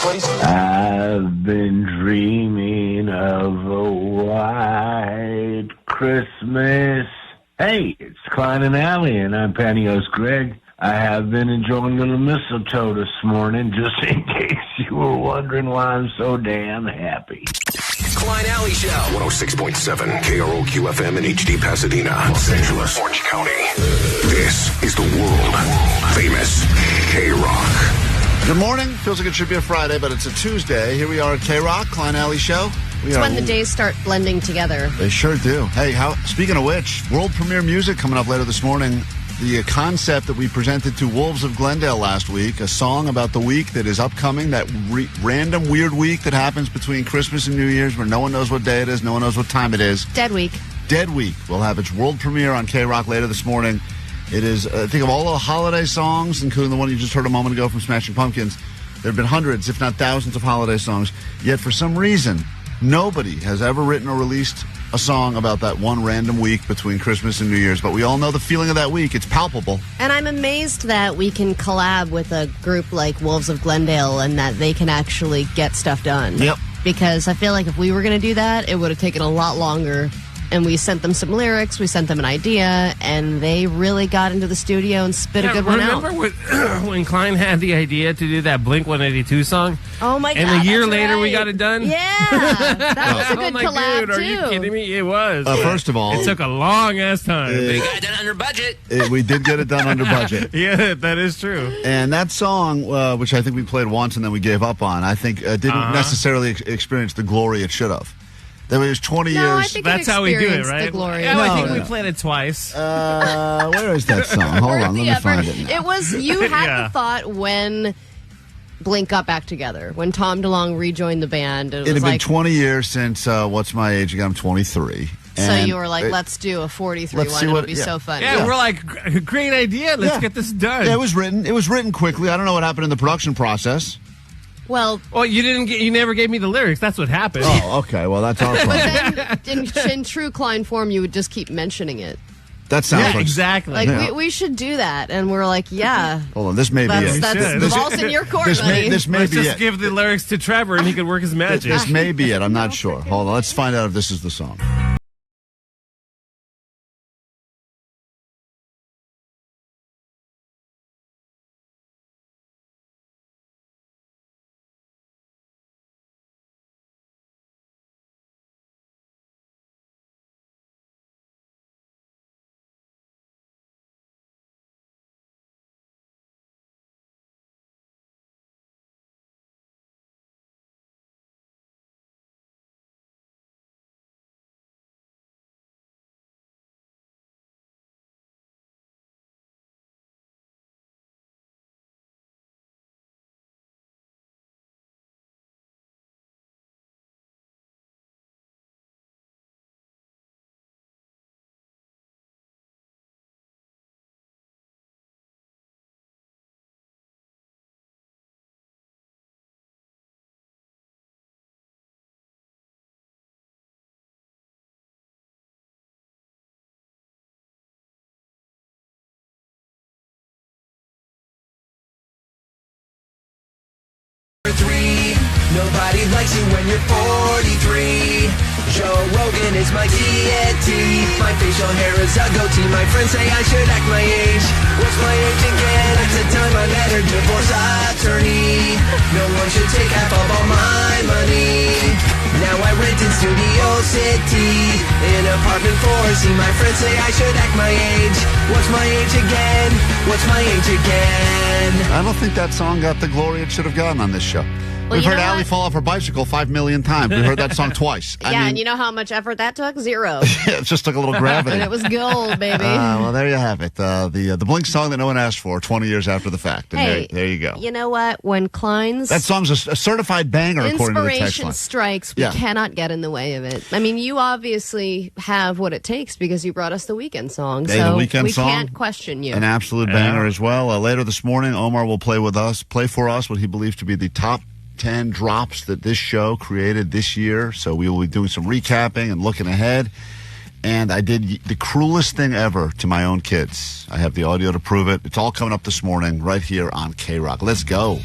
please? I've been dreaming of a white Christmas. Hey, it's Klein and Alley, and I'm Pantyhose Greg. I have been enjoying a little mistletoe this morning, just in case you were wondering why I'm so damn happy. Klein Alley Show. 106.7 KROQ FM in HD Pasadena, Los Angeles, Orange County. This is the world famous KROQ. Good morning. Feels like it should be a Friday, but it's a Tuesday. Here we are at KROQ, Klein Alley Show. It's when the days start blending together. They sure do. Hey, speaking of which, world premiere music coming up later this morning. The concept that we presented to Wolves of Glendale last week, a song about the week that is upcoming, that random weird week that happens between Christmas and New Year's where no one knows what day it is, no one knows what time it is. Dead Week. Dead Week will have its world premiere on KROQ later this morning. It is, think of all the holiday songs, including the one you just heard a moment ago from Smashing Pumpkins. There have been hundreds, if not thousands, of holiday songs. Yet for some reason, nobody has ever written or released a song about that one random week between Christmas and New Year's. But we all know the feeling of that week. It's palpable. And I'm amazed that we can collab with a group like Wolves of Glendale and that they can actually get stuff done. Yep. Because I feel like if we were going to do that, it would have taken a lot longer. And we sent them some lyrics, we sent them an idea, and they really got into the studio and spit a good one out. Remember when Klein had the idea to do that Blink-182 song? Oh, my God, and a year later, right. we got it done? Yeah, that was a good collab, dude, are you kidding me? It was. First of all, it took a long-ass time. We got it done under budget. We did get it done under budget. Yeah, that is true. And that song, which I think we played once and then we gave up on, I think didn't necessarily experience the glory it should have. There was 20 years. I think that's how we do it, right? Yeah, I think we played it twice. Where is that song? Hold on, let me find it now. It was, you had the thought when Blink got back together, when Tom DeLonge rejoined the band. It had been 20 years since What's My Age Again? I'm 23. So you were like, let's do a 43 one. It would be so fun. Yeah, we're like, great idea. Let's get this done. Yeah, it was written quickly. I don't know what happened in the production process. Well, you never gave me the lyrics. That's what happened. Oh, okay. Well, that's our problem. But then, in true Klein form, you would just keep mentioning it. That sounds like exactly. Like we should do that, and we're like, yeah. Hold on, this may be it. That's the ball's in your court, buddy. This may let's be just give the lyrics to Trevor, and he could work his magic. This may be it. I'm not sure. Hold on, let's find out if this is the song. Nobody likes you when you're 43. Joe Rogan is my deity. My facial hair is a goatee. My friends say I should act my age. What's my age again? At the time I met her divorce attorney. No one should take half of all my money. Now I rent in Studio City, in apartment 4C. My friends say I should act my age. What's my age again? What's my age again? I don't think that song got the glory it should have gotten on this show. Well, We've heard Allie fall off her bicycle 5 million times. We heard that song twice. And you know how much effort that took? 0. It just took a little gravity. And it was gold, baby. Well, there you have it. The Blink song that no one asked for 20 years after the fact. And there you go. You know what? When Klein's... That song's a certified banger, according to the text line. Inspiration strikes. We cannot get in the way of it. I mean, you obviously have what it takes because you brought us the Weekend song. Hey, so the Weekend we song, can't question you. An absolute banger as well. Later this morning, Omar will play for us what he believes to be the top 10 drops that this show created this year. So we will be doing some recapping and looking ahead. And I did the cruelest thing ever to my own kids. I have the audio to prove it. It's all coming up this morning right here on KROQ. Let's go.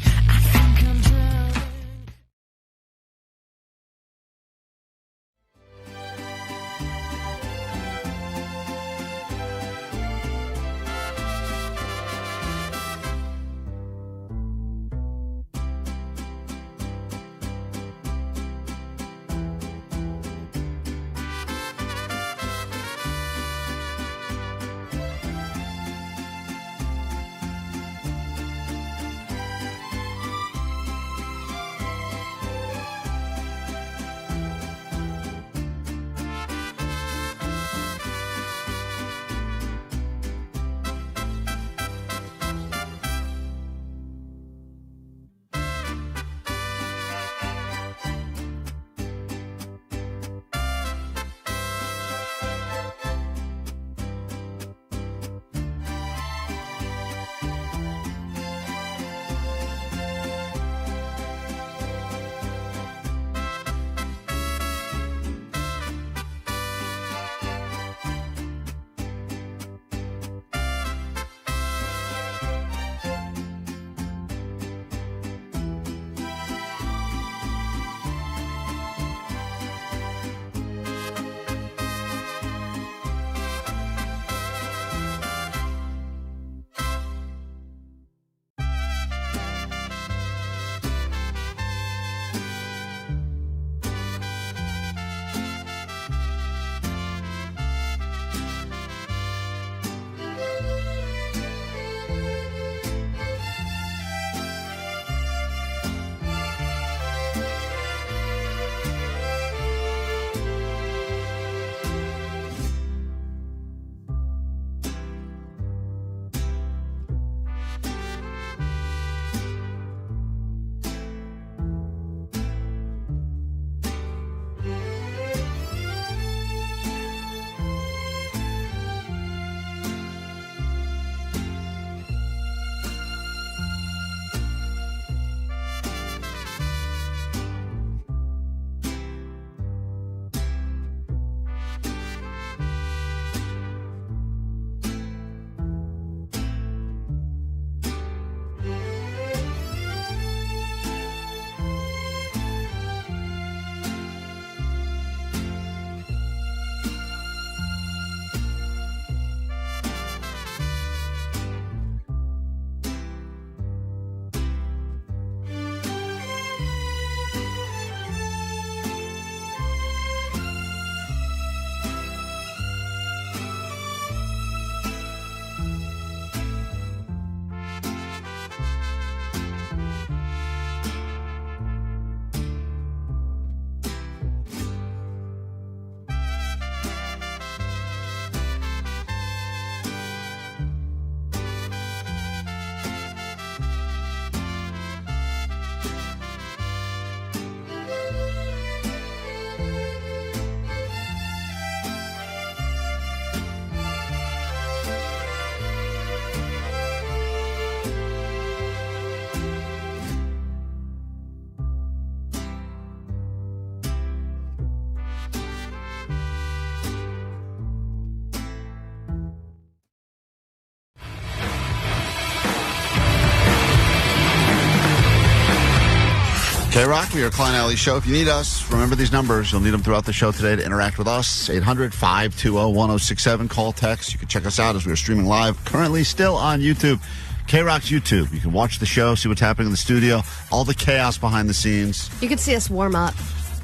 K-Rock. We are Klein Alley Show. If you need us, remember these numbers. You'll need them throughout the show today to interact with us. 800-520-1067. Call, text. You can check us out as we are streaming live. Currently still on YouTube. K-Rock's YouTube. You can watch the show, see what's happening in the studio, all the chaos behind the scenes. You can see us warm up.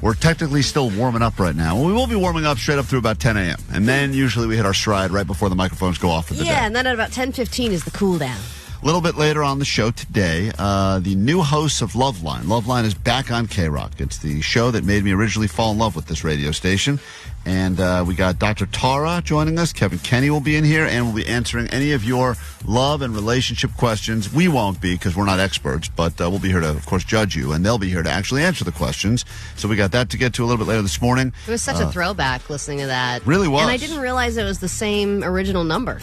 We're technically still warming up right now. We will be warming up straight up through about 10 a.m. And then usually we hit our stride right before the microphones go off for the day. Yeah, and then at about 10:15 is the cool down. A little bit later on the show today, the new hosts of Loveline. Loveline is back on K-Rock. It's the show that made me originally fall in love with this radio station. And we got Dr. Tara joining us. Kevin Kenny will be in here, and we'll be answering any of your love and relationship questions. We won't be because we're not experts, but we'll be here to, of course, judge you, and they'll be here to actually answer the questions. So we got that to get to a little bit later this morning. It was such a throwback listening to that. Really was. And I didn't realize it was the same original number.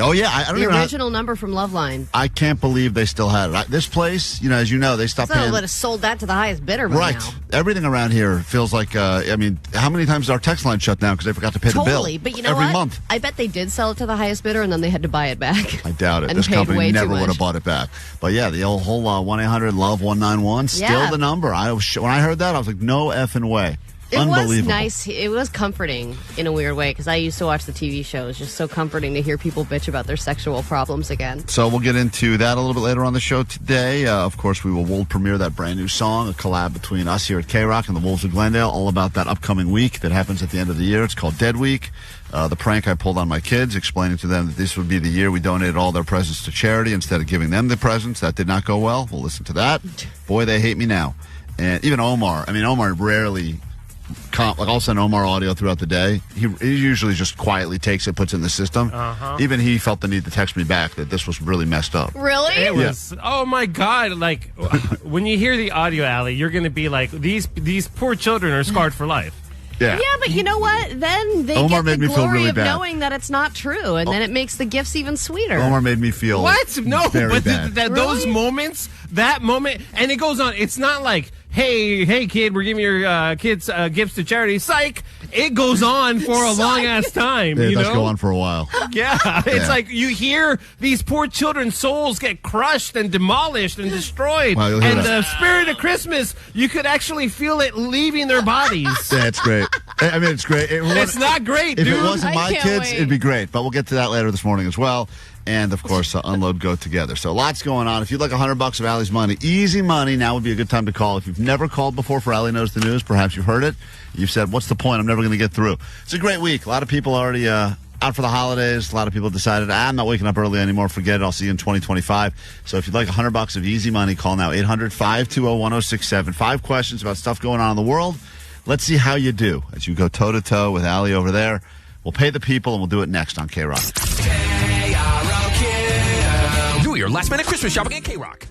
Oh, yeah. I don't the even know original number from Loveline. I can't believe they still had it. This place, as you know, they stopped paying. So would have sold that to the highest bidder by now. Everything around here feels like, how many times did our text line shut down because they forgot to pay the bill? Totally, but you know every what? month. I bet they did sell it to the highest bidder and then they had to buy it back. I doubt it. And This paid company way never too would have much. bought it back. But yeah, the whole 1-800-LOVE-191, still the number. When I heard that, I was like, no effing way. It Unbelievable. was nice. It was comforting in a weird way because I used to watch the TV show. It was just so comforting to hear people bitch about their sexual problems again. So we'll get into that a little bit later on the show today. Of course, we will world premiere that brand new song, a collab between us here at K-Rock and the Wolves of Glendale, all about that upcoming week that happens at the end of the year. It's called Dead Week. The prank I pulled on my kids, explaining to them that this would be the year we donated all their presents to charity instead of giving them the presents. That did not go well. We'll listen to that. Boy, they hate me now. And even Omar. Omar rarely... I'll send Omar audio throughout the day. He usually just quietly takes it, puts it in the system. Even he felt the need to text me back that this was really messed up. Really? It was. Oh my God! Like when you hear the audio, Allie, you're going to be like, these poor children are scarred for life. Yeah, but you know what? Then they Omar get made the me feel glory really of bad. knowing that it's not true, and then it makes the gifts even sweeter. Omar made me feel very bad. Those moments, that moment, and it goes on. It's not like, hey, kid, we're giving your kids gifts to charity. Psych! It goes on for a long ass time. It does go on for a while. Yeah, it's like you hear these poor children's souls get crushed and demolished and destroyed. Well, you'll hear and that. the spirit of Christmas, you could actually feel it leaving their bodies. Yeah, it's great. It's great. It's not great, dude. If it wasn't my can't kids, wait. it'd be great. But we'll get to that later this morning as well. And, of course, Unload Go Together. So lots going on. If you'd like $100 of Allie's money, easy money, now would be a good time to call. If you've never called before for Allie Knows the News, perhaps you've heard it. You've said, what's the point? I'm never going to get through. It's a great week. A lot of people already out for the holidays. A lot of people decided, I'm not waking up early anymore. Forget it. I'll see you in 2025. So if you'd like $100 of easy money, call now. 800-520-1067. 5 questions about stuff going on in the world. Let's see how you do as you go toe-to-toe with Allie over there. We'll pay the people, and we'll do it next on K-Rock. Do your last minute Christmas shopping at K-Rock.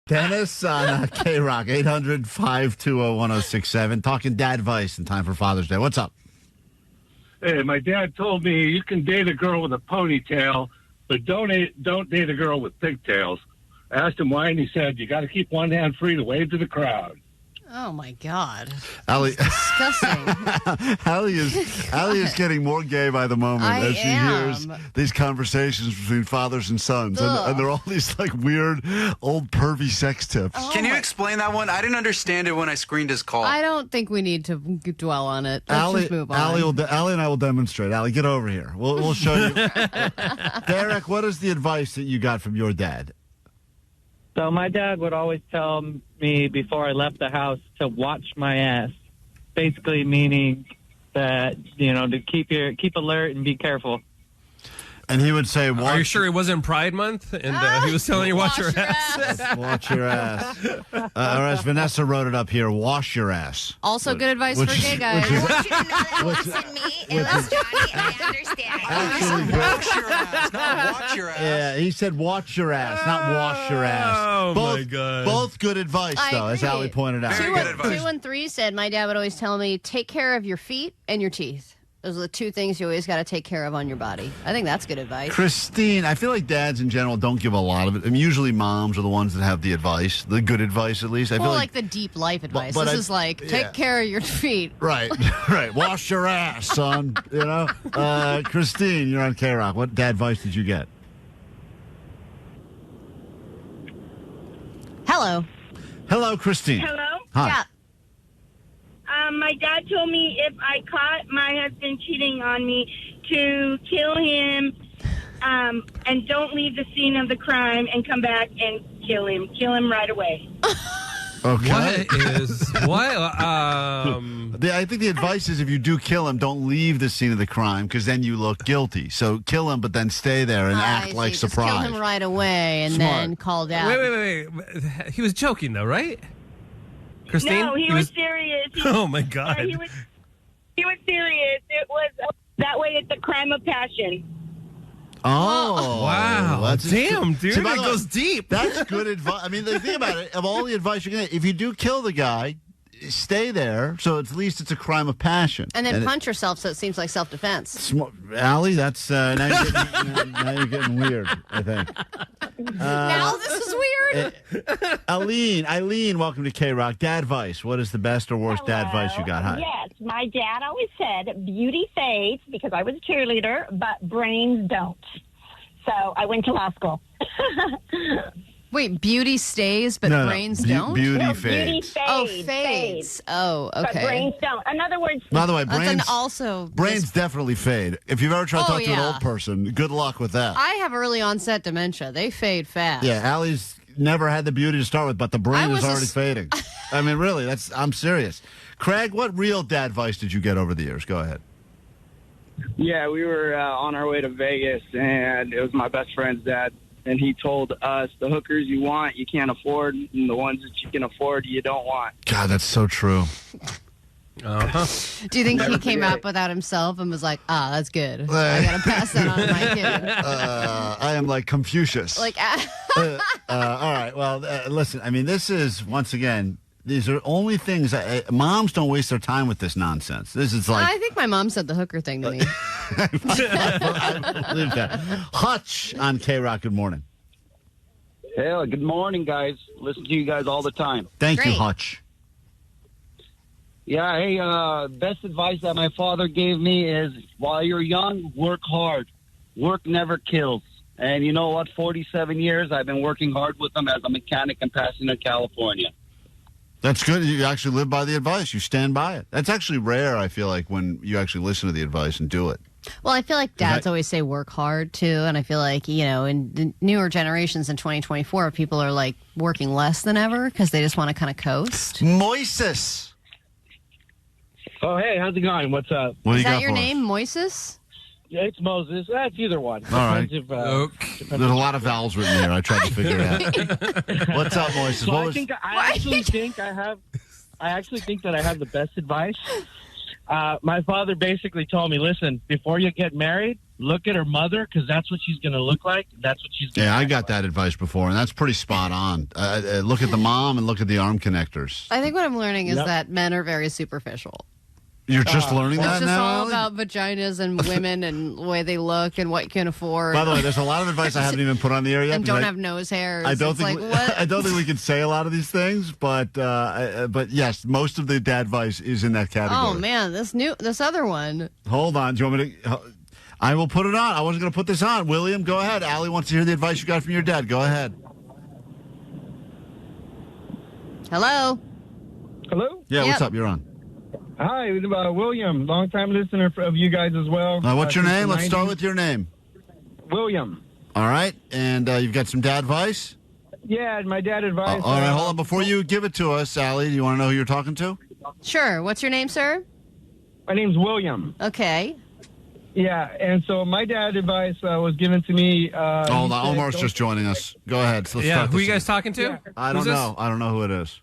Dennis on K-Rock, 800-520-1067. Talking dad advice in time for Father's Day. What's up? Hey, my dad told me you can date a girl with a ponytail, but don't date a girl with pigtails. I asked him why, and he said, you got to keep one hand free to wave to the crowd. Oh my God! Allie, Disgusting. Allie is getting more gay by the moment as she hears these conversations between fathers and sons, and they're all these like weird old pervy sex tips. Can you explain that one? I didn't understand it when I screened his call. I don't think we need to dwell on it. Let's just move on. Allie and I will demonstrate. Allie, get over here. We'll show you. Derek, what is the advice that you got from your dad? So my dad would always tell me before I left the house to watch my ass, basically meaning that, to keep alert and be careful. And he would say, Are you sure it wasn't Pride Month? And he was telling you, watch your ass. Watch your ass. Or as Vanessa wrote it up here, wash your ass. Also good advice for gay guys. I want you to know that it wasn't me. It was Johnny, and I understand. Wash your ass, not watch your ass. Yeah, he said watch your ass, not wash your ass. Oh, both, my God. Both good advice, though, as Allie pointed out. Very good advice. 213 said, my dad would always tell me, take care of your feet and your teeth. Those are the 2 things you always got to take care of on your body. I think that's good advice. Christine, I feel like dads in general don't give a lot of it. Usually moms are the ones that have the advice, the good advice at least. I feel like the deep life advice. but This I- is like, yeah. take care of your feet. Right, right. Wash your ass, son. Christine, you're on K-Rock. What dad advice did you get? Hello. Hello, Christine. Hello? Hi. Yeah. My dad told me if I caught my husband cheating on me to kill him and don't leave the scene of the crime and come back and kill him. Kill him right away. Okay. What? I think the advice is if you do kill him, don't leave the scene of the crime because then you look guilty. So kill him, but then stay there and act like Just surprised. kill him right away and Smart. then call dad. Wait. He was joking, though, right? Christine? No, he was serious. Oh, my God. He was serious. It was that way. It's a crime of passion. Oh, wow. That's Damn, dude. See, by It the way, goes deep. That's good advice. I mean, think about it. Of all the advice you're going to, if you do kill the guy, stay there. So at least it's a crime of passion. And then punch yourself so it seems like self-defense. Allie, that's now you're getting weird, I think. Now this is weird. Eileen, welcome to KROQ. Dad advice. What is the best or worst dad advice you got? Hi. Yes, my dad always said beauty fades because I was a cheerleader, but brains don't. So I went to law school. Wait, beauty stays, but brains don't? Beauty No, fades. beauty fades. Oh, fades. Oh, okay. But brains don't. In other words, By the way, That's brains an also brains definitely fade. If you've ever tried to Oh, talk to an yeah. old person, good luck with that. I have early onset dementia. They fade fast. Yeah, Allie's never had the beauty to start with, but the brain I is was already fading. I mean, really, I'm serious. Craig, what real dad advice did you get over the years? Go ahead. Yeah, we were on our way to Vegas, and it was my best friend's dad. And he told us the hookers you want, you can't afford, and the ones that you can afford, you don't want. God, that's so true. Uh-huh. Do you think he Never came forget up without himself and was like, that's good. I got to pass that on to my kid. I am like Confucius. Like, all right. Well, listen, I mean, this is, once again, these are only things, moms don't waste their time with this nonsense. This is like... I think my mom said the hooker thing to me. I believe that. Hutch on KROQ, good morning. Hey, good morning, guys. Listen to you guys all the time. Thank you, Great. Hutch. Yeah, hey, best advice that my father gave me is while you're young, work hard. Work never kills. And you know what? 47 years I've been working hard with him as a mechanic in Pasadena, California. That's good. You actually live by the advice. You stand by it. That's actually rare, I feel like, when you actually listen to the advice and do it. Well, I feel like dads always say work hard, too. And I feel like, in the newer generations in 2024, people are like working less than ever because they just want to kind of coast. Moises. Oh, hey, how's it going? What's up? What do Is you that got your for name, Moises? Yeah, it's Moses. That's either one. All right. Depends if, There's a lot of vowels written here. I tried to figure it out. What's up, Moises? So What I was... think I actually think that I have the best advice. My father basically told me, listen, before you get married, look at her mother because that's what she's going to look like. That's what she's going to Yeah, I got that advice before, and that's pretty spot on. Look at the mom and look at the arm connectors. I think what I'm learning is Yep. that men are very superficial. You're just learning that It's just now, all Allie? about vaginas and women and the way they look and what you can afford. By the way, there's a lot of advice I haven't even put on the air yet. and because don't I- have nose hairs. I don't It's think like, what? I don't think we can say a lot of these things, but yes, most of the dad advice is in that category. Oh man, this other one. Hold on, do you want me to? I will put it on. I wasn't going to put this on. William, go ahead. Allie wants to hear the advice you got from your dad. Go ahead. Hello. Hello? Yeah, Yep. what's up? You're on. Hi, William, long-time listener of you guys as well. What's your Since name? the Let's start 90s. with your name. William. All right, and you've got some dad advice. Yeah, my dad advised. All right, hold on. Before you give it to us, Allie, do you want to know who you're talking to? Sure. What's your name, sir? My name's William. Okay. Yeah, and so my dad advice was given to me. Hold on, Omar's just joining us. Go ahead. So let's Yeah, start who this you guys again. talking to? Yeah. I don't Who's this? know. I don't know who it is.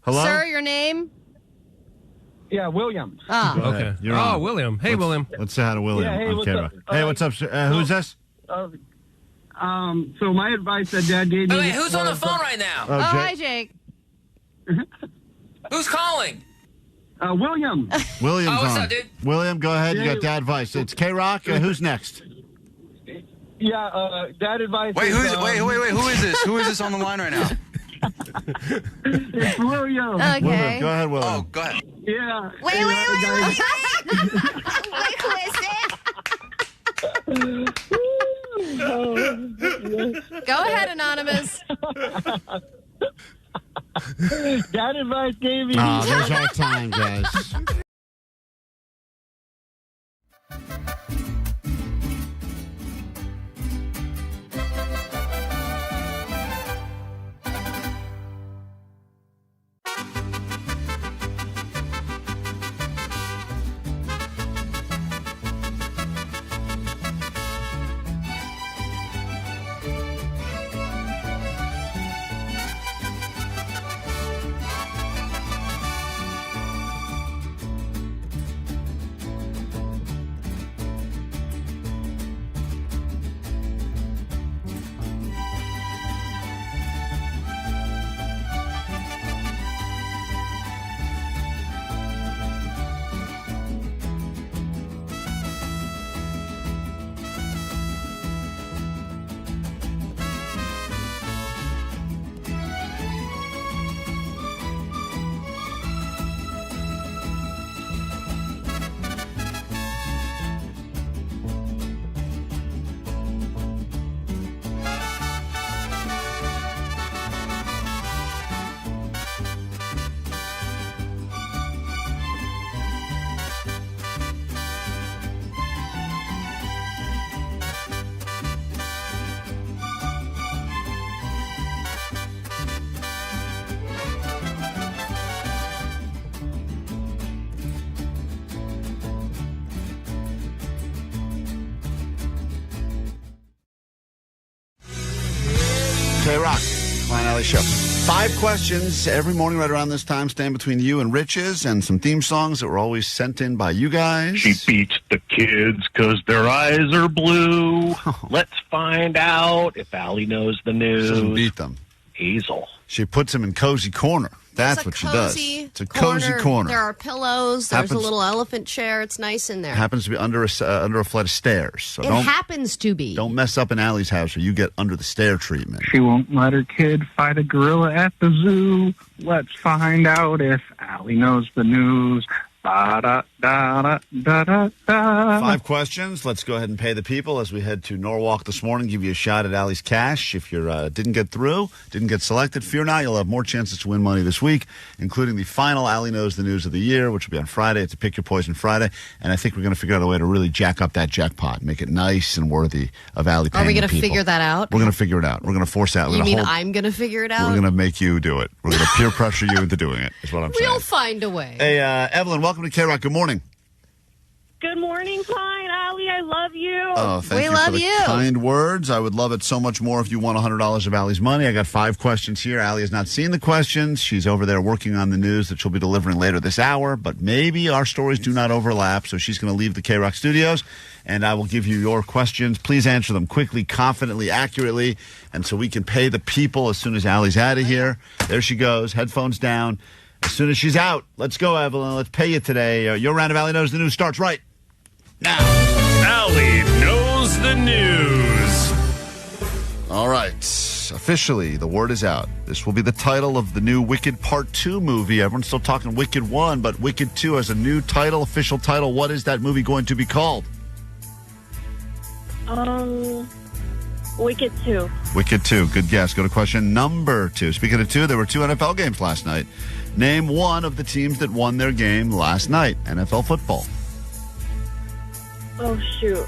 Hello? Sir, your name? Yeah, William. Ah. Go ahead. Okay. You're Oh, on. William. Hey, William. Let's say hi to William. Yeah, hey, on what's KROQ. up? Hey, what's up, sir? Who's this? So my advice that Dad gave me. Wait, who's on the phone right now? Oh, Jake. hi, Jake. Who's calling? William. William's Oh, what's on. up, dude? William, go ahead. You got dad advice. It's KROQ. Who's next? Yeah, Dad advice. Wait, is, wait, who is this? Who is this on the line right now? It's William. Okay. William, go ahead, William. Oh, go ahead. Yeah. Wait, Hey, wait, guys, wait, who is it? Go ahead, Anonymous. That advice gave me. Oh, there's our time, guys. KROQ, Klein Alley Show. 5 questions every morning right around this time, stand between you and riches, and some theme songs that were always sent in by you guys. She beats the kids because their eyes are blue. Let's find out if Allie knows the news. She doesn't beat them. Hazel. She puts them in cozy corner. That's what she does. It's a cozy corner. There are pillows. There's a little elephant chair. It's nice in there. Happens to be under a flight of stairs. So it happens to be. Don't mess up in Allie's house or you get under the stair treatment. She won't let her kid fight a gorilla at the zoo. Let's find out if Allie knows the news. Da, da, da, da, da, da. 5 questions. Let's go ahead and pay the people as we head to Norwalk this morning. Give you a shot at Allie's cash. If you didn't get through, didn't get selected, fear not. You'll have more chances to win money this week, including the final Allie Knows the News of the year, which will be on Friday. It's a Pick Your Poison Friday. And I think we're going to figure out a way to really jack up that jackpot, make it nice and worthy of Allie paying Are we going to figure that out? We're going to figure it out. We're going to force out. You mean I'm going to figure it out? We're going to make you do it. We're going to peer pressure you into doing it, is what I'm saying. We'll find a way. Hey, Evelyn, welcome to KROQ. Good morning. Good morning, Klein. Allie, I love you. Oh, thank you for the kind words. I would love it so much more if you won $100 of Allie's money. I got 5 questions here. Allie has not seen the questions. She's over there working on the news that she'll be delivering later this hour, but maybe our stories do not overlap, so she's going to leave the KROQ studios, and I will give you your questions. Please answer them quickly, confidently, accurately, and so we can pay the people as soon as Allie's out of here. There she goes, headphones down. As soon as she's out, let's go, Evelyn. Let's pay you today. Your round of Allie Knows the News starts right now. Allie Knows the News. All right. Officially, the word is out. This will be the title of the new Wicked Part 2 movie. Everyone's still talking Wicked 1, but Wicked 2 has a new title, official title. What is that movie going to be called? Wicked 2. Wicked 2. Good guess. Go to question number 2. Speaking of 2, there were 2 NFL games last night. Name one of the teams that won their game last night. NFL football. Oh, shoot.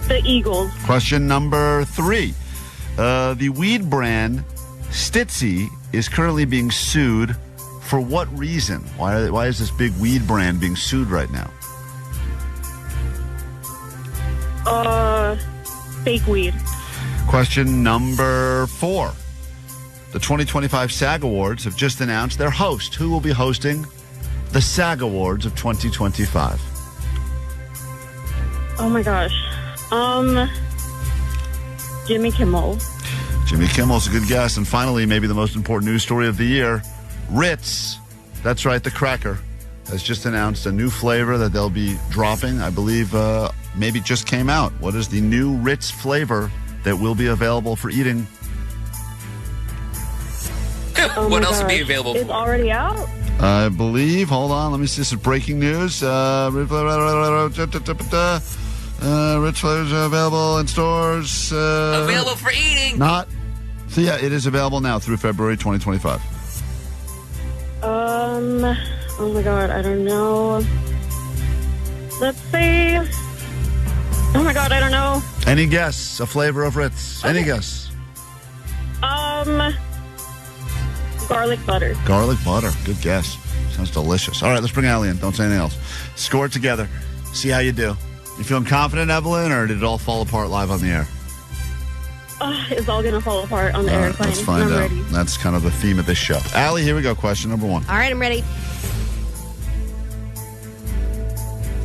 The Eagles. Question number 3. The weed brand Stitzy is currently being sued for what reason? Why is this big weed brand being sued right now? Fake weed. Question number 4. The 2025 SAG Awards have just announced their host. Who will be hosting the SAG Awards of 2025? Oh, my gosh. Jimmy Kimmel. Jimmy Kimmel's a good guess. And finally, maybe the most important news story of the year, Ritz. That's right, the cracker has just announced a new flavor that they'll be dropping. I believe maybe just came out. What is the new Ritz flavor that will be available for eating? What else will be available? It's already out? I believe. Hold on. Let me see. This is breaking news. Ritz flavors are available in stores. Available for eating. Not. So, yeah, it is available now through February 2025. Oh my God, I don't know. Let's see. Oh my God, I don't know. Any guess? A flavor of Ritz. Any guess? Garlic butter. Garlic butter. Good guess. Sounds delicious. All right, let's bring Allie in. Don't say anything else. Score it together. See how you do. You feeling confident, Evelyn, or did it all fall apart live on the air? It's all going to fall apart on the air. Klein. Let's find I'm out. ready. That's kind of the theme of this show. Allie, here we go. Question number 1. All right, I'm ready.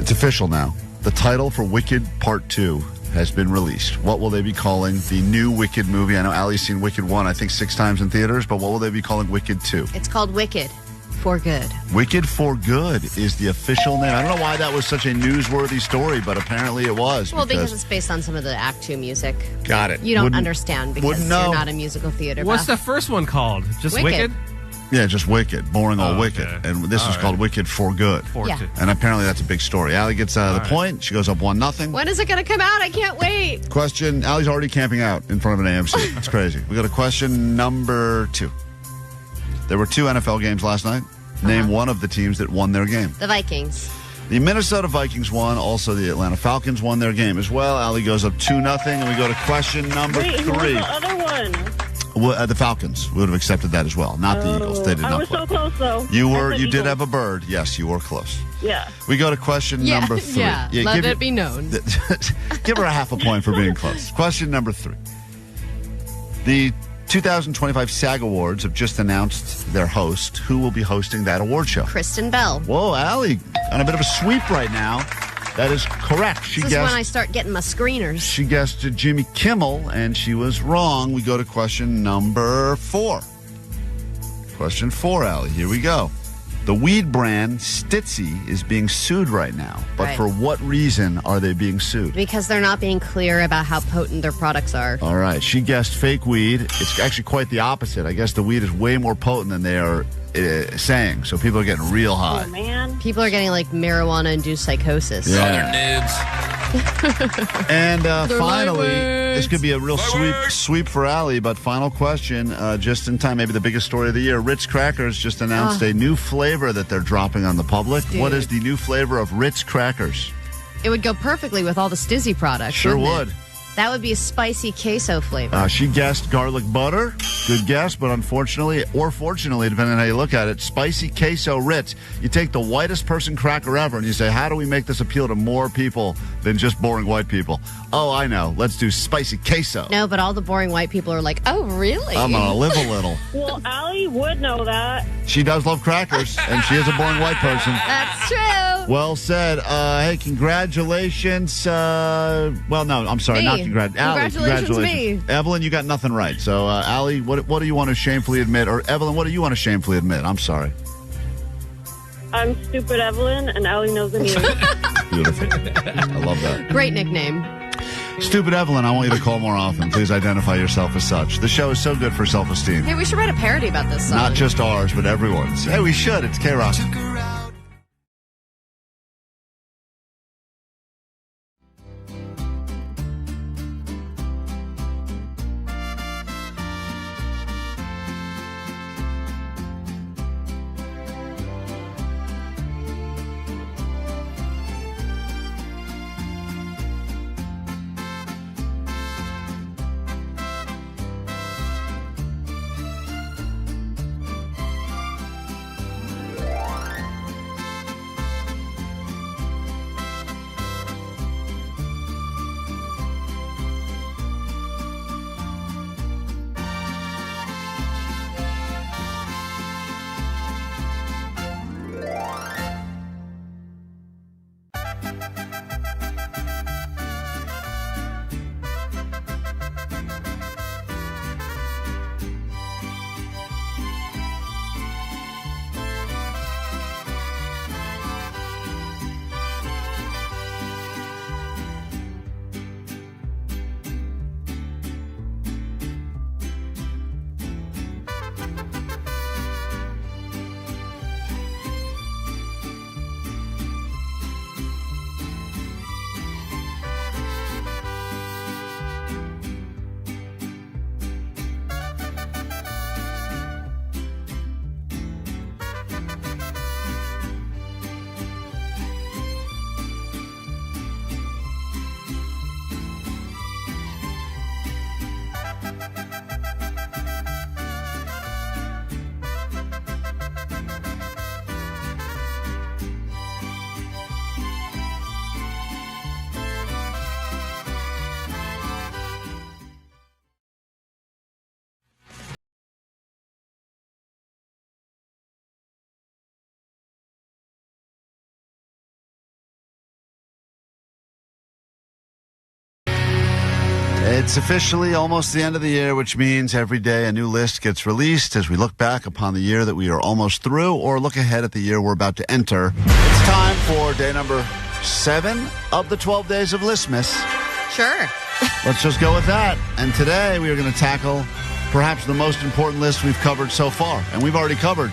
It's official now. The title for Wicked Part 2 has been released. What will they be calling the new Wicked movie? I know Allie's seen Wicked 1, I think 6 times in theaters, but what will they be calling Wicked 2? It's called Wicked for Good. Wicked for Good is the official name. I don't know why that was such a newsworthy story, but apparently it was. Well, because it's based on some of the Act 2 music. Got it. You don't understand because know. you're not a musical theater What's buff. the first one called? Just Wicked? Yeah, just Wicked. Boring old Wicked. okay. And this is called Wicked for Good. Yeah. And apparently that's a big story. Allie gets the point. She goes up 1-0. When is it going to come out? I can't wait. Question. Allie's already camping out in front of an AMC. It's crazy. We got a question number 2. There were 2 NFL games last night. Name one of the teams that won their game. The Vikings. The Minnesota Vikings won. Also, the Atlanta Falcons won their game as well. Allie goes up 2-0. And we go to question number 3. Who was the other one? Well, the Falcons would have accepted that as well, not the Eagles. They did I not was play. so close, though. You I said did Eagles. have a bird. Yes, you were close. Yeah. We go to question number 3. Yeah, let give it be known. Give her a half a point for being close. Question number 3. The 2025 SAG Awards have just announced their host. Who will be hosting that award show? Kristen Bell. Whoa, Allie, on a bit of a sweep right now. That is correct. This is when I start getting my screeners. She guessed Jimmy Kimmel, and she was wrong. We go to question number 4. Question 4, Allie. Here we go. The weed brand Stitzy is being sued right now. But Right. for what reason are they being sued? Because they're not being clear about how potent their products are. All right. She guessed fake weed. It's actually quite the opposite. I guess the weed is way more potent than they are saying. So people are getting real high. Oh, man. People are getting like marijuana-induced psychosis. Yeah. Noobs. And They're finally, lightweights. this could be a real sweep for Allie, but final question, just in time, maybe the biggest story of the year. Ritz Crackers just announced a new flavor that they're dropping on the public. Dude. What is the new flavor of Ritz Crackers? It would go perfectly with all the Stizzy products. Sure wouldn't would. it? That would be a spicy queso flavor. She guessed garlic butter. Good guess, but unfortunately, or fortunately, depending on how you look at it, spicy queso Ritz. You take the whitest person cracker ever and you say, how do we make this appeal to more people than just boring white people? Oh, I know. Let's do spicy queso. No, but all the boring white people are like, oh, really? I'm going to live a little. Well, Allie would know that. She does love crackers, and she is a boring white person. That's true. Well said. Hey, congratulations. Well, no, I'm sorry. Me. Not Allie, Congratulations, me. Evelyn, you got nothing right. So, Allie, what do you want to shamefully admit? Or, Evelyn, what do you want to shamefully admit? I'm sorry. I'm stupid Evelyn, and Allie knows the news. Beautiful. I love that. Great nickname. Stupid Evelyn, I want you to call more often. Please identify yourself as such. The show is so good for self-esteem. Hey, we should write a parody about this song. Not just ours, but everyone's. Hey, we should. It's KROQ. It's officially almost the end of the year, which means every day a new list gets released as we look back upon the year that we are almost through or look ahead at the year we're about to enter. It's time for day number 7 of the 12 days of Listmas. Sure. Let's just go with that. And today we are going to tackle perhaps the most important list we've covered so far. And we've already covered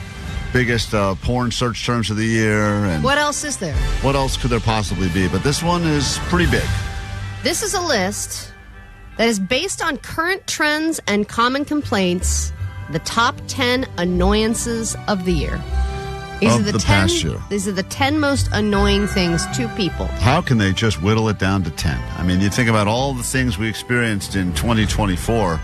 biggest porn search terms of the year. And what else is there? What else could there possibly be? But this one is pretty big. This is a list that is based on current trends and common complaints, the top 10 annoyances of the year. These are the 10 past year. These are the 10 most annoying things to people. How can they just whittle it down to 10? I mean, you think about all the things we experienced in 2024.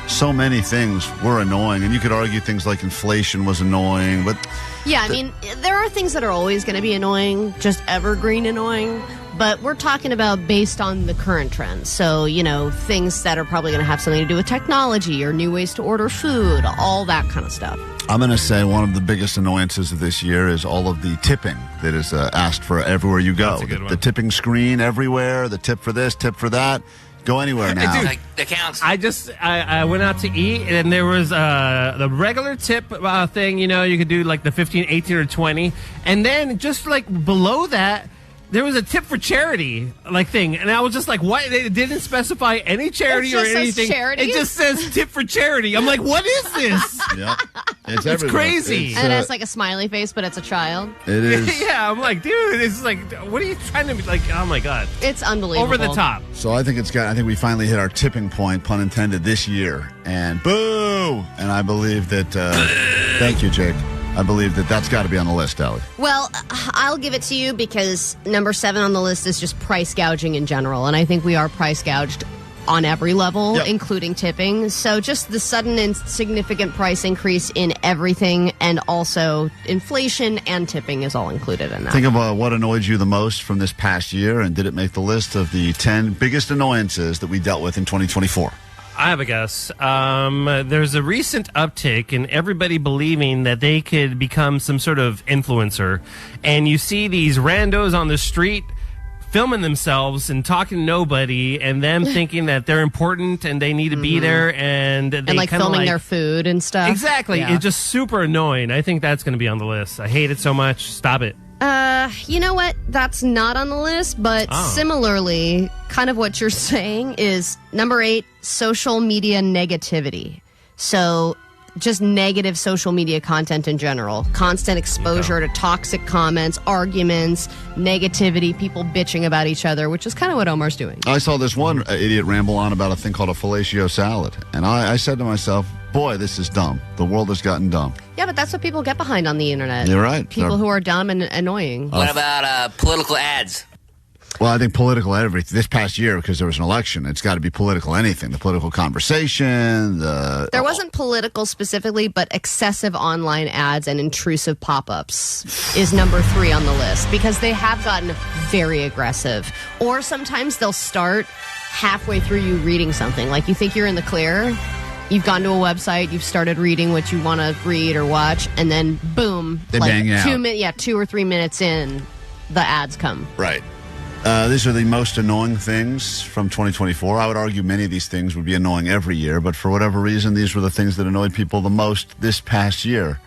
So many things were annoying, and you could argue things like inflation was annoying, but... Yeah, I mean, there are things that are always going to be annoying, just evergreen annoying, but we're talking about based on the current trends. So, things that are probably going to have something to do with technology or new ways to order food, all that kind of stuff. I'm going to say one of the biggest annoyances of this year is all of the tipping that is asked for everywhere you go. The tipping screen everywhere, the tip for this, tip for that. Go anywhere now. Dude, like the counts. I went out to eat, and there was the regular tip thing. You could do like the 15, 18, or 20. And then just like below that, there was a tip for charity thing. And I was just like, what? They didn't specify any charity or anything. It just says tip for charity. I'm like, what is this? Yep. It's crazy. And it's like a smiley face, but it's a child. It is. Yeah, I'm like, dude, it's like, what are you trying to be like? Oh my God. It's unbelievable. Over the top. So I think we finally hit our tipping point, pun intended, this year. And boo! And I believe that, thank you, Jake. I believe that that's got to be on the list, Allie. Well, I'll give it to you because number 7 on the list is just price gouging in general. And I think we are price gouged on every level, including tipping. So just the sudden and significant price increase in everything, and also inflation and tipping is all included in that. Think of what annoyed you the most from this past year, and did it make the list of the 10 biggest annoyances that we dealt with in 2024? I have a guess. There's a recent uptick in everybody believing that they could become some sort of influencer. And you see these randos on the street filming themselves and talking to nobody, and them thinking that they're important and they need to be there. And they like filming their food and stuff. Exactly. Yeah. It's just super annoying. I think that's going to be on the list. I hate it so much. Stop it. You know what? That's not on the list, but similarly, kind of what you're saying is number 8, social media negativity. So just negative social media content in general. Constant exposure to toxic comments, arguments, negativity, people bitching about each other, which is kind of what Omar's doing. I saw this one idiot ramble on about a thing called a fellatio salad. And I said to myself, boy, this is dumb. The world has gotten dumb. Yeah, but that's what people get behind on the internet. You're right. People who are dumb and annoying. What about political ads? Well, I think political everything this past year, because there was an election, it's got to be political anything. The political conversation, There wasn't political specifically, but excessive online ads and intrusive pop-ups is number 3 on the list, because they have gotten very aggressive. Or sometimes they'll start halfway through you reading something. Like, you think you're in the clear, you've gone to a website, you've started reading what you want to read or watch, and then boom, they bang out. 2 or 3 minutes in, the ads come. Right. These are the most annoying things from 2024. I would argue many of these things would be annoying every year, but for whatever reason, these were the things that annoyed people the most this past year.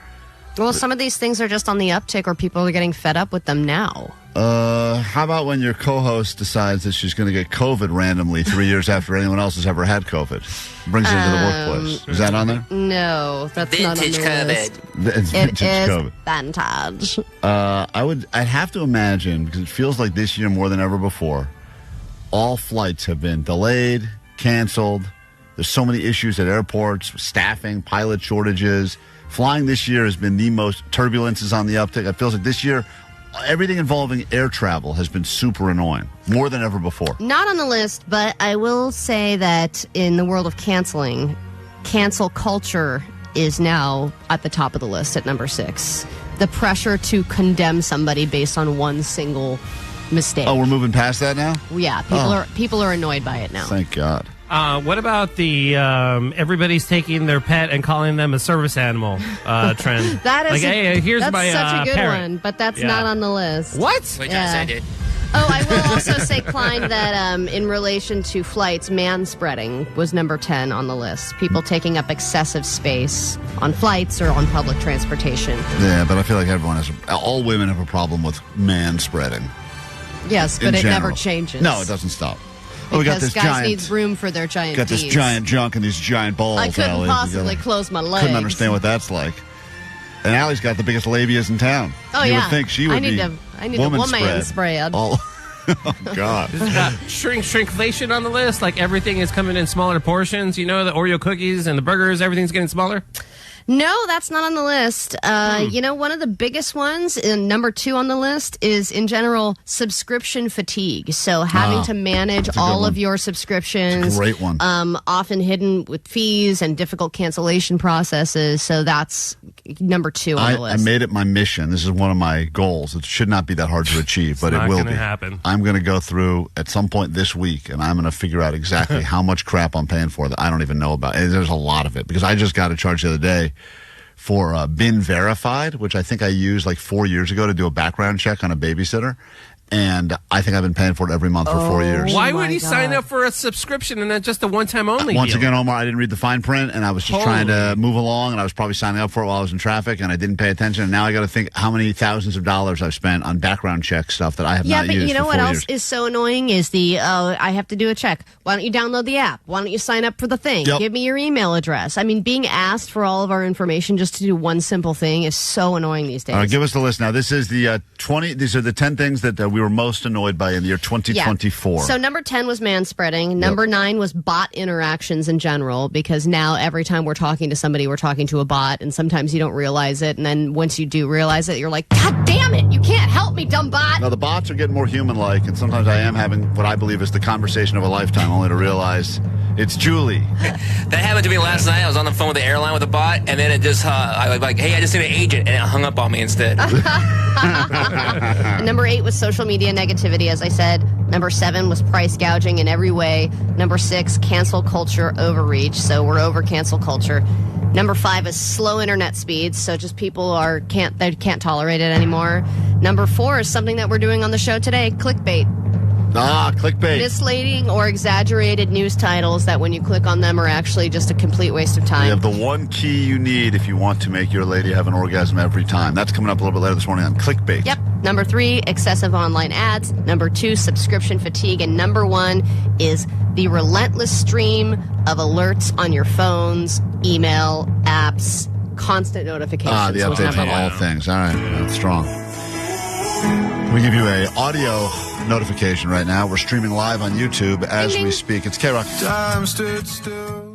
Well, some of these things are just on the uptick, or people are getting fed up with them now. How about when your co-host decides that she's going to get COVID randomly 3 years after anyone else has ever had COVID? Brings it into the workplace. Is that on there? No, that's Vintage not on the list. It's vintage COVID. Vintage. I'd have to imagine, because it feels like this year more than ever before, all flights have been delayed, canceled. There's so many issues at airports, staffing, pilot shortages. Flying this year has been the most turbulences on the uptick. It feels like this year, everything involving air travel has been super annoying, more than ever before. Not on the list, but I will say that in the world of canceling, cancel culture is now at the top of the list at number 6. The pressure to condemn somebody based on one single mistake. Oh, we're moving past that now? Yeah, people are annoyed by it now. Thank God. What about the everybody's taking their pet and calling them a service animal trend? That is like, hey, here's that's my such a good parrot. one, but that's not on the list. What? Wait, I did. Oh, I will also say, Klein, that in relation to flights, man-spreading was number 10 on the list. People taking up excessive space on flights or on public transportation. Yeah, but I feel like all women have a problem with man-spreading. Yes, but it never changes. No, it doesn't stop. Because we got this guys need room for their giant Got this Ds. giant junk and these giant balls. I couldn't Allie. possibly close my legs. Couldn't understand what that's like. And Allie's got the biggest labias in town. Oh, you yeah. would think she would I need a woman woman spread. Oh, God. This has got shrinkflation on the list. Like everything is coming in smaller portions. You know, the Oreo cookies and the burgers, everything's getting smaller. No, that's not on the list. You know, one of the biggest ones, number 2 on the list, is in general subscription fatigue. So having to manage all of your subscriptions. It's a great one. Often hidden with fees and difficult cancellation processes. So that's number 2 on the list. I made it my mission. This is one of my goals. It should not be that hard to achieve, but it will be. Happen. I'm going to go through at some point this week, and I'm going to figure out exactly how much crap I'm paying for that I don't even know about. And there's a lot of it because I just got a charge the other day for Been Verified, which I think I used like 4 years ago to do a background check on a babysitter. And I think I've been paying for it every month for 4 years. Why would he sign up for a subscription and not just a one-time only Once deal? again, Omar, I didn't read the fine print, and I was just trying to move along, and I was probably signing up for it while I was in traffic, and I didn't pay attention. And now I got to think how many thousands of dollars I've spent on background check stuff that I have not used. Yeah, but you know for what 4 else years. is so annoying is I have to do a check. Why don't you download the app? Why don't you sign up for the thing? Yep. Give me your email address. I mean, being asked for all of our information just to do one simple thing is so annoying these days. All right, give us the list now. This is the 20. These are the 10 things that we were most annoyed by in the year 2024. Yeah. So number 10 was manspreading. Number 9 was bot interactions in general, because now every time we're talking to somebody, we're talking to a bot, and sometimes you don't realize it. And then once you do realize it, you're like, God damn it, you can't help me, dumb bot. Now, the bots are getting more human-like, and sometimes I am having what I believe is the conversation of a lifetime, only to realize it's Julie. That happened to me last night. I was on the phone with the airline with a bot, and then it just, I was like, hey, I just need an agent, and it hung up on me instead. Number 8 was social media negativity, as I said. Number 7 was price gouging in every way. Number 6, cancel culture overreach. So we're over cancel culture. Number 5 is slow internet speeds. So just people can't tolerate it anymore. Number 4 is something that we're doing on the show today, clickbait. Clickbait. Misleading or exaggerated news titles that when you click on them are actually just a complete waste of time. You have the one key you need if you want to make your lady have an orgasm every time. That's coming up a little bit later this morning on Clickbait. Yep. Number 3, excessive online ads. Number 2, subscription fatigue. And number 1 is the relentless stream of alerts on your phones, email, apps, constant notifications. The updates on all things. All right. That's strong. We give you a audio notification right now. We're streaming live on YouTube as we speak. It's KROQ. Time stood still.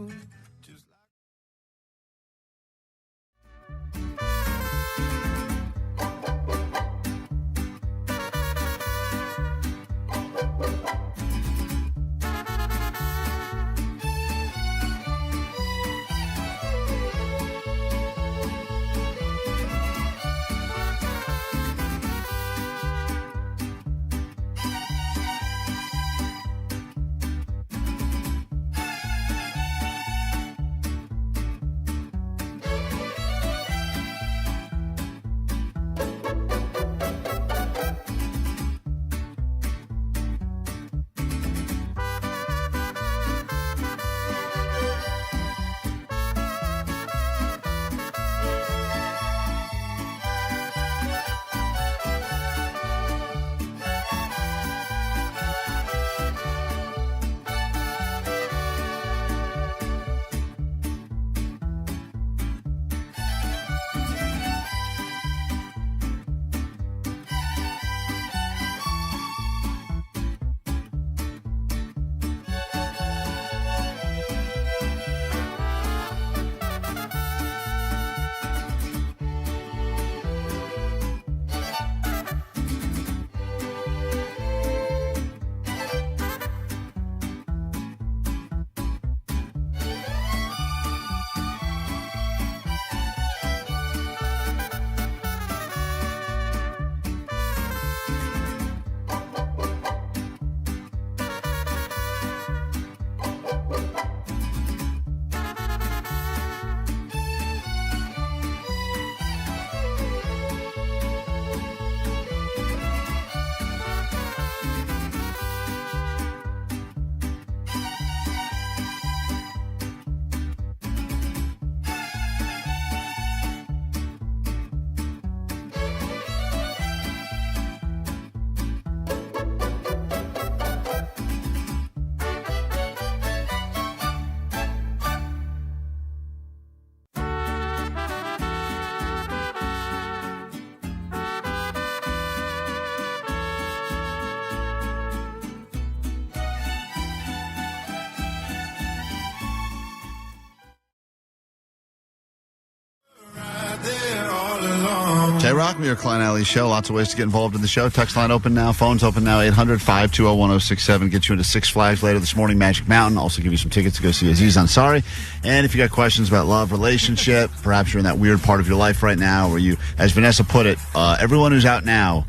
K-Rock, your Klein Alley show. Lots of ways to get involved in the show. Text line open now. Phones open now. 800-520-1067. Get you into Six Flags later this morning. Magic Mountain. Also give you some tickets to go see Aziz Ansari. And if you got questions about love, relationship, perhaps you're in that weird part of your life right now where you, as Vanessa put it, everyone who's out now,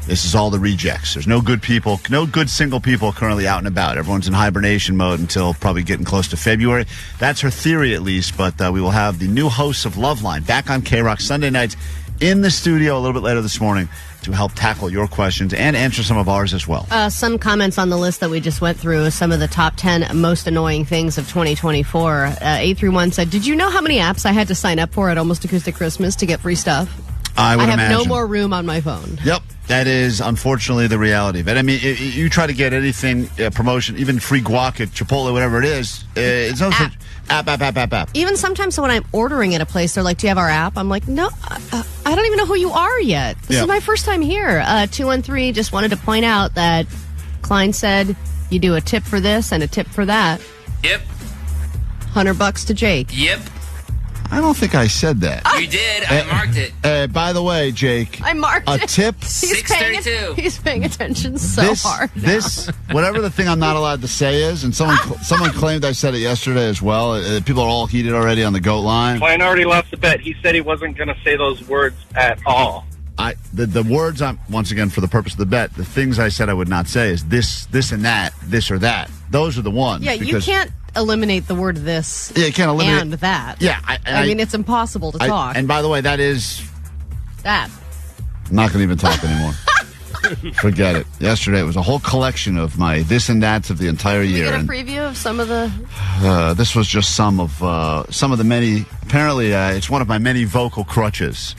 this is all the rejects. There's no good people, no good single people currently out and about. Everyone's in hibernation mode until probably getting close to February. That's her theory, at least. But we will have the new hosts of Loveline back on K-Rock Sunday nights in the studio a little bit later this morning to help tackle your questions and answer some of ours as well. Some comments on the list that we just went through, some of the top 10 most annoying things of 2024. 831 said, did you know how many apps I had to sign up for at Almost Acoustic Christmas to get free stuff? I would have imagine. no more room on my phone. Yep. That is, unfortunately, the reality of it. I mean, you try to get anything, promotion, even free guac at Chipotle, whatever it is, it's no such app. Even sometimes when I'm ordering at a place, they're like, do you have our app? I'm like, no, I don't even know who you are yet. This is my first time here. 213 just wanted to point out that Klein said you do a tip for this and a tip for that. Yep. $100 to Jake. Yep. I don't think I said that. You did. I marked it. By the way, Jake. I marked a it. tip. He's paying attention so hard. This, whatever the thing I'm not allowed to say is, and someone claimed I said it yesterday as well. People are all heated already on the GOAT line. Klein already left the bet. He said he wasn't going to say those words at all. The words, once again, for the purpose of the bet, the things I said I would not say is this and that, this or that. Those are the ones. Yeah, you can't eliminate the word this you can't eliminate and that. Yeah. I mean, it's impossible to talk. And by the way, that is... That. I'm not going to even talk anymore. Forget it. Yesterday, it was a whole collection of my this and that's of the entire year. Get a preview of some of the... this was just some of the many... Apparently, it's one of my many vocal crutches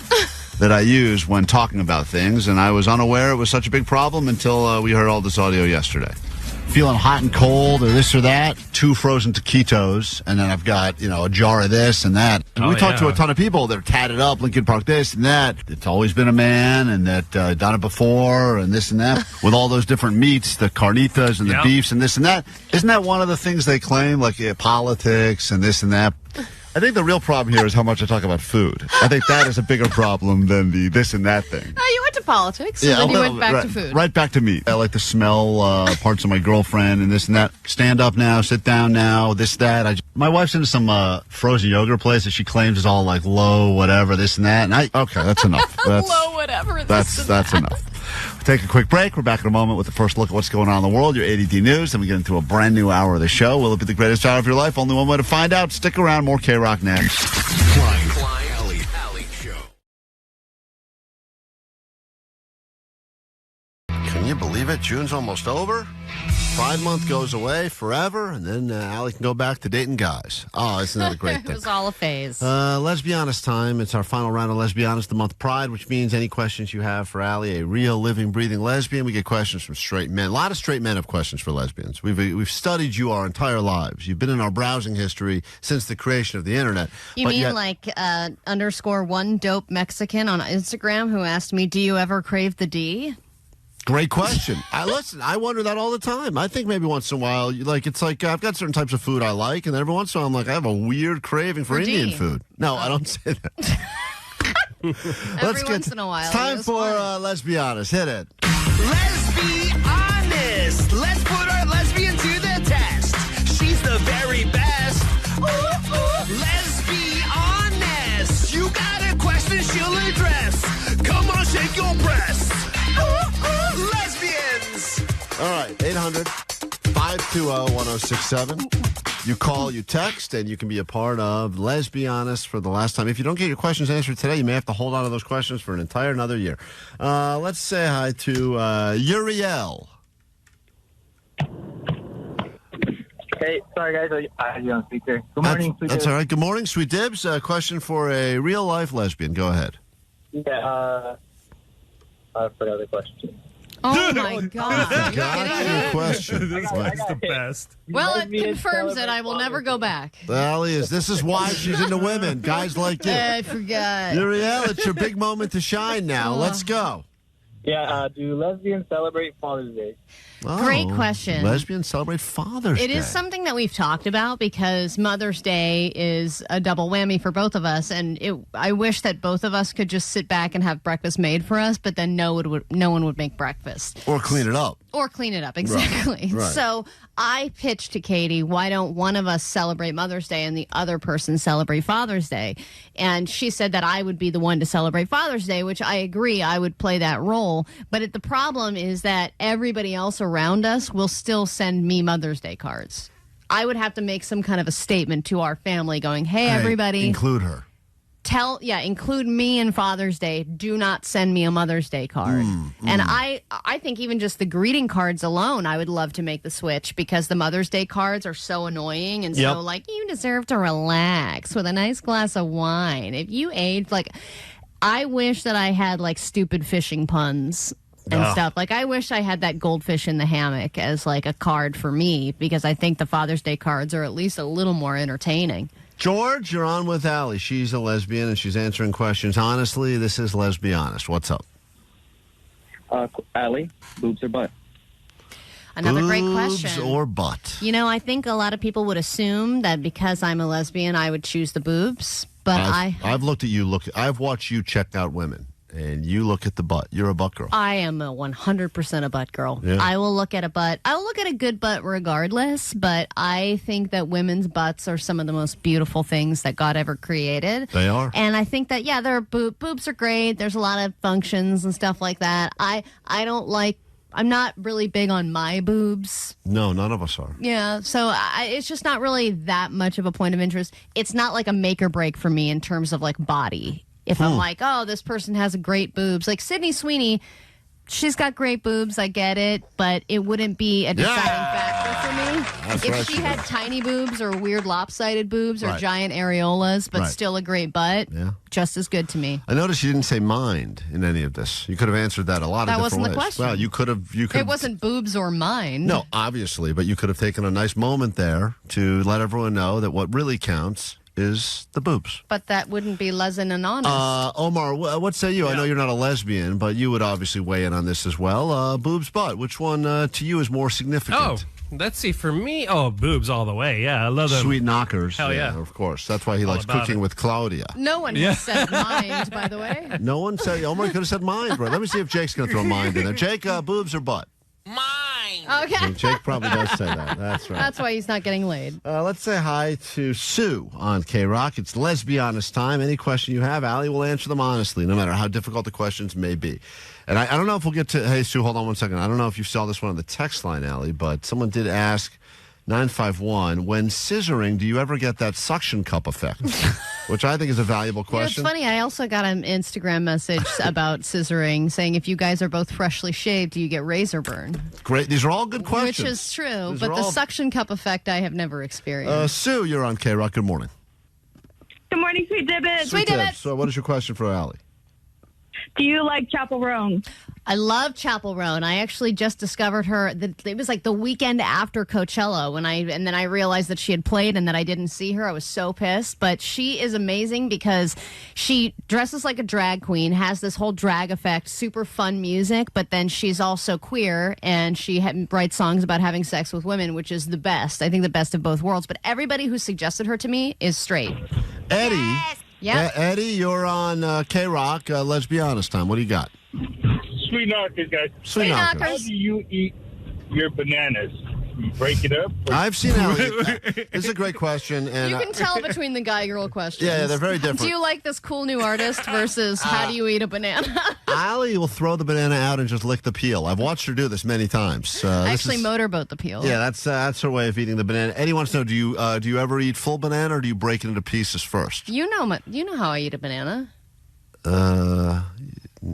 that I use when talking about things, and I was unaware it was such a big problem until we heard all this audio yesterday. Feeling hot and cold or this or that, 2 frozen taquitos, and then I've got, a jar of this and that. And we talked to a ton of people that are tatted up, Lincoln Park this and that. It's always been a man and that done it before and this and that. With all those different meats, the carnitas and the beefs and this and that. Isn't that one of the things they claim, like politics and this and that? I think the real problem here is how much I talk about food. I think that is a bigger problem than the this and that thing. You went to politics, and then you went back to food. Right back to meat. I like to smell parts of my girlfriend and this and that. Stand up now, sit down now, this, that. My wife's into some frozen yogurt place that she claims is all like low, whatever, this and that. And okay, that's enough. Low, whatever. That's enough. We'll take a quick break. We're back in a moment with the first look at what's going on in the world, your ADD news. Then we get into a brand new hour of the show. Will it be the greatest hour of your life? Only one way to find out. Stick around. More K-Rock next. Klein Alley Show. Can you believe it? June's almost over. Pride Month goes away forever, and then Allie can go back to dating guys. Oh, isn't that a great thing? It was all a phase. Let's be honest time. It's our final round of Let's Be Honest, the month of Pride, which means any questions you have for Allie, a real, living, breathing lesbian. We get questions from straight men. A lot of straight men have questions for lesbians. We've studied you our entire lives. You've been in our browsing history since the creation of the internet. You mean like _1 dope Mexican on Instagram who asked me, do you ever crave the D? Great question. I wonder that all the time. I think maybe once in a while, it's like I've got certain types of food I like, and every once in a while I'm like, I have a weird craving for Indian food. No, I don't say that. Once in a while. It's time for Let's Be Honest. Hit it. Let's be honest. Let's put our lesbian to the test. She's the very best. Ooh, ooh. Let's be honest. You got a question she'll address. Come on, shake your breasts. Lesbians. All right, 800-520-1067. You call, you text, and you can be a part of Let's Be Honest for the last time. If you don't get your questions answered today, you may have to hold on to those questions for another year. Let's say hi to Uriel. Hey, sorry guys, I had you on speaker. Good morning, Sweet That's Dibs. all right. Good morning, Sweet Dibs. Question for a real-life lesbian. Go ahead. Yeah, I forgot the question. Oh, my God. Got your question. This is the best. Well, it confirms that I will never go back. Allie, this is why she's into women. Guys like you. I forgot. Uriel, it's your big moment to shine now. Let's go. Yeah, do lesbians celebrate Father's Day? Great question. Lesbians celebrate Father's Day. It is something that we've talked about because Mother's Day is a double whammy for both of us, and I wish that both of us could just sit back and have breakfast made for us, but then no one would make breakfast. Or clean it up. Or clean it up, exactly. Right. So I pitched to Katie, why don't one of us celebrate Mother's Day and the other person celebrate Father's Day? And she said that I would be the one to celebrate Father's Day, which I agree, I would play that role. But the problem is that everybody else around us will still send me Mother's Day cards. I would have to make some kind of a statement to our family going, hey, everybody. Include her. Include me in Father's Day. Do not send me a Mother's Day card. And I think even just the greeting cards alone, I would love to make the switch because the Mother's Day cards are so annoying and so like, you deserve to relax with a nice glass of wine. If you age, like, I wish that I had like stupid fishing puns and stuff. Like, I wish I had that goldfish in the hammock as like a card for me because I think the Father's Day cards are at least a little more entertaining. George, you're on with Allie. She's a lesbian, and she's answering questions. Honestly, this is Let's Be Honest. What's up? Allie, boobs or butt? Another great question. Boobs or butt? You know, I think a lot of people would assume that because I'm a lesbian, I would choose the boobs. But I've looked at you. I've watched you check out women, and you look at the butt. You're a butt girl. I am a 100% a butt girl. Yeah. I will look at a butt. I will look at a good butt regardless, but I think that women's butts are some of the most beautiful things that God ever created. They are. And I think that, their boobs are great. There's a lot of functions and stuff like that. I'm not really big on my boobs. No, none of us are. Yeah, so it's just not really that much of a point of interest. It's not like a make or break for me in terms of like body. If I'm like, oh, this person has great boobs. Like Sydney Sweeney, she's got great boobs. I get it. But it wouldn't be a deciding factor for me. That's if right, she had tiny boobs or weird lopsided boobs or Right. giant areolas, but Right. still a great butt, just as good to me. I noticed you didn't say mind in any of this. You could have answered that a lot That of different wasn't the ways. question. Well, you could have. It wasn't boobs or mine. No, obviously, but you could have taken a nice moment there to let everyone know that what really counts is the boobs. But that wouldn't be lesbian and honest. Omar, what say you? I know you're not a lesbian, but you would obviously weigh in on this as well. Boobs, butt. Which one to you is more significant? Oh, let's see. For me, boobs all the way. Yeah, I love them. Sweet knockers. Hell yeah. Of course. That's why he All likes about cooking it. with Claudia. No one has said mind, by the way. No one said, Omar could have said mind, bro. Let me see if Jake's going to throw mind in there. Jake, boobs or butt? Okay. Jake probably does say that. That's right. That's why he's not getting laid. Let's say hi to Sue on KROQ. It's Let's Be Honest time. Any question you have, Allie will answer them honestly, no matter how difficult the questions may be. And I don't know if we'll get to... Hey, Sue, hold on one second. I don't know if you saw this one on the text line, Allie, but someone did ask, 951, when scissoring, do you ever get that suction cup effect? Which I think is a valuable question. It's funny. I also got an Instagram message about scissoring saying if you guys are both freshly shaved, do you get razor burn? Great. These are all good questions. Which is true. These But are the all- suction cup effect I have never experienced. Sue, you're on KROQ. Good morning. Good morning, Sweet Dibbit. Sweet Dibbit. So what is your question for Allie? Do you like Chapel Roan? I love Chapel Roan. I actually just discovered her. It was like the weekend after Coachella and then I realized that she had played and that I didn't see her. I was so pissed. But she is amazing because she dresses like a drag queen, has this whole drag effect, super fun music. But then she's also queer and she writes songs about having sex with women, which is the best. I think the best of both worlds. But everybody who suggested her to me is straight. Eddie. Yeah. Eddie, you're on KROQ. Let's Be Honest time. What do you got? Sweet knockers, guys. Sweet knockers. How do you eat your bananas? You break it up? I've seen Allie. This is a great question. And You can tell between the guy-girl questions. Yeah, they're very different. Do you like this cool new artist versus how do you eat a banana? Allie will throw the banana out and just lick the peel. I've watched her do this many times. Actually, motorboat the peel. Yeah, that's her way of eating the banana. Eddie wants to know: do you ever eat full banana or do you break it into pieces first? You know how I eat a banana.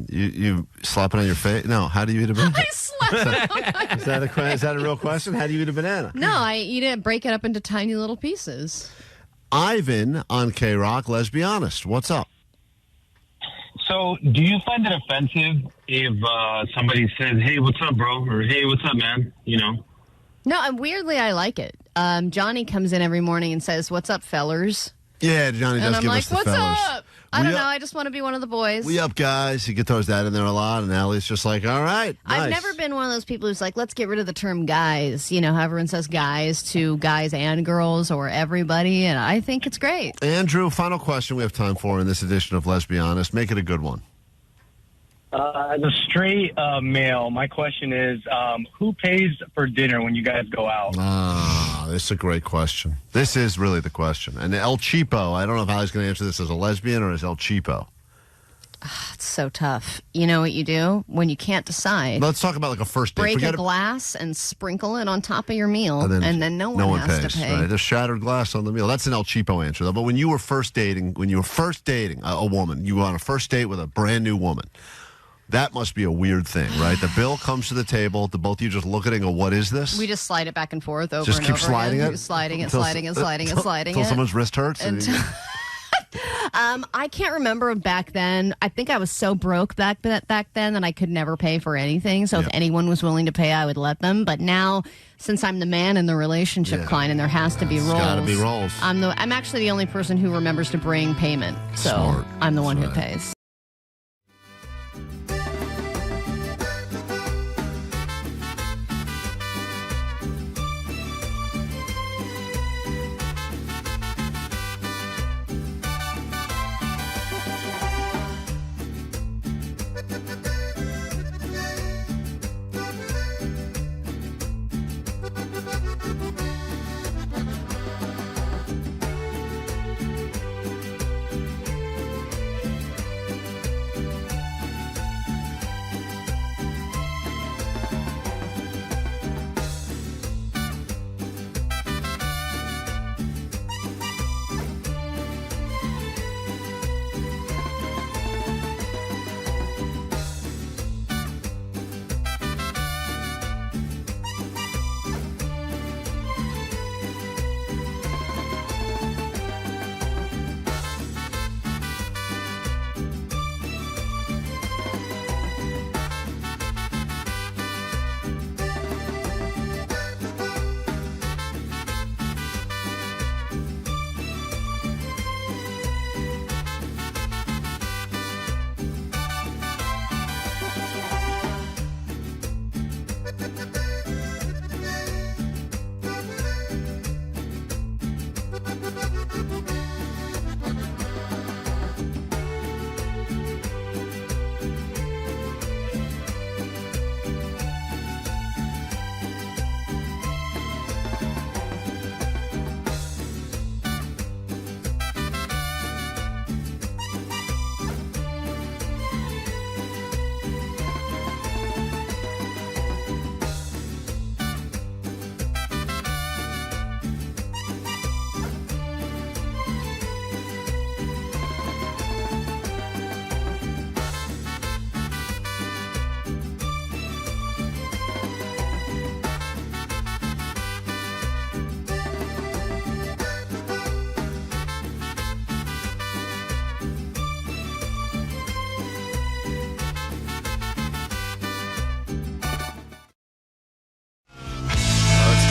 You slap it on your face? No. How do you eat a banana? I slap it on my Is that a real question? How do you eat a banana? No, I eat it, break it up into tiny little pieces. Ivan on KROQ. Let's Be Honest. What's up? So, do you find it offensive if somebody says, "Hey, what's up, bro?" or "Hey, what's up, man?" You know? No, and weirdly, I like it. Johnny comes in every morning and says, "What's up, fellers?" Yeah, Johnny does And I'm give like, us the "What's fellas. up?" I don't know. I just want to be one of the boys. We up, guys. He throws that in there a lot, and Allie's just like, all right, nice. I've never been one of those people who's like, let's get rid of the term guys. You know, how everyone says guys to guys and girls or everybody, and I think it's great. Andrew, final question we have time for in this edition of Let's Be Honest. Make it a good one. As a straight male, my question is, who pays for dinner when you guys go out? This is a great question. This is really the question. And El Cheapo, I don't know if Allie's going to answer this as a lesbian or as El Cheapo. It's so tough. You know what you do when you can't decide? Let's talk about like a first date. Break a glass and sprinkle it on top of your meal, and then no one has pays, to pay. Right? There's shattered glass on the meal. That's an El Cheapo answer, though. But when you were first dating, a woman, you were on a first date with a brand new woman. That must be a weird thing, right? The bill comes to the table. The both of you just look at it and go, what is this? We just slide it back and forth over just and keep over sliding again. it? Sliding it, Until- sliding it, sliding it, sliding Until it. someone's wrist hurts? I can't remember back then. I think I was so broke back then that I could never pay for anything. So if anyone was willing to pay, I would let them. But now, since I'm the man in the relationship, Klein, and there has to be roles. Got to be roles. I'm actually the only person who remembers to bring payment. So Smart. I'm the one who pays.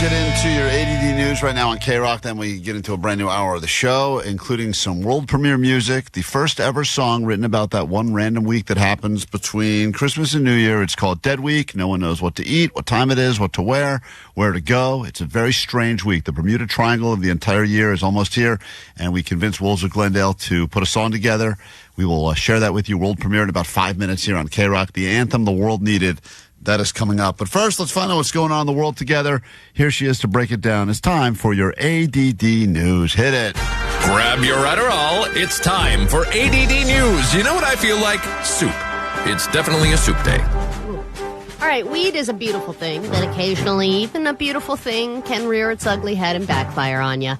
Get into your ADD news right now on KROQ. Then we get into a brand new hour of the show, including some world premiere music. The first ever song written about that one random week that happens between Christmas and New Year. It's called Dead Week. No one knows what to eat, what time it is, what to wear, where to go. It's a very strange week. The Bermuda Triangle of the entire year is almost here, and we convinced Wolves of Glendale to put a song together. We will share that with you. World premiere in about 5 minutes here on KROQ. The anthem the world needed. That is coming up. But first, let's find out what's going on in the world together. Here she is to break it down. It's time for your ADD news. Hit it. Grab your Adderall. It's time for ADD news. You know what I feel like? Soup. It's definitely a soup day. All right, weed is a beautiful thing, but occasionally even a beautiful thing can rear its ugly head and backfire on you.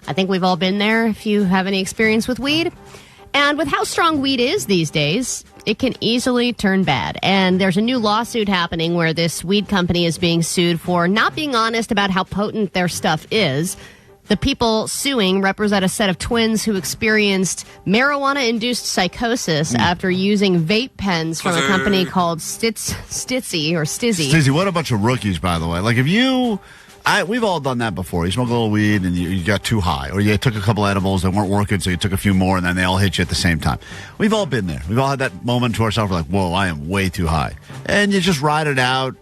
I think we've all been there if you have any experience with weed. And with how strong weed is these days, it can easily turn bad. And there's a new lawsuit happening where this weed company is being sued for not being honest about how potent their stuff is. The people suing represent a set of twins who experienced marijuana-induced psychosis after using vape pens from a company called Stizzy. Stizzy, what a bunch of rookies, by the way. Like, if you... We've all done that before. You smoke a little weed and you got too high, or you took a couple edibles that weren't working, so you took a few more, and then they all hit you at the same time. We've all been there. We've all had that moment to ourselves. We're like, whoa, I am way too high. And you just ride it out.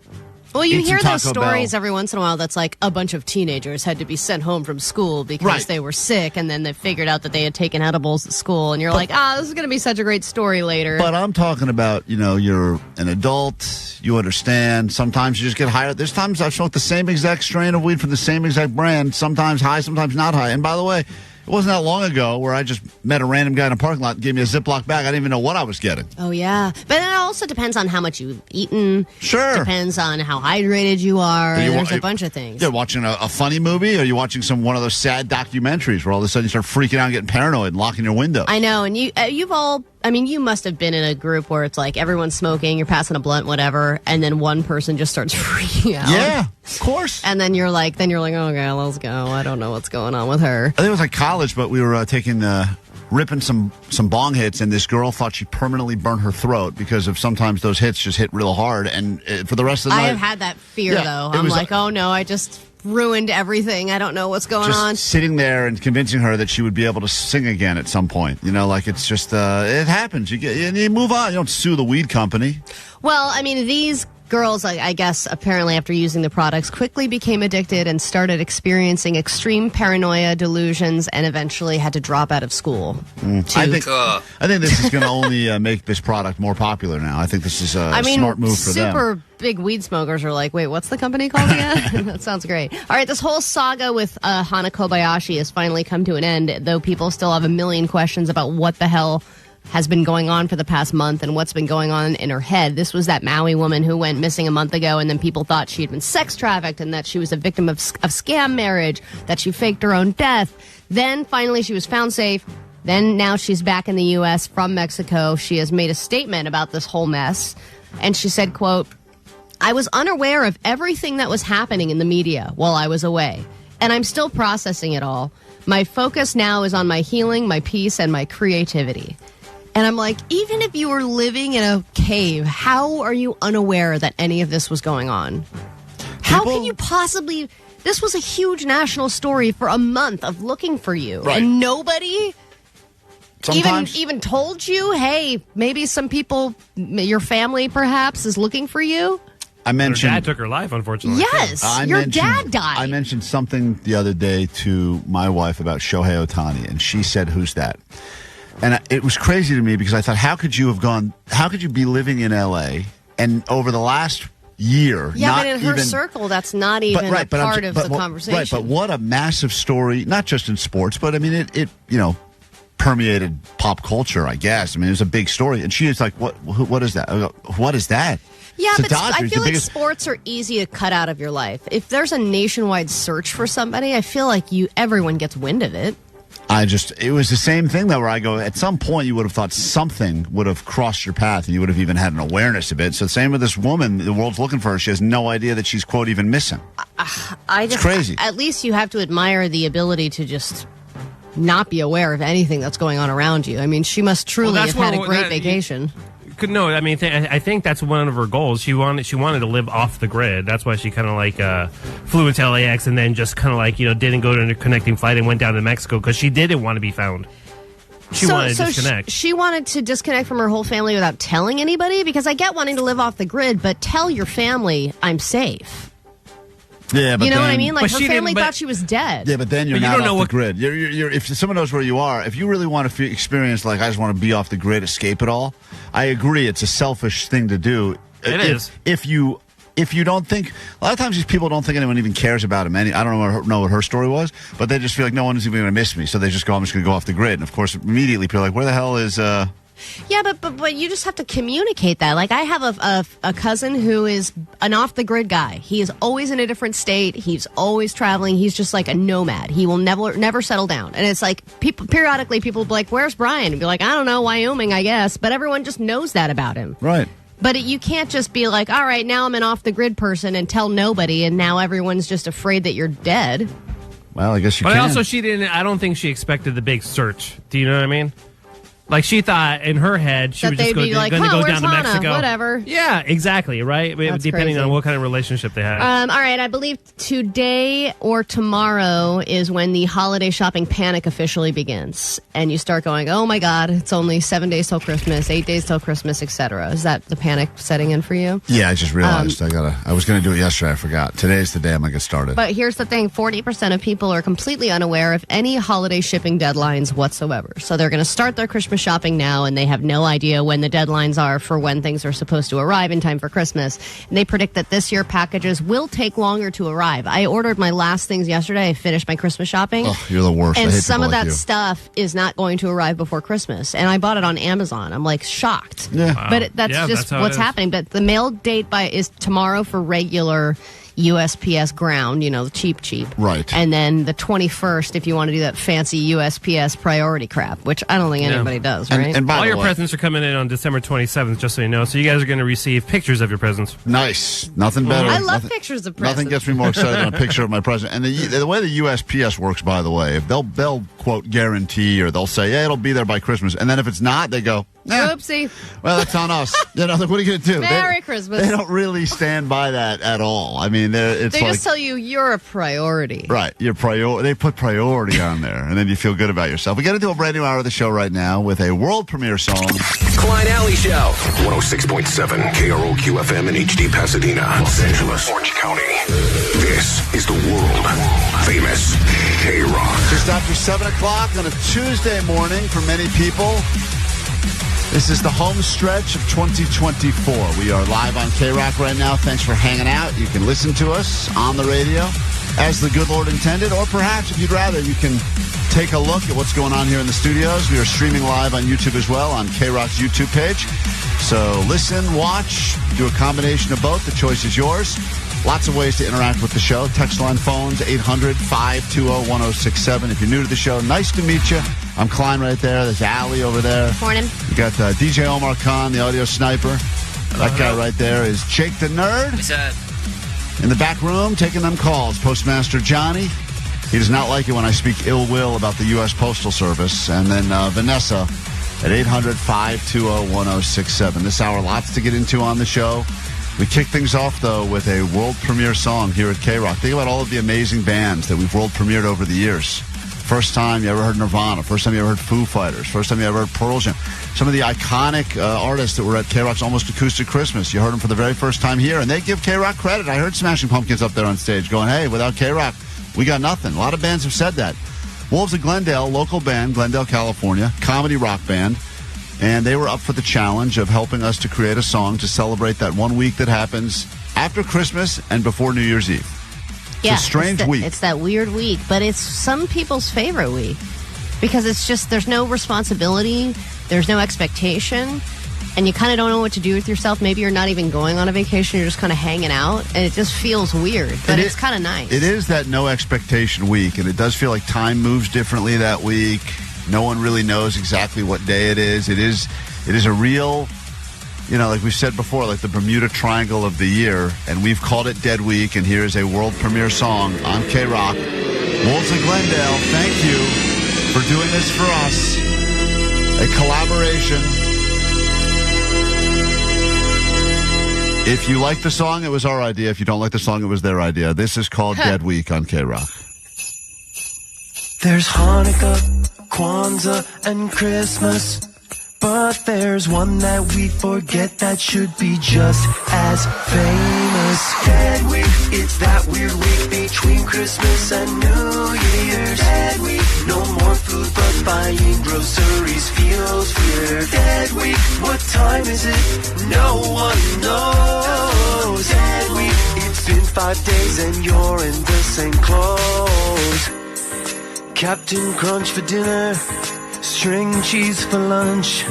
Well, you eat hear some those Taco stories Bell. every once in a while that's like a bunch of teenagers had to be sent home from school because Right. they were sick, and then they figured out that they had taken edibles at school, and you're like, this is going to be such a great story later. But I'm talking about, you're an adult, you understand. Sometimes you just get higher. There's times I've smoked the same exact strain of weed from the same exact brand, sometimes high, sometimes not high. And by the way, it wasn't that long ago where I just met a random guy in a parking lot and gave me a Ziploc bag. I didn't even know what I was getting. Oh, yeah. But it also depends on how much you've eaten. Sure. Depends on how hydrated you are. You There's wa- a bunch of things. You're watching a funny movie, or you're watching one of those sad documentaries where all of a sudden you start freaking out and getting paranoid and locking your window. I know, and you've all, you must have been in a group where it's like everyone's smoking, you're passing a blunt, whatever, and then one person just starts freaking out. Yeah, of course. And then you're like, okay, let's go. I don't know what's going on with her. I think it was like college, but we were ripping some bong hits, and this girl thought she permanently burnt her throat because of sometimes those hits just hit real hard, and for the rest of the I night... have had that fear, Yeah, though. it I'm was like, oh no, I just ruined everything. I don't know what's going just on. sitting there and convincing her that she would be able to sing again at some point. It's just, it happens. You move on. You don't sue the weed company. Well, these girls, I guess, apparently after using the products, quickly became addicted and started experiencing extreme paranoia, delusions, and eventually had to drop out of school. I think this is going to only make this product more popular now. I think this is a smart move for them. Super big weed smokers are like, wait, what's the company called again? That sounds great. All right, this whole saga with Hana Kobayashi has finally come to an end, though people still have a million questions about what the hell has been going on for the past month and what's been going on in her head. This was that Maui woman who went missing a month ago, and then people thought she had been sex trafficked and that she was a victim of scam marriage, that she faked her own death. Then finally she was found safe. Then now she's back in the U.S. from Mexico. She has made a statement about this whole mess, and she said, quote, "I was unaware of everything that was happening in the media while I was away, and I'm still processing it all. My focus now is on my healing, my peace, and my creativity." And I'm like, even if you were living in a cave, how are you unaware that any of this was going on? How can you possibly... This was a huge national story for a month of looking for you. Right. And nobody Sometimes- even told you, hey, maybe some people, your family perhaps, is looking for you? I mentioned... Her dad took her life, unfortunately. Yes, your dad died. I mentioned something the other day to my wife about Shohei Ohtani, and she said, "Who's that?" And it was crazy to me because I thought, how could you be living in L.A. and over the last year, Yeah, not but in her even, circle, that's not even a part of the conversation. Right, but what a massive story, not just in sports, but it permeated pop culture, I guess. It was a big story. And she is like, what is that? I go, what is that? Yeah, It's the but Dodgers, I the feel like biggest- sports are easy to cut out of your life. If there's a nationwide search for somebody, I feel like everyone gets wind of it. It was the same thing, though, where I go, at some point you would have thought something would have crossed your path and you would have even had an awareness of it. So same with this woman, the world's looking for her. She has no idea that she's, quote, even missing. It's crazy. At least you have to admire the ability to just not be aware of anything that's going on around you. She must truly have had a great vacation. No, I think that's one of her goals. She wanted to live off the grid. That's why she kind of flew into LAX and then just kind of didn't go to a connecting flight and went down to Mexico because she didn't want to be found. She wanted to disconnect. She wanted to disconnect from her whole family without telling anybody, because I get wanting to live off the grid, but tell your family I'm safe. Yeah, but you know what I then- mean? Like, But her she family didn't- but- thought she was dead. Yeah, but then you're But you not don't off know the what- grid. You're, if someone knows where you are, if you really want to experience, I just want to be off the grid, escape it all, I agree it's a selfish thing to do. It is. If you don't think, a lot of times these people don't think anyone even cares about them. I don't know what her story was, but they just feel like no one is even going to miss me, so they just go, I'm just going to go off the grid. And of course, immediately people are like, where the hell is... Yeah, but you just have to communicate that. Like, I have a cousin who is an off-the-grid guy. He is always in a different state. He's always traveling. He's just like a nomad. He will never settle down. And it's like, periodically people will be like, where's Brian? And be like, I don't know, Wyoming, I guess. But everyone just knows that about him. Right. But you can't just be like, all right, now I'm an off-the-grid person and tell nobody, and now everyone's just afraid that you're dead. Well, I guess you But can. also, I don't think she expected the big search. Do you know what I mean? Like, she thought in her head she That was just they'd going be like, to go where's down to Hannah? Mexico. Whatever. Yeah, exactly, right? That's Depending crazy. on what kind of relationship they had. All right, I believe today or tomorrow is when the holiday shopping panic officially begins. And you start going, oh my God, it's only 7 days till Christmas, 8 days till Christmas, etc. Is that the panic setting in for you? Yeah, I just realized I was going to do it yesterday. I forgot. Today's the day I'm going to get started. But here's the thing, 40% of people are completely unaware of any holiday shipping deadlines whatsoever. So they're going to start their Christmas shopping now, and they have no idea when the deadlines are for when things are supposed to arrive in time for Christmas. And they predict that this year packages will take longer to arrive. I ordered my last things yesterday. I finished my Christmas shopping. Oh, you're the worst. And I hate some people of like that you. stuff is not going to arrive before Christmas. And I bought it on Amazon. I'm like shocked. Yeah. Wow. But that's Yeah, just that's how it what's is. happening. But the mail date is tomorrow for regular USPS ground, cheap. Right. And then the 21st if you want to do that fancy USPS priority crap, which I don't think Yeah. anybody does, right? And by All the your way, presents are coming in on December 27th, just so you know. So you guys are going to receive pictures of your presents. nice. Nothing better. I love nothing, pictures of presents. Nothing gets me more excited than a picture of my present. And the way the USPS works, by the way, if they'll quote guarantee, or they'll say, yeah, it'll be there by Christmas. And then if it's not, they go, Oopsie. well, that's on us. What are you going to do? Merry Christmas. They don't really stand by that at all. I mean, it's They like, just tell you you're a priority. right, they put priority on there, and then you feel good about yourself. We get into a brand new hour of the show right now with a world premiere song. Klein Alley Show. 106.7 KROQ FM in HD Pasadena, Los Angeles, Orange County. This is the world famous KROQ. Just after 7 o'clock on a Tuesday morning for many people. This is the home stretch of 2024. We are live on KROQ right now. Thanks for hanging out. You can listen to us on the radio as the good Lord intended, or perhaps if you'd rather, you can take a look at what's going on here in the studios. We are streaming live on YouTube as well, on KROQ's YouTube page. So listen, watch, do a combination of both. The choice is yours. Lots of ways to interact with the show. Text line phones, 800-520-1067. If you're new to the show, nice to meet you. I'm Klein right there. There's Allie over there. Morning. You got DJ Omar Khan, the audio sniper. That guy right there is Jake the Nerd. What's up? In the back room, taking them calls, Postmaster Johnny. He does not like it when I speak ill will about the U.S. Postal Service. And then Vanessa at 800-520-1067. This hour, lots to get into on the show. We kick things off, though, with a world premiere song here at KROQ. Think about all of the amazing bands that we've world premiered over the years. First time you ever heard Nirvana. First time you ever heard Foo Fighters. First time you ever heard Pearl Jam. Some of the iconic artists that were at KROQ's Almost Acoustic Christmas. You heard them for the very first time here, and they give KROQ credit. I heard Smashing Pumpkins up there on stage going, hey, without KROQ, we got nothing. A lot of bands have said that. Wolves of Glendale, local band, Glendale, California, comedy rock band. And they were up for the challenge of helping us to create a song to celebrate that 1 week that happens after Christmas and before New Year's Eve. It's a strange week. It's that weird week, but it's some people's favorite week because it's just there's no responsibility, there's no expectation, and you kind of don't know what to do with yourself. Maybe you're not even going on a vacation, you're just kind of hanging out, and it just feels weird, but it's kind of nice. It is that no expectation week, and it does feel like time moves differently that week. No one really knows exactly what day it is. It is a real, like we've said before, like the Bermuda Triangle of the year, and we've called it Dead Week, and here's a world premiere song on KROQ. Wolves of Glendale, thank you for doing this for us. A collaboration. If you like the song, it was our idea. If you don't like the song, it was their idea. This is called Dead Week on KROQ. There's Hanukkah, Kwanzaa, and Christmas, but there's one that we forget that should be just as famous. Dead Week, it's that weird week between Christmas and New Year's. Dead Week, no more food, but buying groceries feels weird. Dead Week, what time is it? No one knows. Dead Week, it's been 5 days and you're in the same clothes. Captain Crunch for dinner, string cheese for lunch.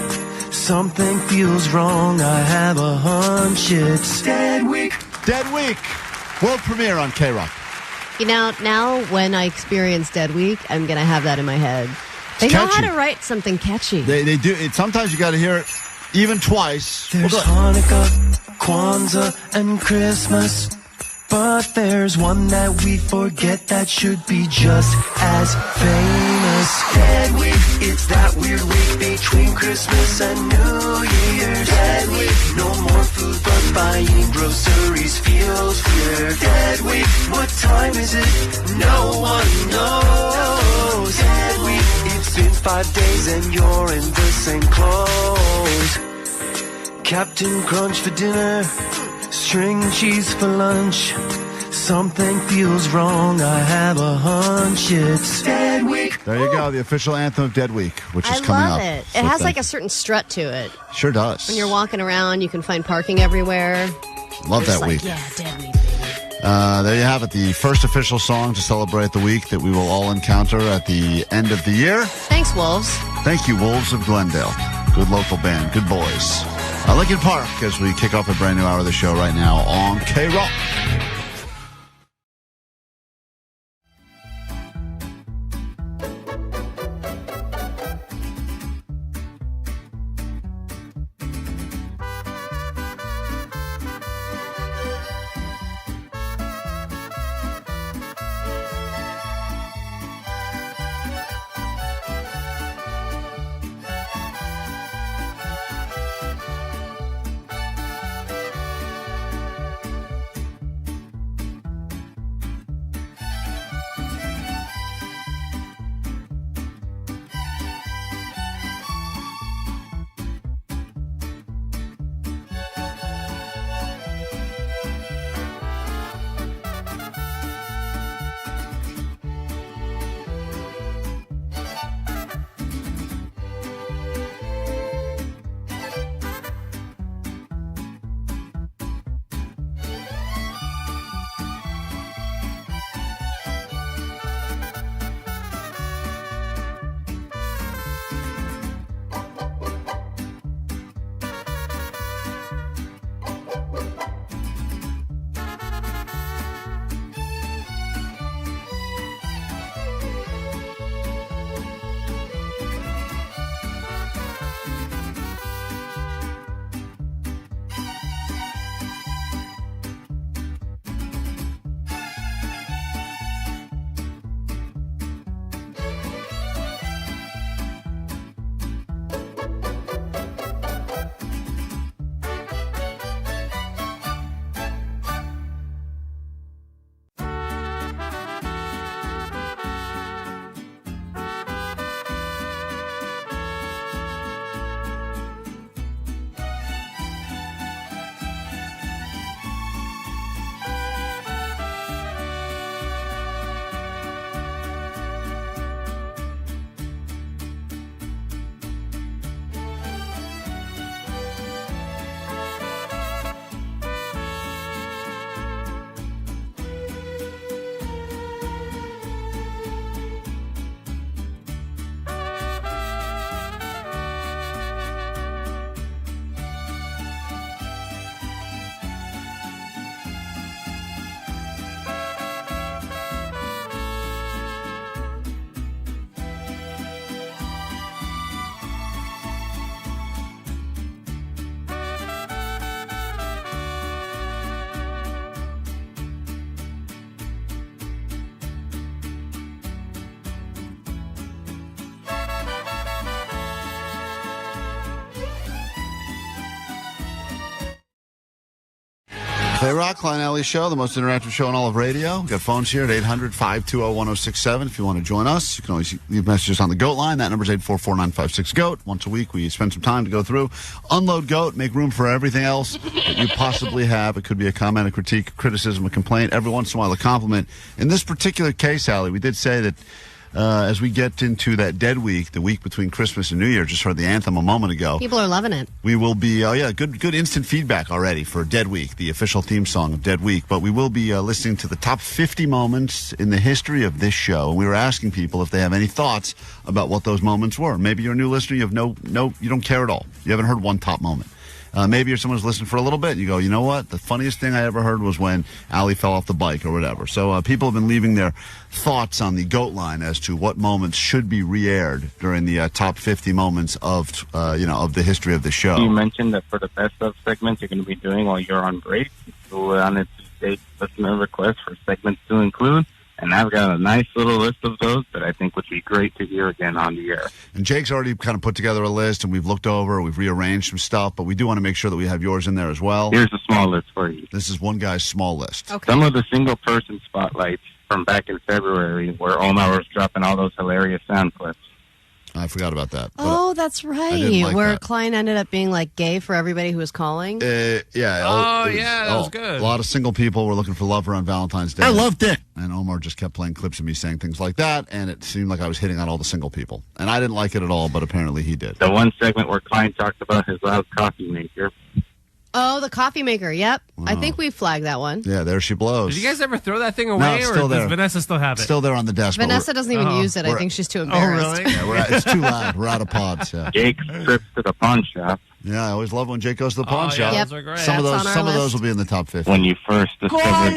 Something feels wrong, I have a hunch. It's Dead Week. Dead Week. World premiere on KROQ. Now when I experience Dead Week, I'm going to have that in my head. They know how to write something catchy. They do. Sometimes you got to hear it even twice. There's Hanukkah, Kwanzaa, and Christmas, but there's one that we forget that should be just as famous. Dead Week, it's that weird week between Christmas and New Year's. Dead week, no more food but buying groceries feels weird. Dead week, what time is it? No one knows. Dead week, it's been 5 days and you're in the same clothes. Captain Crunch for dinner, string cheese for lunch. Something feels wrong, I have a hunch it's Dead Week. There you go, the official anthem of Dead Week, which is coming up. I love it. So It has thank like a certain strut to it. Sure does. When you're walking around, you can find parking everywhere. Love It's that like, week. Yeah, Dead Week, baby. There you have it, the first official song to celebrate the week that we will all encounter at the end of the year. Thanks, Wolves. Thank you, Wolves of Glendale. Good local band, good boys. Lincoln Park as we kick off a brand new hour of the show right now on KROQ. KROQ, Klein Alley Show, the most interactive show in all of radio. We've got phones here at 800-520-1067. If you want to join us, you can always leave messages on the GOAT line. That number is 844-956-GOAT. Once a week, we spend some time to go through, unload GOAT, make room for everything else that you possibly have. It could be a comment, a critique, a criticism, a complaint, every once in a while a compliment. In this particular case, Allie, we did say that as we get into that dead week, the week between Christmas and New Year, just heard the anthem a moment ago. People are loving it. We will be, good instant feedback already for Dead Week, the official theme song of Dead Week. But we will be listening to the top 50 moments in the history of this show. And we were asking people if they have any thoughts about what those moments were. Maybe you're a new listener, you have you don't care at all. You haven't heard one top moment. Maybe you're someone who's listened for a little bit and you go, you know what? The funniest thing I ever heard was when Allie fell off the bike or whatever. So people have been leaving their thoughts on the GOAT line as to what moments should be re-aired during the top 50 moments of the history of the show. You mentioned that for the best of segments you're going to be doing while you're on break, you wanted to state listener requests for segments to include And I've got a nice little list of those that I think would be great to hear again on the air. And Jake's already kind of put together a list, and we've looked over, we've rearranged some stuff, but we do want to make sure that we have yours in there as well. Here's a small list for you. This is one guy's small list. Okay. Some of the single-person spotlights from back in February where Omar was dropping all those hilarious sound clips. I forgot about that. Oh, that's right. didn't like Where that. Klein ended up being like gay for everybody who was calling. Yeah. Oh, yeah, that was good. A lot of single people were looking for love on Valentine's Day. I love dick. And Omar just kept playing clips of me saying things like that, and it seemed like I was hitting on all the single people. And I didn't like it at all, but apparently he did. The one segment where Klein talked about his loud coffee maker. Oh, the coffee maker. Yep. I think we flagged that one. Yeah, there she blows. Did you guys ever throw that thing No, away, it's or still does there. Vanessa still have it? Still there on the desk. but Vanessa doesn't even use it. I we're- think she's too embarrassed. really? Yeah, it's too loud. We're out of pods. Yeah. Jake's trips to the pawn shop. Yeah, I always love when Jake goes to the pawn Oh, shop. yeah, those are great. Some of That's those, on our some of those list. will be in the top 50. When you first discovered Klein.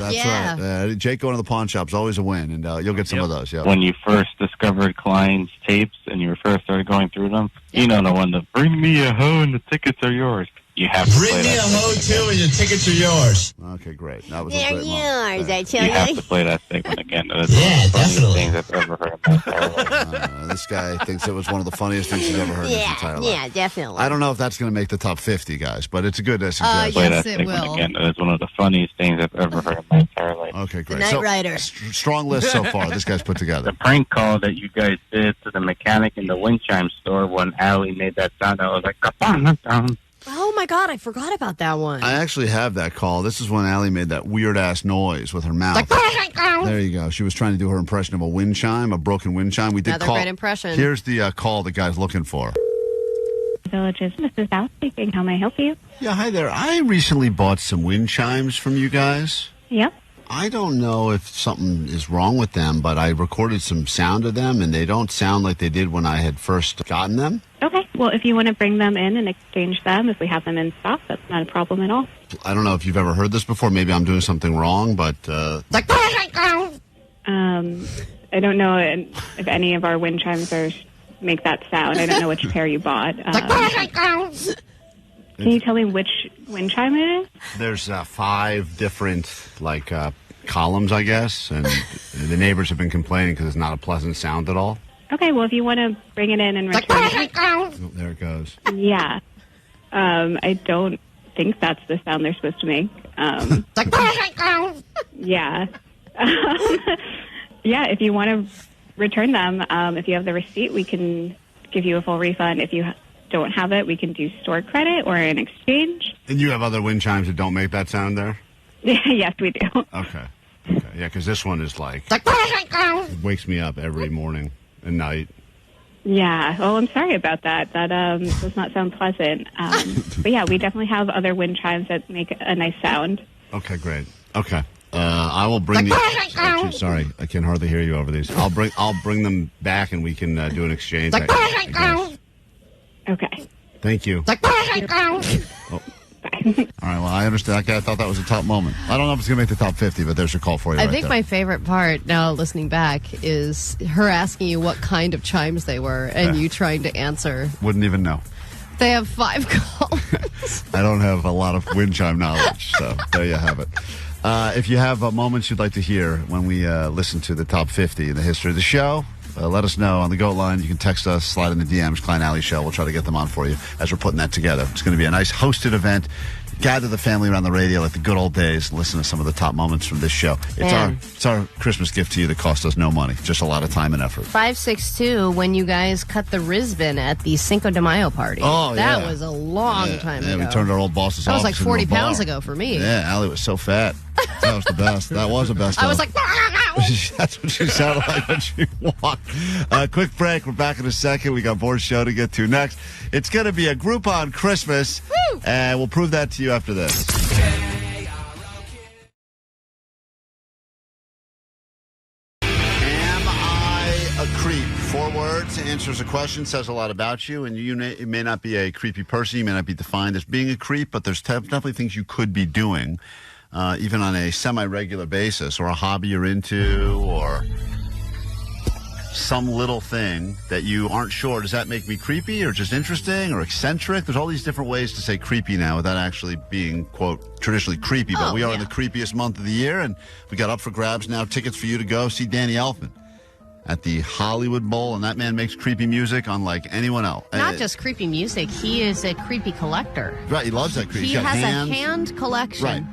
That's Yeah. right. Jake going to the pawn shop's always a win, and you'll get some of those. Yeah. When you first discovered Klein's tapes and you first started going through them, you know the one that bring me a hoe and the tickets are yours. You have to play that. too, and your tickets are yours. Okay, great. That was a They're great moment. yours, I You tell have you. to play that segment again. That's one of the funniest things I've ever heard in my entire life. This guy thinks it was one of the funniest things he's ever heard in his entire life. Yeah, definitely. I don't know if that's going to make the top 50, guys, but it's a good suggestion. Play Yes, that it segment will. again. That is one of the funniest things I've ever heard in my entire life. Okay, great. Night Rider. Strong list so far. This guy's put together. The prank call that you guys did to the mechanic in the wind chime store when Allie made that sound, I was like, "Ka-bam." Oh my God, I forgot about that one. I actually have that call. This is when Allie made that weird-ass noise with her mouth. There you go. She was trying to do her impression of a wind chime, a broken wind chime. We did Another call. great impression. Here's the call the guy's looking for. Villages. This is Al speaking. How may I help you? Yeah, hi there. I recently bought some wind chimes from you guys. Yep. I don't know if something is wrong with them, but I recorded some sound of them, and they don't sound like they did when I had first gotten them. Okay. Well, if you want to bring them in and exchange them, if we have them in stock, that's not a problem at all. I don't know if you've ever heard this before. Maybe I'm doing something wrong, but... I don't know if any of our wind chimes make that sound. I don't know which pair you bought. Can you tell me which wind chime it is? There's 5 different, columns, I guess, and the neighbors have been complaining because it's not a pleasant sound at all. Okay, well, if you want to bring it in and return it. Oh, there it goes. Yeah. I don't think that's the sound they're supposed to make. Yeah. Yeah, if you want to return them, if you have the receipt, we can give you a full refund. If you don't have it, we can do store credit or an exchange. And you have other wind chimes that don't make that sound there? Yes, we do. Okay. Yeah, because this one is it wakes me up every morning and night. Yeah. Oh, I'm sorry about that. That does not sound pleasant. But yeah, we definitely have other wind chimes that make a nice sound. Okay, great. Okay. I will bring these. Sorry, I can hardly hear you over these. I'll bring them back and we can do an exchange. I guess. Okay. Thank you. All right, well, I understand. Okay, I thought that was a top moment. I don't know if it's going to make the top 50, but there's your call for you. I think my favorite part now, listening back, is her asking you what kind of chimes they were and you trying to answer. Wouldn't even know. They have 5 calls. I don't have a lot of wind chime knowledge, so there you have it. If you have moments you'd like to hear when we listen to the top 50 in the history of the show, let us know on the GOAT line. You can text us, slide in the DMs, Klein Alley Show. We'll try to get them on for you as we're putting that together. It's going to be a nice hosted event. Gather the family around the radio like the good old days. Listen to some of the top moments from this show. It's our Christmas gift to you that cost us no money, just a lot of time and effort. 562, when you guys cut the Rizbin at the Cinco de Mayo party. Oh, that yeah. was a long time ago. Yeah, we turned our old boss's That was office like 40 into a bar. pounds ago for me. Yeah, Allie was so fat. That was the best. That was the best. I was like, that's what she sounded like when she walked. Quick break. We're back in a second. We got more show to get to next. It's going to be a Groupon Christmas, and we'll prove that to you after this. Am I a creep? 4 words, answers a question, says a lot about you, and you may not be a creepy person. You may not be defined as being a creep, but there's definitely things you could be doing, even on a semi-regular basis, or a hobby you're into, or some little thing that you aren't sure, does that make me creepy or just interesting or eccentric? There's all these different ways to say creepy now without actually being, quote, traditionally creepy. But we are in the creepiest month of the year, and we got up for grabs now tickets for you to go see Danny Elfman at the Hollywood Bowl, and that man makes creepy music unlike anyone else. Not just creepy music, he is a creepy collector. Right, he loves that creepy. He has a hand collection. Right.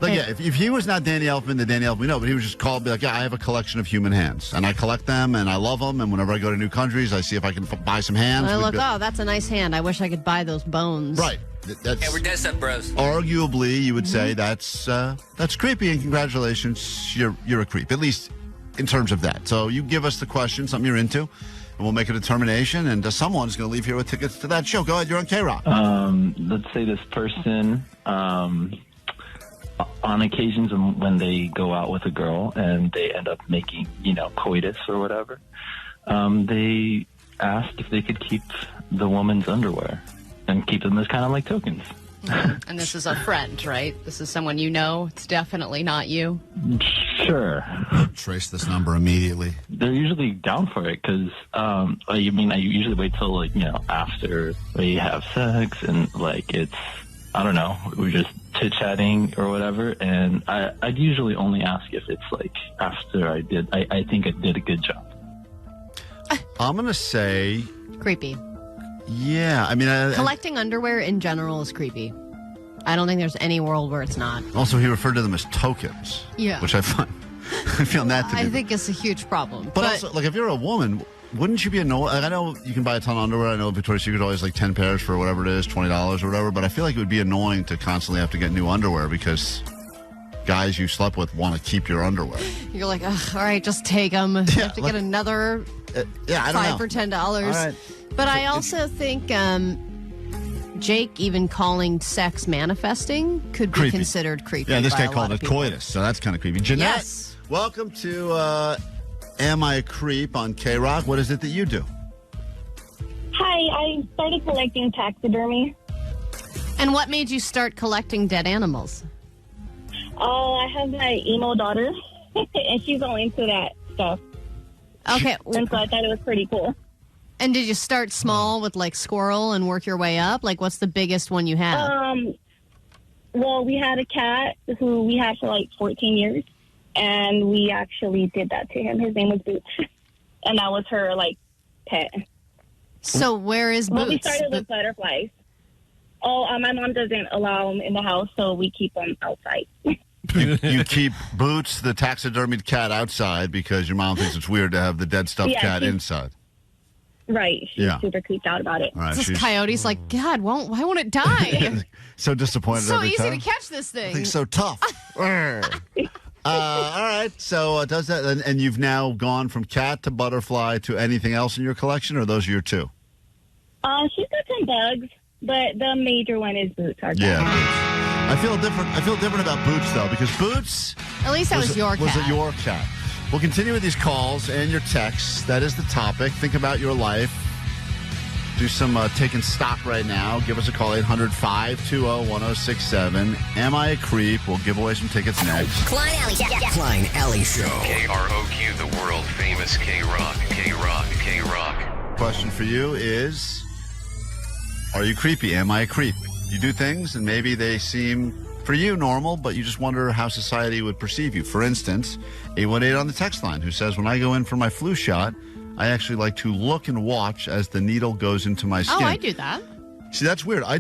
Like, yeah, if he was not Danny Elfman, the Danny Elfman we know, but he was just called, be like, yeah, I have a collection of human hands, and I collect them, and I love them, and whenever I go to new countries, I see if I can buy some hands. I look, that's a nice hand. I wish I could buy those bones. Right. That's, yeah, we're dead set bros. Arguably, you would say that's creepy, and congratulations, you're a creep, at least in terms of that. So you give us the question, something you're into, and we'll make a determination, and someone's going to leave here with tickets to that show. Go ahead, you're on KROQ. Let's say this person, on occasions when they go out with a girl and they end up making, coitus or whatever, they asked if they could keep the woman's underwear and keep them as kind of like tokens. And this is a friend, right? This is someone you know. It's definitely not you. Sure. Trace this number immediately. They're usually down for it because, I usually wait till, after we have sex and, it's, I don't know, we're just chit-chatting or whatever. And I'd usually only ask if it's, after I think I did a good job. I'm going to say... Creepy. Yeah, collecting underwear in general is creepy. I don't think there's any world where it's not. Also, he referred to them as tokens. Yeah. Which I find... I feel that to be... I think it's a huge problem. But also, if you're a woman, wouldn't you be annoyed? I know you can buy a ton of underwear. I know Victoria's Secret always 10 pairs for whatever it is, $20 or whatever. But I feel like it would be annoying to constantly have to get new underwear because guys you slept with want to keep your underwear. You're like, all right, just take them. You have to get another I don't know. $5 for $10. All right. But I also think Jake even calling sex manifesting could be considered creepy. Yeah, this by guy called it coitus, so that's kind of creepy. Jeanette, welcome to Am I a Creep on KROQ. What is it that you do? Hi, I started collecting taxidermy. And what made you start collecting dead animals? Oh, I have my emo daughter, and she's all into that stuff. Okay. And so I thought it was pretty cool. And did you start small with squirrel and work your way up? What's the biggest one you have? Well, we had a cat who we had for 14 years, and we actually did that to him. His name was Boots, and that was her pet. So where is Boots? Well, we started with butterflies. Oh, my mom doesn't allow them in the house, so we keep them outside. You keep Boots, the taxidermied cat, outside because your mom thinks it's weird to have the dead stuffed cat inside. Right. She's super creeped out about it. Right, this coyote's God, why won't it die? So disappointed so every easy time. to catch this thing. I think so tough. All right. So does that, and you've now gone from cat to butterfly to anything else in your collection, or those are your two? She's got some bugs, but the major one is Boots. Our cat. Yeah, Boots. I feel different about Boots though, because Boots. At least that was your cat. Was it your cat? We'll continue with these calls and your texts. That is the topic. Think about your life. Do some taking stock right now. Give us a call, 800-520-1067. Am I a creep? We'll give away some tickets next. Klein Alley. Klein Alley Show. KROQ, the world famous KROQ. KROQ. Question for you is, are you creepy? Am I a creep? You do things and maybe they seem, for you, normal, but you just wonder how society would perceive you. For instance, 818 on the text line who says, when I go in for my flu shot, I actually like to look and watch as the needle goes into my skin. Oh, I do that. See, that's weird. I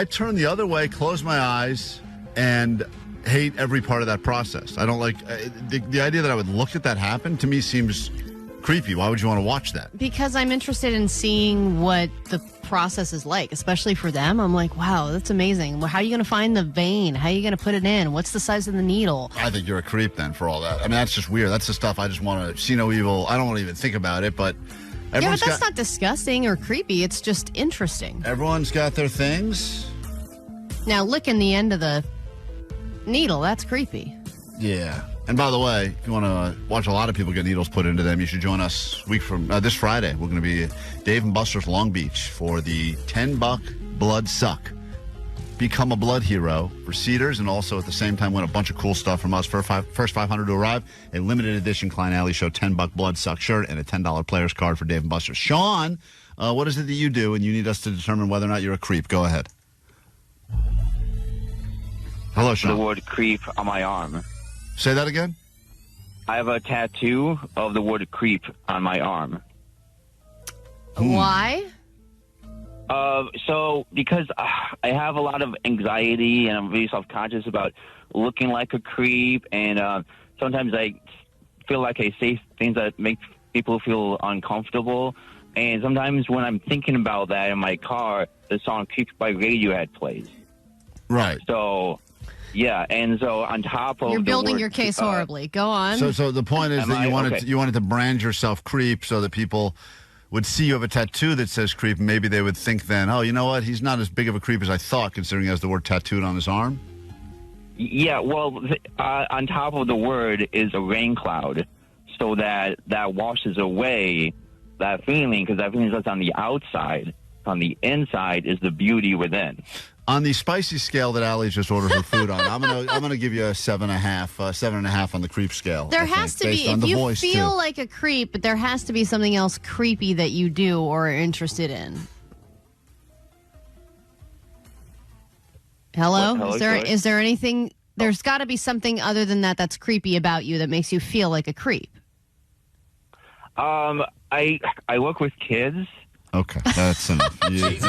turn the other way, close my eyes, and hate every part of that process. I don't like the idea that I would look at that happen to me seems creepy. Why would you want to watch that? Because I'm interested in seeing what the process is like, especially for them. I'm like, wow, that's amazing. Well, how are you going to find the vein? How are you going to put it in? What's the size of the needle? I think you're a creep then for all that. I mean, that's just weird. That's the stuff I just want to see no evil. I don't want to even think about it, but yeah, but that's not disgusting or creepy. It's just interesting. Everyone's got their things. Now, licking the end of the needle, that's creepy. Yeah. And by the way, if you want to watch a lot of people get needles put into them, you should join us this Friday. We're going to be Dave and Buster's Long Beach for the $10 blood suck. become a blood hero for Cedars and also at the same time win a bunch of cool stuff from us. For first 500 to arrive, a limited edition Klein Alley Show $10 blood suck shirt and a $10 player's card for Dave and Buster's. Sean, what is it that you do and you need us to determine whether or not you're a creep? Go ahead. Hello, Sean. The word creep on my arm. Say that again? I have a tattoo of the word creep on my arm. Why? So because I have a lot of anxiety and I'm very self-conscious about looking like a creep, and sometimes I feel like I say things that make people feel uncomfortable. And sometimes when I'm thinking about that in my car, the song "Creep" by Radiohead plays. Right. So, yeah, and so on top of You're building your case horribly. Go on. So the point is that you wanted to brand yourself creep so that people would see you have a tattoo that says creep, and maybe they would think then, oh, you know what, he's not as big of a creep as I thought, considering he has the word tattooed on his arm? Yeah, well, on top of the word is a rain cloud, so that washes away that feeling, because that feeling is just on the outside. On the inside is the beauty within. On the spicy scale that Allie just ordered her food on, I'm gonna give you a 7.5 on the creep scale. There has to be, if you feel like a creep, but there has to be something else creepy that you do or are interested in. Hello? Hello, Is there anything, there's got to be something other than that that's creepy about you that makes you feel like a creep. I work with kids. Okay, that's enough. You've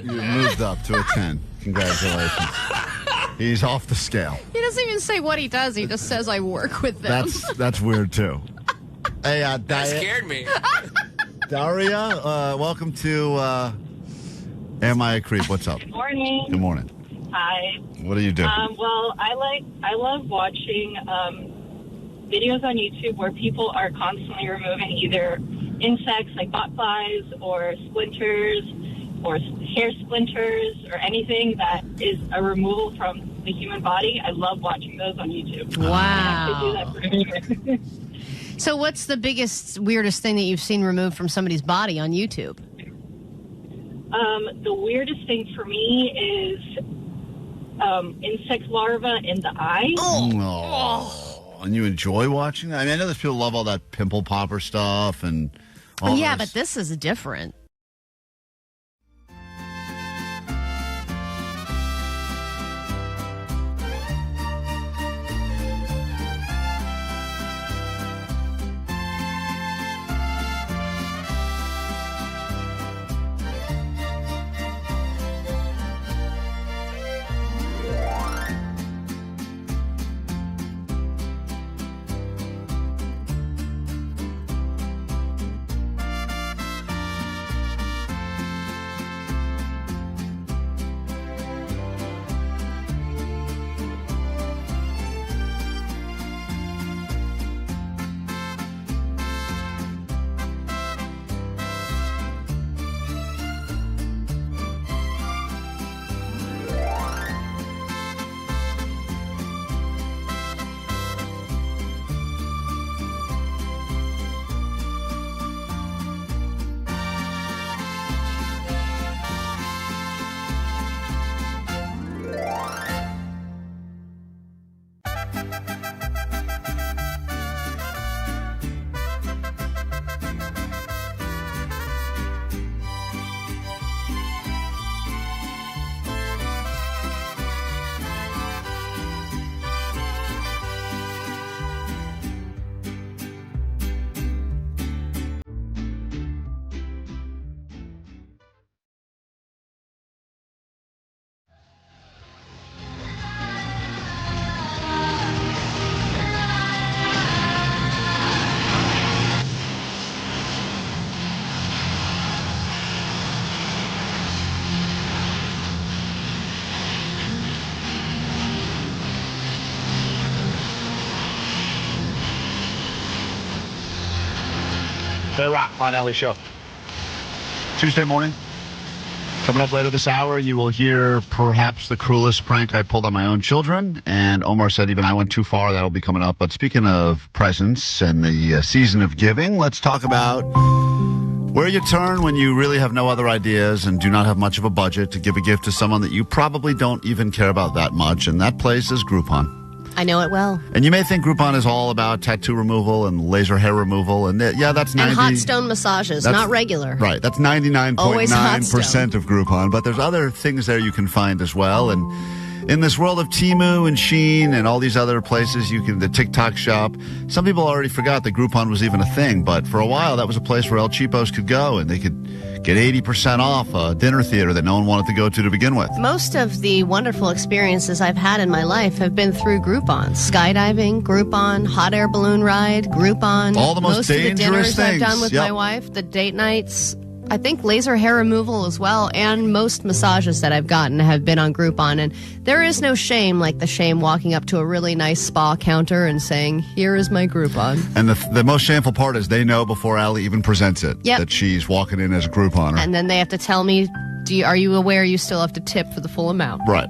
moved up to a 10. Congratulations. He's off the scale. He doesn't even say what he does. He just says, I work with them. That's weird, too. Hey, That scared me. Daria, welcome to Am I a Creep? What's up? Good morning. Good morning. Hi. What do you do? Well, I love watching videos on YouTube where people are constantly removing either insects like botflies or splinters or hair splinters or anything that is a removal from the human body. I love watching those on YouTube. Wow. So what's the biggest, weirdest thing that you've seen removed from somebody's body on YouTube? The weirdest thing for me is insect larva in the eye. Oh. And you enjoy watching that? I mean, I know there's people who love all that pimple popper stuff and all Yeah, this. but this is different. KROQ on Ellie Show. Tuesday morning. Coming up later this hour, you will hear perhaps the cruelest prank I pulled on my own children. And Omar said even I went too far. That'll be coming up. But speaking of presents and the season of giving, let's talk about Where you turn when you really have no other ideas and do not have much of a budget to give a gift to someone that you probably don't even care about that much, and that place is Groupon. I know it well. And you may think Groupon is all about tattoo removal and laser hair removal, and that's 90%. And hot stone massages, not regular. Right, that's 99.9% of Groupon, but there's other things there you can find as well, and in this world of Temu and Shein and all these other places, the TikTok shop, some people already forgot that Groupon was even a thing, but for a while that was a place where El Cheapos could go and they could get 80% off a dinner theater that no one wanted to go to begin with. Most of the wonderful experiences I've had in my life have been through Groupon. Skydiving, Groupon, hot air balloon ride, Groupon. All the most dangerous of the dinners things I've done with my wife, the date nights. I think laser hair removal as well, and most massages that I've gotten have been on Groupon. And there is no shame like the shame walking up to a really nice spa counter and saying, "Here is my Groupon." And the most shameful part is they know before Allie even presents it that she's walking in as a Grouponer. And then they have to tell me, are you aware you still have to tip for the full amount? Right.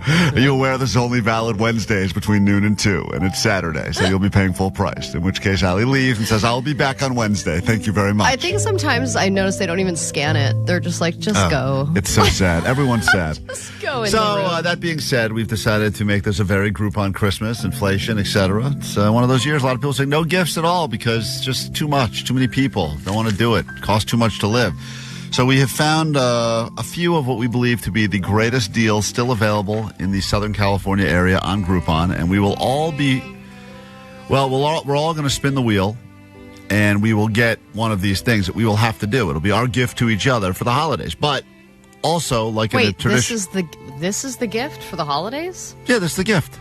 Are you aware this is only valid Wednesdays between noon and 2, and it's Saturday, so you'll be paying full price, in which case Allie leaves and says, "I'll be back on Wednesday. Thank you very much." I think sometimes I notice they don't even scan it. They're just like, just go. It's so sad. Everyone's sad. Just go in So, the room. that being said, we've decided to make this a very Groupon Christmas, inflation, etc. It's one of those years, a lot of people say no gifts at all because it's just too much, too many people. Don't want to do it. Costs too much to live. So we have found a few of what we believe to be the greatest deals still available in the Southern California area on Groupon, and we will all be, we're all going to spin the wheel, and we will get one of these things that we will have to do. It'll be our gift to each other for the holidays, but also like in a tradition. This is the gift for the holidays? Yeah, this is the gift.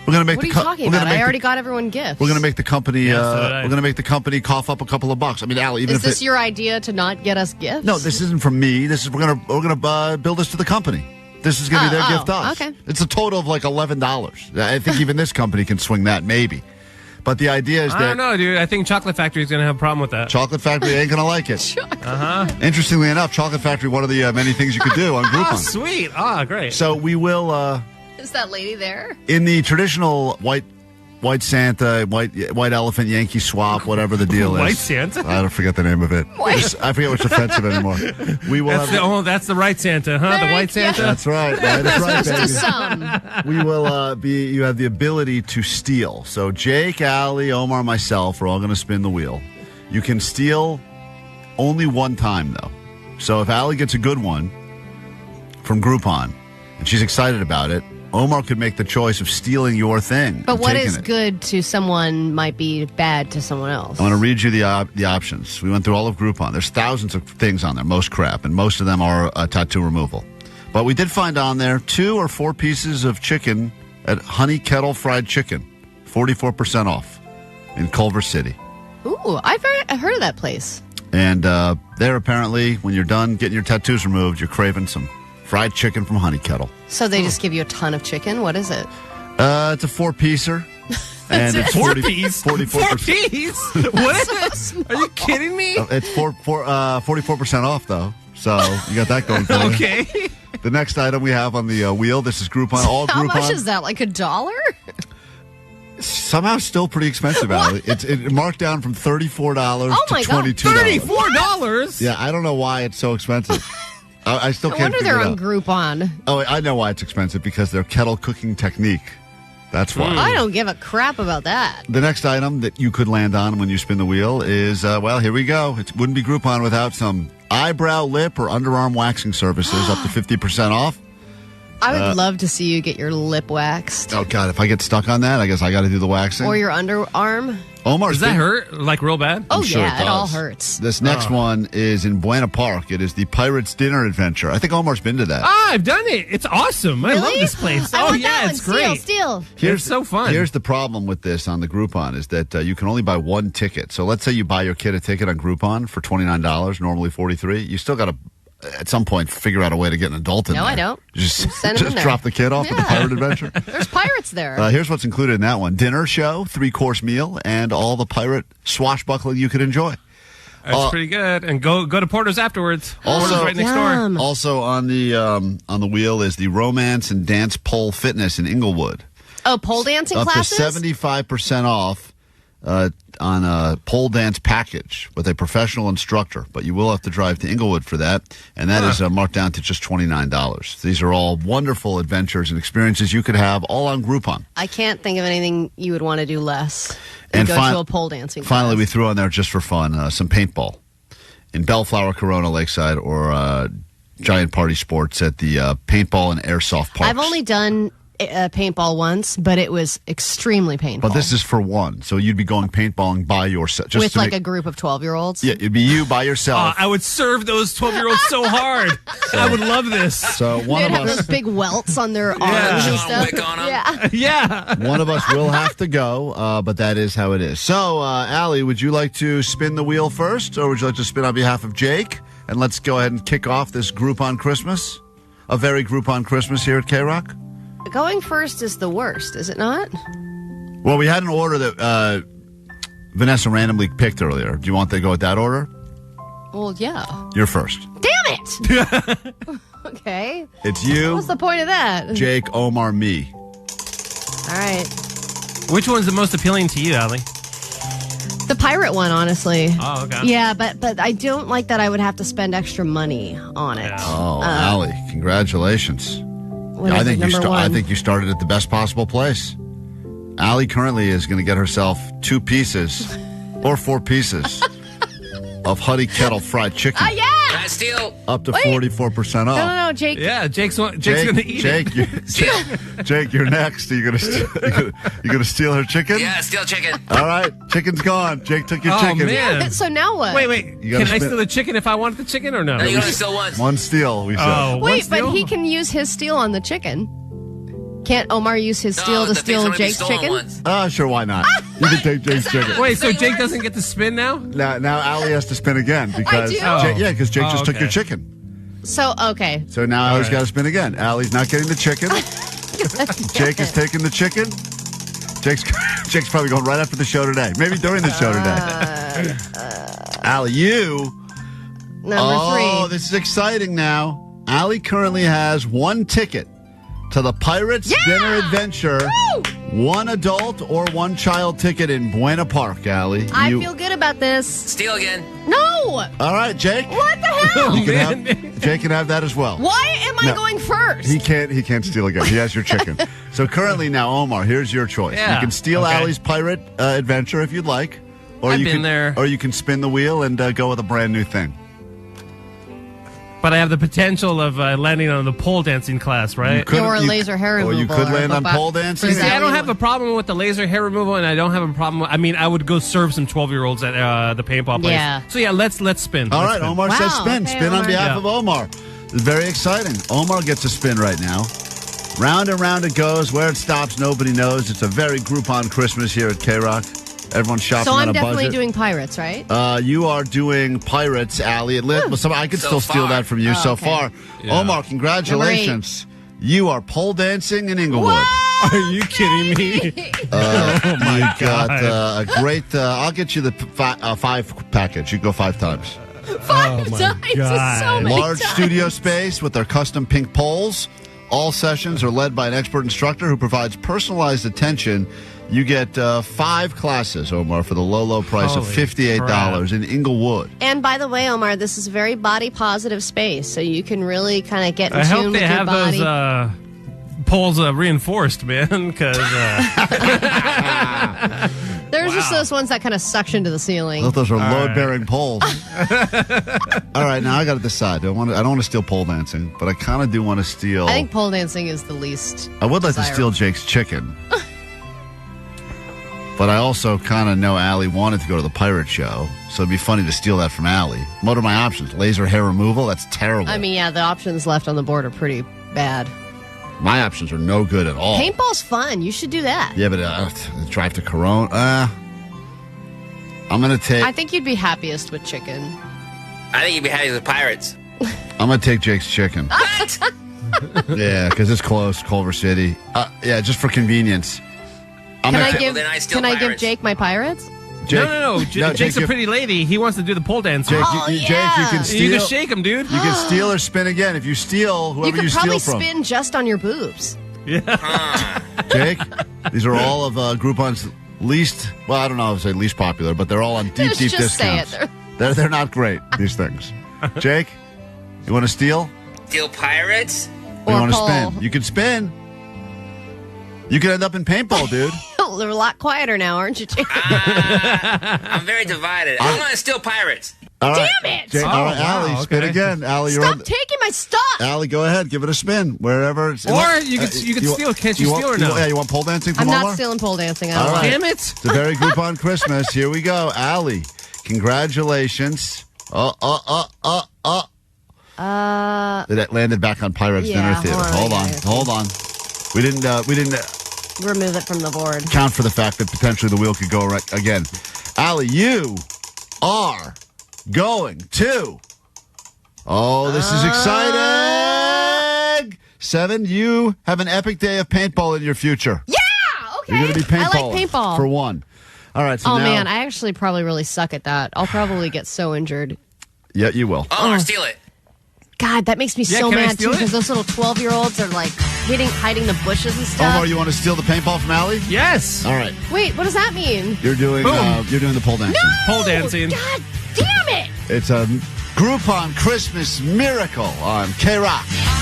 We're going to make what are you talking about? I already got everyone gifts. We're going to make the company. We're going to make the company cough up a couple of bucks. I mean, Allie, even is this your idea to not get us gifts? No, this isn't from me. This is we're gonna bill this to the company. This is going to be their gift to us. Okay. It's a total of like $11. I think even this company can swing that, maybe. But the idea is that I don't know, dude. I think Chocolate Factory is going to have a problem with that. Chocolate Factory ain't going to like it. Interestingly enough, Chocolate Factory, one of the many things you could do on Groupon. Oh, sweet. Ah, great. So we will. Is that lady there? In the traditional white Santa, white elephant, Yankee swap, whatever the deal is. White Santa? I don't forget the name of it. I forget what's offensive anymore. We will that's the right Santa, huh? The white Santa? That's right. That's right, baby. Some. We will you have the ability to steal. So Jake, Allie, Omar, myself are all going to spin the wheel. You can steal only one time, though. So if Allie gets a good one from Groupon, and she's excited about it, Omar could make the choice of stealing your thing. But what is good to someone might be bad to someone else. I want to read you the options. We went through all of Groupon. There's thousands of things on there, most crap, and most of them are tattoo removal. But we did find on there 2 or 4 pieces of chicken at Honey Kettle Fried Chicken, 44% off in Culver City. Ooh, I've heard of that place. And there apparently, when you're done getting your tattoos removed, you're craving some fried chicken from Honey Kettle. So they just give you a ton of chicken? What is it? It's a 4-piecer. And it's 4-piece? 44%. 4-piece? What? Are you kidding me? It's 44% off, though. So you got that going for you. Okay. The next item we have on the wheel, this is Groupon. All How Groupon. much is that? Like $1? Somehow still pretty expensive, Allie. It's marked down from $34 to $22. $34? Yeah, I don't know why it's so expensive. I still can't wonder figure they're it on out. Groupon. Oh, I know why it's expensive, because their kettle cooking technique. That's why. I don't give a crap about that. The next item that you could land on when you spin the wheel is, here we go. It wouldn't be Groupon without some eyebrow, lip, or underarm waxing services up to 50% off. I would love to see you get your lip waxed. Oh, God, if I get stuck on that, I guess I got to do the waxing. Or your underarm. Omar's Does that hurt? Like real bad? Oh, sure yeah, it it all does. hurts. This next one is in Buena Park. It is the Pirates Dinner Adventure. I think Omar's been to that. I've done it. It's awesome. I love this place. I want yeah, that it's one. great. Steal. It's so fun. Here's the problem with this on the Groupon is that you can only buy one ticket. So let's say you buy your kid a ticket on Groupon for $29, normally $43. You still got to, at some point, figure out a way to get an adult in there. No, I don't. Just Send them in there. drop the kid off at the Pirate Adventure. There's pirates there. Here's what's included in that one. Dinner show, 3-course meal, and all the pirate swashbuckling you could enjoy. That's pretty good. And go to Porter's afterwards. Porter's right next door. Also on the wheel is the Romance and Dance Pole Fitness in Inglewood. Oh, pole dancing up classes? to 75% off on a pole dance package with a professional instructor, but you will have to drive to Inglewood for that, and that is marked down to just $29. These are all wonderful adventures and experiences you could have all on Groupon. I can't think of anything you would want to do less And than go to a pole dancing class. Finally, we threw on there just for fun some paintball in Bellflower, Corona, Lakeside, or Giant Party Sports at the paintball and airsoft parks. I've only done paintball once, but it was extremely painful. But this is for one, so you'd be going paintballing by yourself. Just with to like make- a group of 12-year-olds. Yeah, it'd be you by yourself. I would serve those 12-year-olds so hard. I would love this. So one They'd of have us, those big welts on their arms and stuff. Yeah. Yeah. one of us will have to go, but that is how it is. So, Allie, would you like to spin the wheel first, or would you like to spin on behalf of Jake? And let's go ahead and kick off this Groupon Christmas, a very Groupon Christmas here at K-Rock. Going first is the worst, is it not? Well, we had an order that Vanessa randomly picked earlier. Do you want to go with that order? Well, yeah. You're first. Damn it! Okay. It's you, What's the point of that? Jake, Omar, me. All right. Which one's the most appealing to you, Allie? The pirate one, honestly. Oh, okay. Yeah, but I don't like that I would have to spend extra money on it. Oh, Allie, congratulations. What is it, number one? I think you started at the best possible place. Allie currently is going to get herself 2 pieces or 4 pieces of Honey Kettle fried chicken. Oh, yeah! Can I steal? Up to 44% off. No, Jake. Yeah, Jake's going to eat it. Jake, you're next. Are you going to steal her chicken? Yeah, steal chicken. All right, chicken's gone. Jake took your chicken. Man. So now what? Wait. You gotta Can I spin- steal the chicken if I want the chicken or no? No, you only steal once. One steal, we said. Oh, Wait, one but steal? he can use his steal on the chicken. Can't Omar use his steal to steal Jake's chicken? Sure, why not? You can take Jake's chicken. Wait, so Jake doesn't get to spin now? Now Allie has to spin again because do? because Jake just took okay. your chicken. So, okay. So now Allie's got to spin again. Allie's not getting the chicken. Jake is taking the chicken. Jake's probably going right after the show today. Maybe during the show today. Allie, you. Number 3. This is exciting now. Allie currently has 1 ticket to the Pirates Dinner Adventure. Woo! 1 adult or 1 child ticket in Buena Park, Allie. I feel good about this. Steal again. No! All right, Jake. What the hell? Jake can have that as well. Why am I No. going first? He can't steal again. He has your chicken. So currently now, Omar, here's your choice. Yeah. You can steal Okay. Allie's pirate adventure if you'd like. Or I've you been can, there. Or you can spin the wheel and go with a brand new thing. But I have the potential of landing on the pole dancing class, right? Or laser hair removal. Or you could land on Boba- pole dancing. Is See, that I don't what have a problem with the laser hair removal, and I don't have a problem. I mean, I would go serve some 12-year-olds at the paintball place. Yeah. So yeah, let's spin. All Let's right, spin. Omar Wow, says spin. okay, Spin on Omar. behalf Yeah. of Omar. It's very exciting. Omar gets a spin right now. Round and round it goes. Where it stops, nobody knows. It's a very Groupon Christmas here at K-Rock. Everyone's shopping So on I'm a definitely budget. doing pirates, right? You are doing Pirates, Allie. I could So still steal far. that from you so okay. far. Yeah. Omar, congratulations. You are pole dancing in Inglewood. Are you kidding me? Oh, my God. got a great, I'll get you the 5 package. You go 5 times. 5 my times is so God. many Large times. studio space with their custom pink poles. All sessions are led by an expert instructor who provides personalized attention. You get 5 classes, Omar, for the low price of Holy $58 in Inglewood. And by the way, Omar, this is a very body positive space, so you can really kind of get in I tune hope with they your have body. those poles reinforced, man, because There's just those ones that kind of suction to the ceiling. Those are load-bearing poles. All right, now I got to decide. I don't want to steal pole dancing, but I kind of do want to steal. I think pole dancing is the least. I would like to steal desirable. Jake's chicken. But I also kind of know Allie wanted to go to the pirate show, so it'd be funny to steal that from Allie. What are my options? Laser hair removal? That's terrible. I mean, yeah, the options left on the board are pretty bad. My options are no good at all. Paintball's fun. You should do that. Yeah, but drive to Corona. I'm going to take. I think you'd be happiest with chicken. I think you'd be happy with pirates. I'm going to take Jake's chicken. Yeah, because it's close, Culver City. Yeah, just for convenience. Can I give? Well, then I steal Can I give pirates. Jake my pirates? Jake, no. Jake's Jake, a pretty lady. He wants to do the pole dance. Jake, Oh, Jake, yeah. you can steal. You can shake him, dude. You can steal or spin again. If you steal, You whoever could you probably steal from. spin just on your boobs. Jake, these are all of Groupon's least, well, I don't know if I say least popular, but they're all on deep Just say discounts. it. They're not great, these things. Jake, you want to steal? Steal pirates? Or you want to Paul. spin? You can spin. You could end up in paintball, dude. You're a lot quieter now, aren't you, Jake? I'm very divided. I'm going to steal pirates. All right. Damn it! Jake, all right, Allie, spin again. Allie, you're Stop on. taking my stuff! Allie, go ahead, give it a spin wherever. It's, Or you could steal. Can't you steal or no? Yeah, you want pole dancing I'm from not Omar? stealing pole dancing. I All don't right. Damn it! It's a very group on Christmas. Here we go, Allie. Congratulations. That landed back on Pirates Yeah, Dinner Theater. Hold on. We didn't remove it from the board. count for the fact that potentially the wheel could go right again. Allie, you are going to. Oh, this is exciting. 7, you have an epic day of paintball in your future. Yeah, okay. You're going to be paintball. I like paintball. For 1. All right, so Oh, now. man, I actually probably really suck at that. I'll probably get so injured. Yeah, you will. Omar, steal it. God, that makes me Yeah, so can I mad, steal too, it? because those little 12-year-olds are, like, hiding the bushes and stuff. Omar, you want to steal the paintball from Allie? Yes. All right. Wait, what does that mean? You're doing the pole dancing. No! Pole dancing. God damn it! It's a Groupon Christmas miracle on KROQ.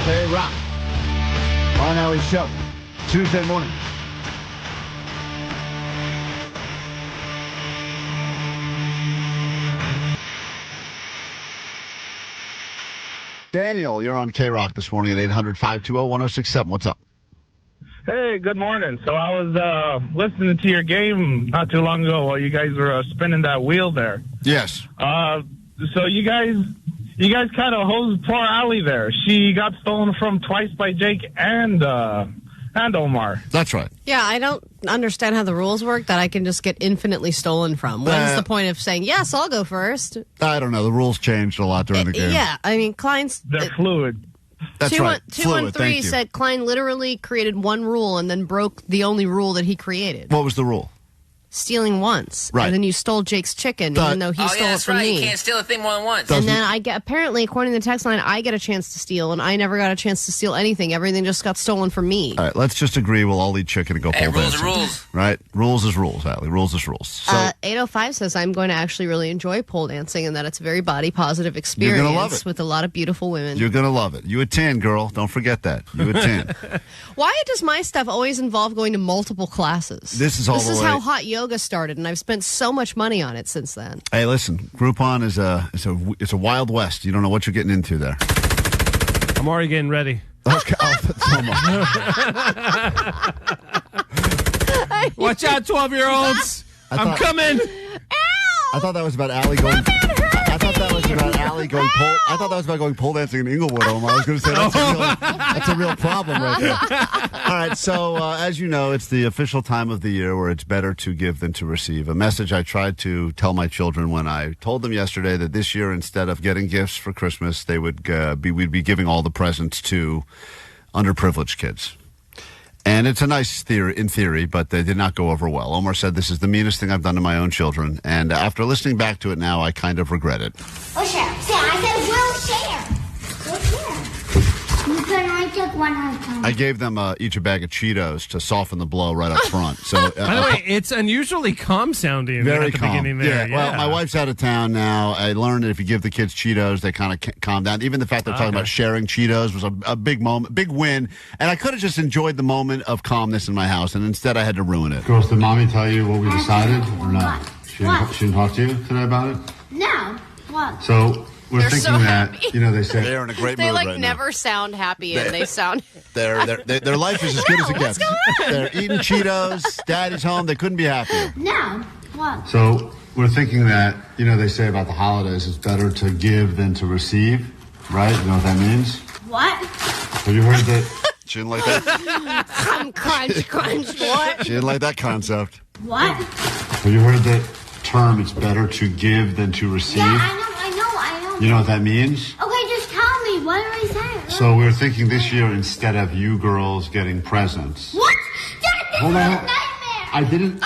KROQ. On Alley Show. Tuesday morning. Daniel, you're on KROQ this morning at 800-520-1067. What's up? Hey, good morning. So I was listening to your game not too long ago while you guys were spinning that wheel there. Yes. So you guys, you guys kind of hosed poor Allie there. She got stolen from twice by Jake and Omar. That's right. Yeah, I don't understand how the rules work that I can just get infinitely stolen from. What's the point of saying, yes, I'll go first? I don't know. The rules changed a lot during the game. Yeah, I mean, Klein's... They're fluid. That's right. Fluid, 213 thank you. said Klein literally created one rule and then broke the only rule that he created. What was the rule? Stealing once. Right. And then you stole Jake's chicken, even though he stole it from me. You can't steal a thing more than once. And then I get, apparently, according to the text line, I get a chance to steal, and I never got a chance to steal anything. Everything just got stolen from me. All right, let's just agree we'll all eat chicken and go pole rules dancing. are rules. Right? Rules is rules, Allie. Rules is rules. So 805 says, I'm going to actually really enjoy pole dancing and that it's a very body positive You're experience gonna love it. with a lot of beautiful women. you're going to love it. You a 10, girl. Don't forget that. You a 10. Why does my stuff always involve going to multiple classes? This is all This the is way- how hot yoga started, and I've spent so much money on it since then. Hey, listen. Groupon is it's a wild west. You don't know what you're getting into there. I'm already getting ready. Okay. Watch out, 12-year-olds. I'm coming. I thought that was about Allie going. I thought that was about Allie going pole. I thought that was about going pole dancing in Inglewood. Omar. I was going to say that's a real problem right there. All right, so as you know, it's the official time of the year where it's better to give than to receive. A message I tried to tell my children when I told them yesterday that this year, instead of getting gifts for Christmas, they would we'd be giving all the presents to underprivileged kids. And it's a nice theory, in theory, but they did not go over well. Omar said, this is the meanest thing I've done to my own children. And after listening back to it now, I kind of regret it. We'll share. See, I said we'll share. We'll share. You can only take one at a time. I gave them each a bag of Cheetos to soften the blow right up front. So, By the way, it's unusually calm sounding very at the calm. beginning there. Yeah. Well, my wife's out of town now. I learned that if you give the kids Cheetos, they kind of calm down. Even the fact they're talking about sharing Cheetos was a big moment, big win. And I could have just enjoyed the moment of calmness in my house, and instead I had to ruin it. Girls, did mommy tell you what we decided or not? She didn't talk to you today about it? No. What? So we're They're thinking so that, happy. they say. They're in a great They mood like right never sound happy, and they sound. now. Their life is as good as it What's gets. They're eating Cheetos. Daddy's home. They couldn't be happier. No. What? So we're thinking that, they say about the holidays, it's better to give than to receive, right? You know what that means? What? Have you heard that? She didn't like that. Crunch, crunch, what? She didn't like that concept. What? Have you heard that term, it's better to give than to receive? Yeah, I know. You know what that means? Okay, just tell me. What are we saying? So we're thinking this year, instead of you girls getting presents. What? Dad, this Hold is a on. nightmare. I didn't.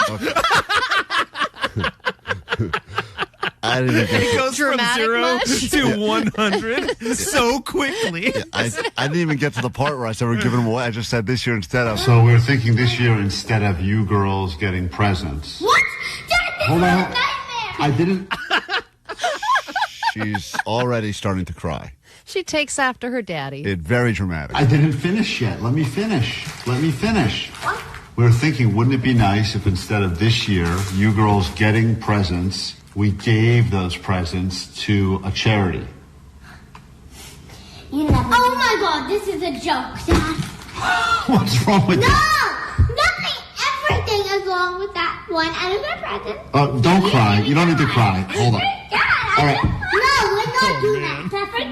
I didn't get It goes from Dramatic 0 much? to 100 so quickly. I didn't even get to the part where I said we're giving them away. I just said this year instead of. So we're thinking this year, instead of you girls getting presents. What? Dad, this Hold is a on. nightmare. I didn't. She's already starting to cry. She takes after her daddy. It's very dramatic. I didn't finish yet. Let me finish. What? We're thinking, wouldn't it be nice if instead of this year, you girls getting presents, we gave those presents to a charity? You never. Oh my God, this is a joke, Dad. What's wrong with No, that? nothing. Everything is wrong with that one and a good present. Don't cry. You don't need to cry. Hold on. All right. No, we're not doing that, Pepper.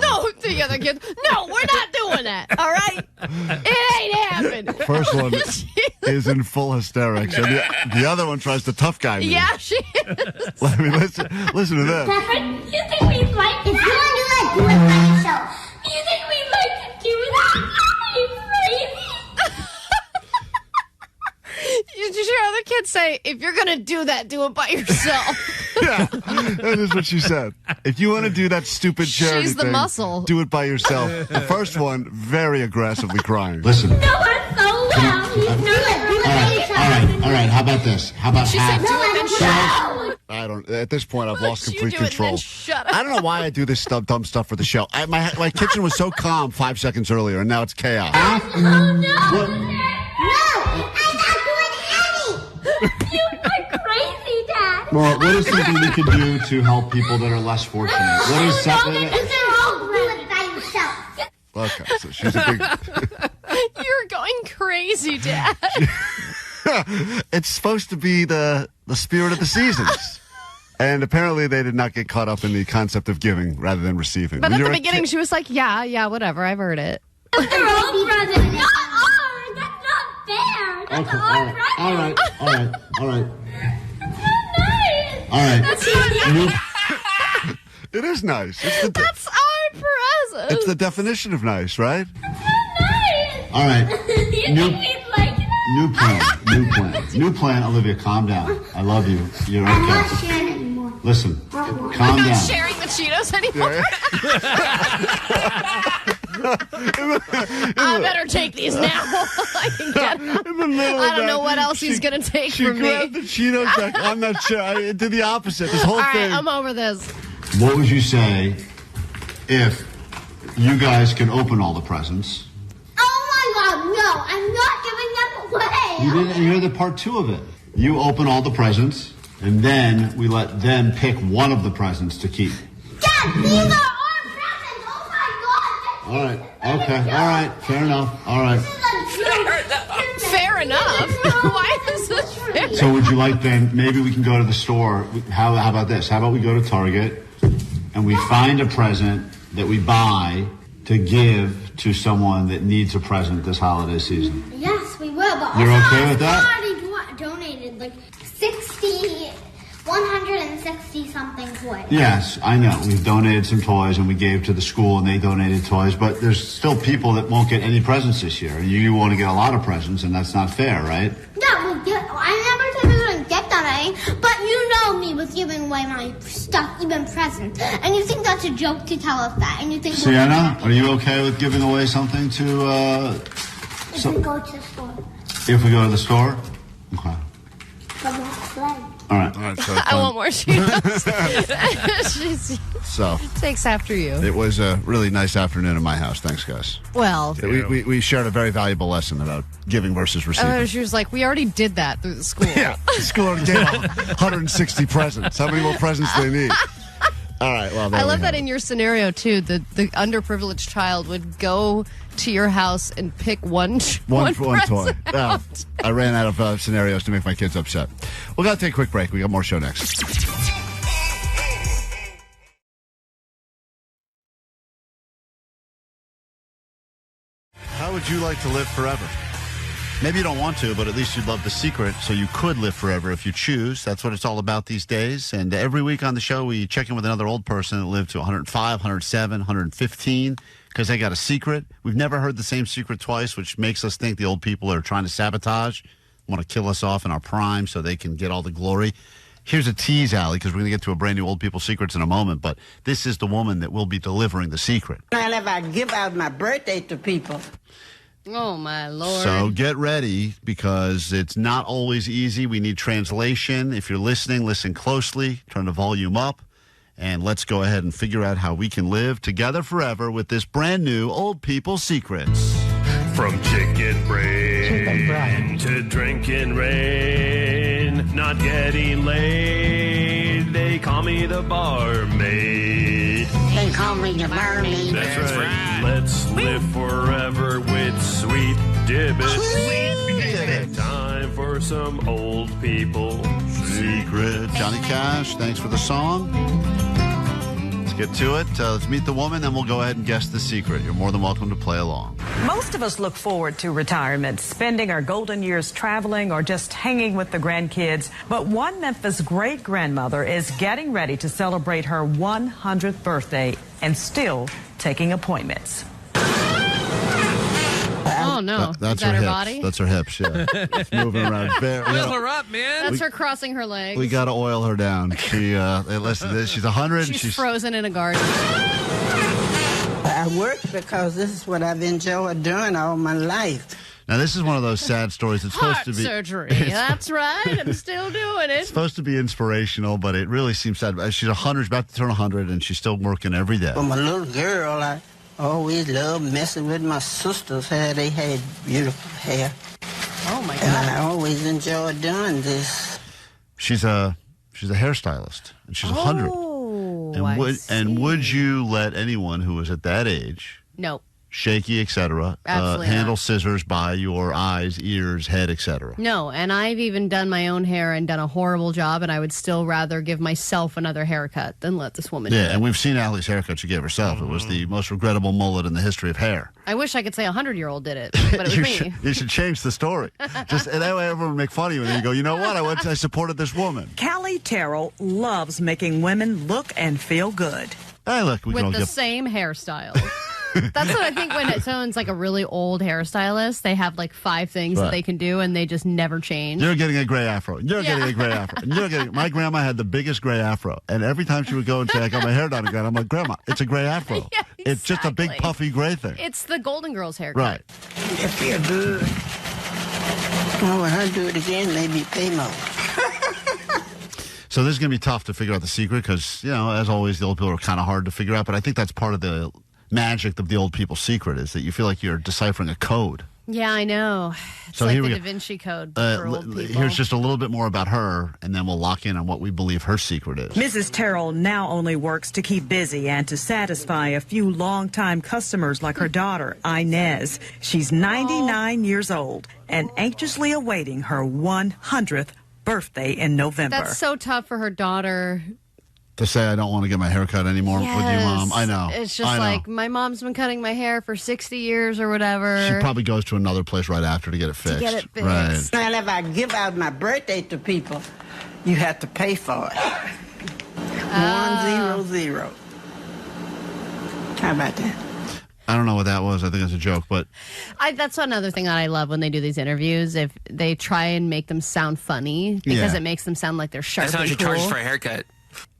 No, the other kids. No, we're not doing that. All right, it ain't happening. First one is in full hysterics, and the other one tries to tough guy me. Yeah, she is. Let me listen to this. Pepper, you think we'd like if you want to do that, do it by yourself. You think we'd like to do that? Are you crazy? Did you hear other kids say, if you're going to do that, do it by yourself? Yeah, that is what she said. If you want to do that stupid charity She's the thing, muscle. do it by yourself. The first one, very aggressively crying. Listen. No, I'm so loud. Do it by yourself. All right. How about this? How about She said, do it, then shut up. I don't. At this point, I've lost You complete do it, control. then shut up. I don't know why I do this dumb stuff for the show. My kitchen was so calm 5 seconds earlier, and now it's chaos. Oh, no. No, I'm not doing any. You are crazy, Dad. Well, what is something we could do to help people that are less fortunate? What is something? Do it by yourself. Okay, so she's a big. You're going crazy, Dad. It's supposed to be the spirit of the seasons. And apparently they did not get caught up in the concept of giving rather than receiving. But When at the you're a beginning, kid- she was like, yeah, whatever. I've heard it. They're all presents, not ours. That's not fair. That's Okay, our present. all right. That's not nice. All right. That's not You- It is nice. That's our present. It's the definition of nice, right? Nice. All right. You New- think we'd like that? New plan. Olivia, calm down. I love you. You're I'm not okay. sharing anymore. Listen, I'm calm not down. sharing the Cheetos anymore. I better take these now. I can get them. In the middle I of don't know that, what else he's going to take She from me. grabbed the Cheetos back. I'm not sure. I did the opposite. This whole All right, thing. I'm over this. What would you say if you guys can open all the presents? Oh my God, no! I'm not giving them away. You didn't. You heard the part 2 of it. You open all the presents, and then we let them pick one of the presents to keep. Dad, these are our presents. Oh my God. All right. Okay. All right. Fair enough. All right. Fair enough. Why is this fair? So would you like then? Maybe we can go to the store. How about this? How about we go to Target and we find a present that we buy to give to someone that needs a present this holiday season? Yes, we will. But You're also, okay with that? We already donated like 160 something toys. Yes, I know. We've donated some toys and we gave to the school and they donated toys, but there's still people that won't get any presents this year. And you want to get a lot of presents and that's not fair, right? No, I never said we wouldn't get that any, but you know me with giving away my stuff, even presents. And you think that's a joke to tell us that. And you think Sienna, are you okay with giving away something to, if we go to the store. if we go to the store? Okay. But we'll play. All right. So I want more Cheetos. She takes after you. It was a really nice afternoon in my house. Thanks, guys. Well, We shared a very valuable lesson about giving versus receiving. she was like, we already did that through the school. Yeah, the school already gave 160 presents. How many more presents do they need? All right, well, there I we love have that it. in your scenario, too. The underprivileged child would go to your house and pick one One toy. present Yeah, out. I ran out of scenarios to make my kids upset. We got to take a quick break. We got more show next. How would you like to live forever? Maybe you don't want to, but at least you'd love the secret so you could live forever if you choose. That's what it's all about these days. And every week on the show, we check in with another old person that lived to 105, 107, 115 because they got a secret. We've never heard the same secret twice, which makes us think the old people are trying to sabotage, want to kill us off in our prime so they can get all the glory. Here's a tease, Allie, because we're going to get to a brand new old people secrets in a moment, but this is the woman that will be delivering the secret. And if I give out my birthday to people. Oh, my Lord. So get ready because it's not always easy. We need translation. If you're listening, listen closely. Turn the volume up. And let's go ahead and figure out how we can live together forever with this brand new Old People Secrets. From chicken brain to drinking rain, not getting laid. They call me the barmaid. They call me the barmaid. That's right. Let's live forever with Sweet Dibbit. Time for some old people Secret. Johnny Cash, thanks for the song. Let's get to it. Let's meet the woman, then we'll go ahead and guess the secret. You're more than welcome to play along. Most of us look forward to retirement, spending our golden years traveling or just hanging with the grandkids. But one Memphis great-grandmother is getting ready to celebrate her 100th birthday and still taking appointments. Oh, no. That's Is that her her hips. body? That's her hips, yeah. It's moving around. Oil her up, man. That's her crossing her legs. We got to oil her down. She, listen to this. She's 100. She's frozen in a garden. I work because this is what I've enjoyed doing all my life. Now, this is one of those sad stories. It's supposed Heart to be surgery. That's right. I'm still doing it. It's supposed to be inspirational, but it really seems sad. She's 100, she's about to turn 100, and she's still working every day. From a little girl, I always loved messing with my sister's hair. They had beautiful hair. Oh, my God. And I always enjoyed doing this. She's a hairstylist, and she's 100. Oh, And would you let anyone who was at that age No. shaky, etc. Absolutely Handle not. scissors by your eyes, ears, head, etc. No, and I've even done my own hair and done a horrible job, and I would still rather give myself another haircut than let this woman do Yeah, it. and we've seen Allie's haircut she gave herself. It was the most regrettable mullet in the history of hair. I wish I could say a 100-year-old did it, but it was me. You should change the story. Just and that way everyone would make fun of you, and then you go, you know what? I supported this woman. Callie Terrell loves making women look and feel good. Hey, look, we can all With the get. same hairstyle. That's what I think when someone's like a really old hairstylist, they have like 5 things Right. that they can do and they just never change. You're getting a gray afro. You're getting a gray afro. And you're getting. My grandma had the biggest gray afro, and every time she would go and say, "I got my hair done again," I'm like, "Grandma, it's a gray afro. Yeah, It's just a big exactly. puffy gray thing." It's the Golden Girls haircut. Right. It feel good. Oh, when I do it again, maybe pay more. So this is going to be tough to figure out the secret because, as always, the old people are kind of hard to figure out. But I think that's part of the magic of the old people's secret is that you feel like you're deciphering a code. Yeah, I know. It's So like here the we Da go. Vinci Code for old people. Here's just a little bit more about her, and then we'll lock in on what we believe her secret is. Mrs. Terrell now only works to keep busy and to satisfy a few longtime customers like her daughter, Inez. She's 99 years old and anxiously awaiting her 100th birthday in November. That's so tough for her daughter. To say I don't want to get my hair cut anymore with you, Mom. I know. It's just I know. like, my mom's been cutting my hair for 60 years or whatever. She probably goes to another place right after to get it fixed. get it fixed. Right. And if I give out my birthday to people, you have to pay for it. 100. How about that? I don't know what that was. I think it's a joke, but That's another thing that I love when they do these interviews. If they try and make them sound funny, because Yeah. it makes them sound like they're sharp That's how and she cool. charges for a haircut.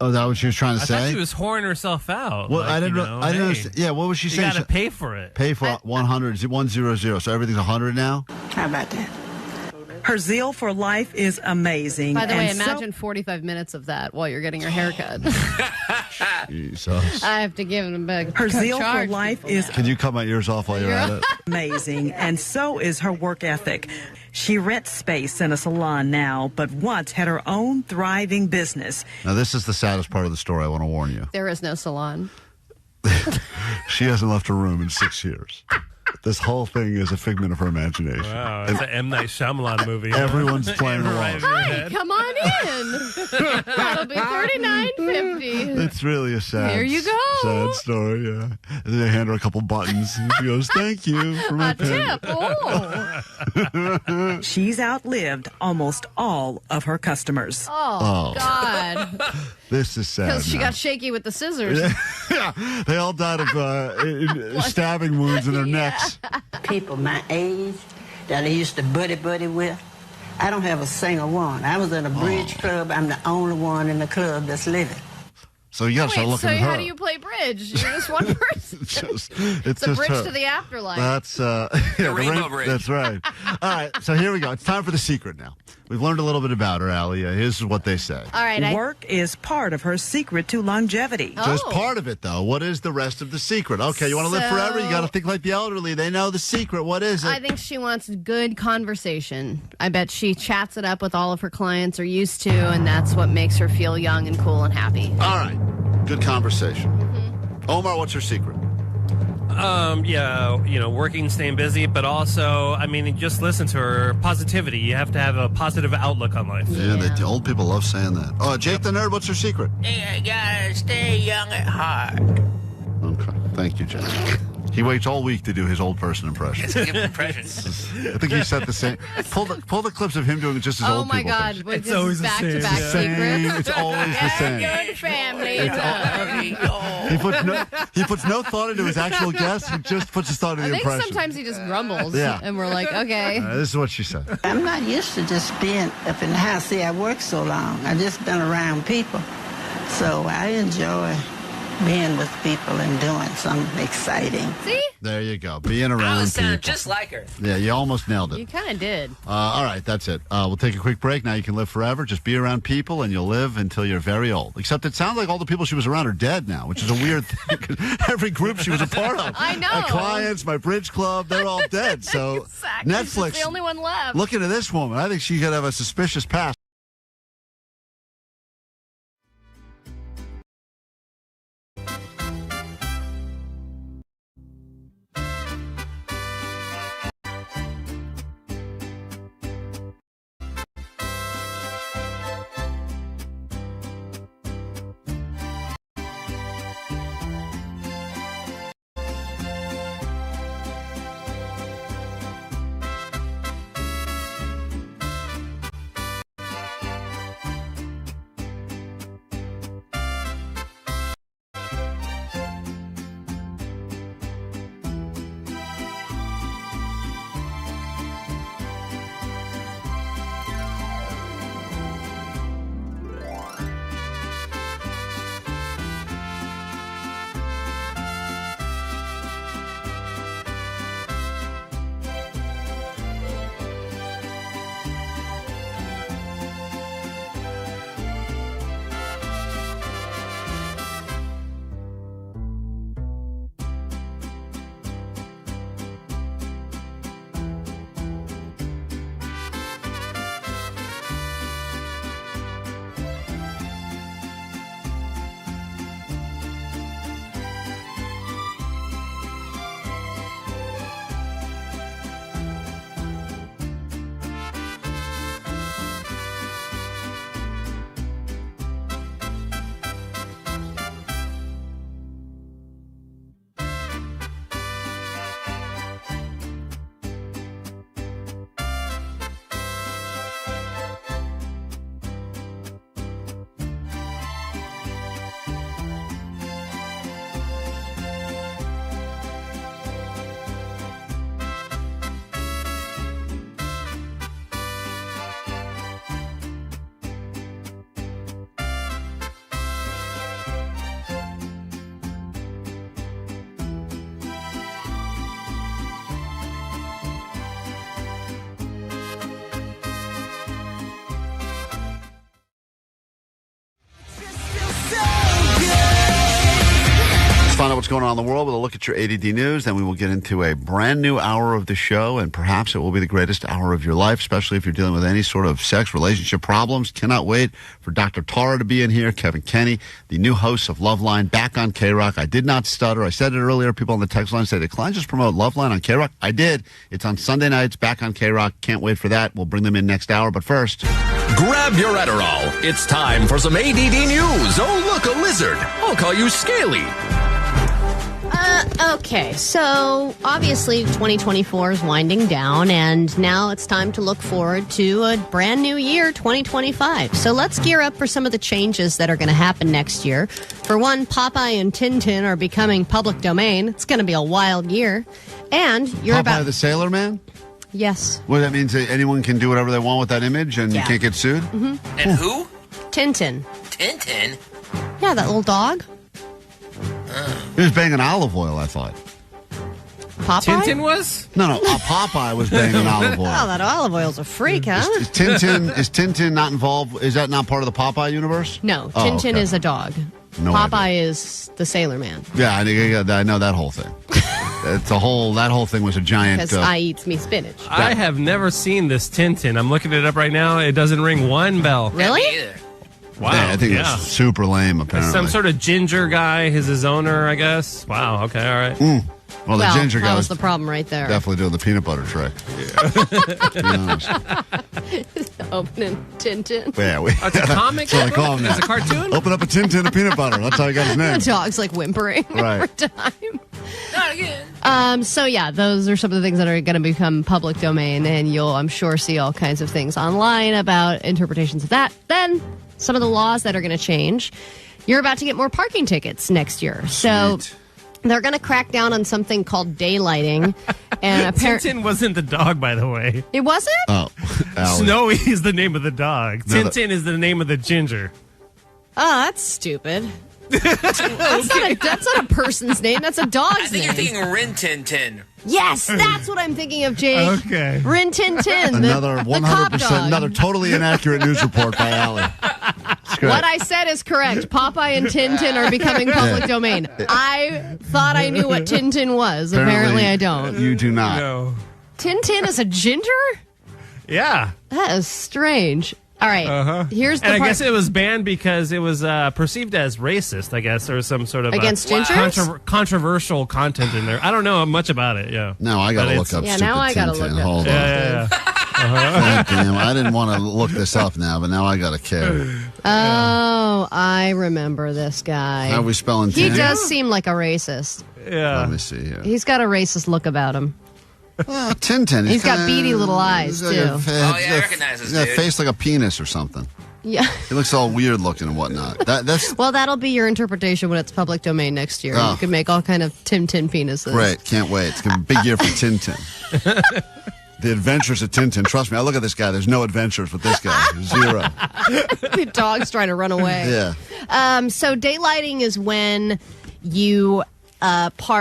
oh, is that what she was trying to I say? thought she was whoring herself out. Well, Like, I didn't. you know, I didn't hey, understand. Yeah, what was she You saying? got to pay for it. Pay for 100. 100. So everything's 100 now. How about that? Her zeal for life is amazing. By the way, and so- imagine 45 minutes of that while you're getting your haircut. Jesus. I have to give them back. her zeal for charge life people is now. Can you cut my ears off while you're at it? amazing, and so is her work ethic. She rents space in a salon now, but once had her own thriving business. Now, this is the saddest part of the story. I want to warn you. There is no salon. She hasn't left her room in 6 years. This whole thing is a figment of her imagination. Wow, it's an M. Night Shyamalan movie. huh? Everyone's playing Right along. in your Hi, head. come on in. That'll be $39.50. It's really a sad, Here you go. sad story. Yeah, and then they hand her a couple buttons, and she goes, "Thank you for my A pen." tip. Oh. She's outlived almost all of her customers. Oh, God. This is sad. Because she now. got shaky with the scissors. Yeah, they all died of stabbing wounds in their necks. People my age that I used to buddy with, I don't have a single one. I was in a bridge club. I'm the only one in the club that's living. So you got to start Wait, looking so at her. how do you play bridge? You're just one person. It's just It's a just bridge her. to the afterlife. That's yeah, the Rainbow Bridge. That's right. All right, so here we go. It's time for the secret now. We've learned a little bit about her, Allie. Here's what they say. All right. Work is part of her secret to longevity. Just Oh. part of it, though. What is the rest of the secret? Okay, you want to live forever? You got to think like the elderly. They know the secret. What is it? I think she wants good conversation. I bet she chats it up with all of her clients, or used to, and that's what makes her feel young and cool and happy. All right, good conversation. Omar, what's her secret? Yeah, working, staying busy, but also, I mean, just listen to her positivity. You have to have a positive outlook on life. Yeah, the old people love saying that. Oh, Jake the Nerd, what's her secret? Hey, I gotta stay young at heart. Okay, thank you, Jake. He waits all week to do his old person impression. It's a good impression. I think he said the same. Pull the clips of him doing just his Oh old my people God! thing. Wait, It's this always is the same, back-to-back yeah. secrets. It's always the same. Good family. He puts no thought into his actual guess. He just puts his thought into I the think impression. sometimes he just grumbles, Yeah. and we're like, okay. This is what she said. I'm not used to just being up in the house. See, I work so long. I just been around people. So I enjoy being with people and doing something exciting. See? There you go. Being I around was sounding people. just like her. Yeah, you almost nailed You it. kind of did. All right, that's it. We'll take a quick break. Now you can live forever. Just be around people, and you'll live until you're very old. Except it sounds like all the people she was around are dead now, which is a weird thing. 'Cause every group she was a part of. I know. My clients, my bridge club, they're all dead. So Exactly. She's Netflix, the only one left. looking at this woman, I think she could have a suspicious past. what's going on in the world with a look at your ADD news. Then we will get into a brand new hour of the show, and perhaps it will be the greatest hour of your life, especially if you're dealing with any sort of sex, relationship problems. Cannot wait for Dr. Tara to be in here. Kevin Kenny, the new host of Loveline, back on KROQ. I did not stutter. I said it earlier. People on the text line said, did Klein just promote Loveline on KROQ? I did. It's on Sunday nights, back on KROQ. Can't wait for that. We'll bring them in next hour. But first, grab your Adderall. It's time for some ADD news. Oh, look, a lizard. I'll call you Scaly. Okay, so obviously 2024 is winding down, and now it's time to look forward to a brand new year, 2025. So let's gear up for some of the changes that are going to happen next year. For one, Popeye and Tintin are becoming public domain. It's going to be a wild year. And you're Popeye the Sailor Man? Yes. Well, that means that anyone can do whatever they want with that image, and you can't get sued? Mm-hmm. And who? Tintin. Tintin? Yeah, that little dog. He was banging olive oil, I thought. Popeye? Tintin was? No, Popeye was banging olive oil. Oh, that olive oil's a freak, huh? Is Tintin not involved? Is that not part of the Popeye universe? No, Oh, Tintin okay. is a dog. No Popeye is the Sailor Man. Yeah, I know that whole thing. That whole thing was a giant. Because I eats me spinach. I have never seen this Tintin. I'm looking it up right now. It doesn't ring one bell. Really? Wow. Yeah, I think it's super lame, apparently. Some sort of ginger guy is his owner, I guess. Wow. Okay. All right. Well, the ginger guy that was was the problem right there. definitely doing the peanut butter trick. To be honest. Opening Tintin. Yeah, Oh, it's a comic? That's what I call him now. It's a cartoon? Open up a Tintin of peanut butter. That's how he got his name. The dog's like whimpering Right. every time. So yeah, those are some of the things that are going to become public domain, and you'll, I'm sure, see all kinds of things online about interpretations of that. Then some of the laws that are going to change. You're about to get more parking tickets next year, so they're going to crack down on something called daylighting. And apparently, Tintin wasn't the dog, by the way. it wasn't. Oh, Snowy is the name of the dog. No, Tintin is the name of the ginger. Oh, that's stupid. That's not a person's name. That's a dog's I think name. you're thinking Rin Tin Tin. Yes, that's what I'm thinking of, Jake. Okay. Rin Tin Tin. Another the cop 100%, dog. another totally inaccurate news report by Allie. It's great. What I said is correct. Popeye and Tintin are becoming public domain. I thought I knew what Tintin was. Apparently I don't. You do not. No. Tintin is a ginger? Yeah. That is strange. All right. Here's the And I part. guess it was banned because it was perceived as racist, I guess, or some sort of Against gingers? controversial content in there. I don't know much about it, yeah. No, I got to look up Yeah, stupid now I gotta Tintin. look up Hold on. Yeah. God damn, I didn't want to look this up now, but now I got to care. Oh, I remember this guy. How are we spelling He Tintin? does seem like a racist. Yeah. Let me see here. He's got a racist look about him. Well, Tintin. He's got beady little eyes, he's like too. Oh, yeah, I recognize this He's got a dude. face like a penis or something. Yeah. He looks all weird looking and whatnot. That's Well, that'll be your interpretation when it's public domain next year. Oh. You can make all kind of Tintin penises. great. Can't wait. It's going to be a big year for Tintin. The adventures of Tintin. Trust me, I look at this guy. There's no adventures with this guy. Zero. The dog's trying to run away. Yeah. So daylighting is when you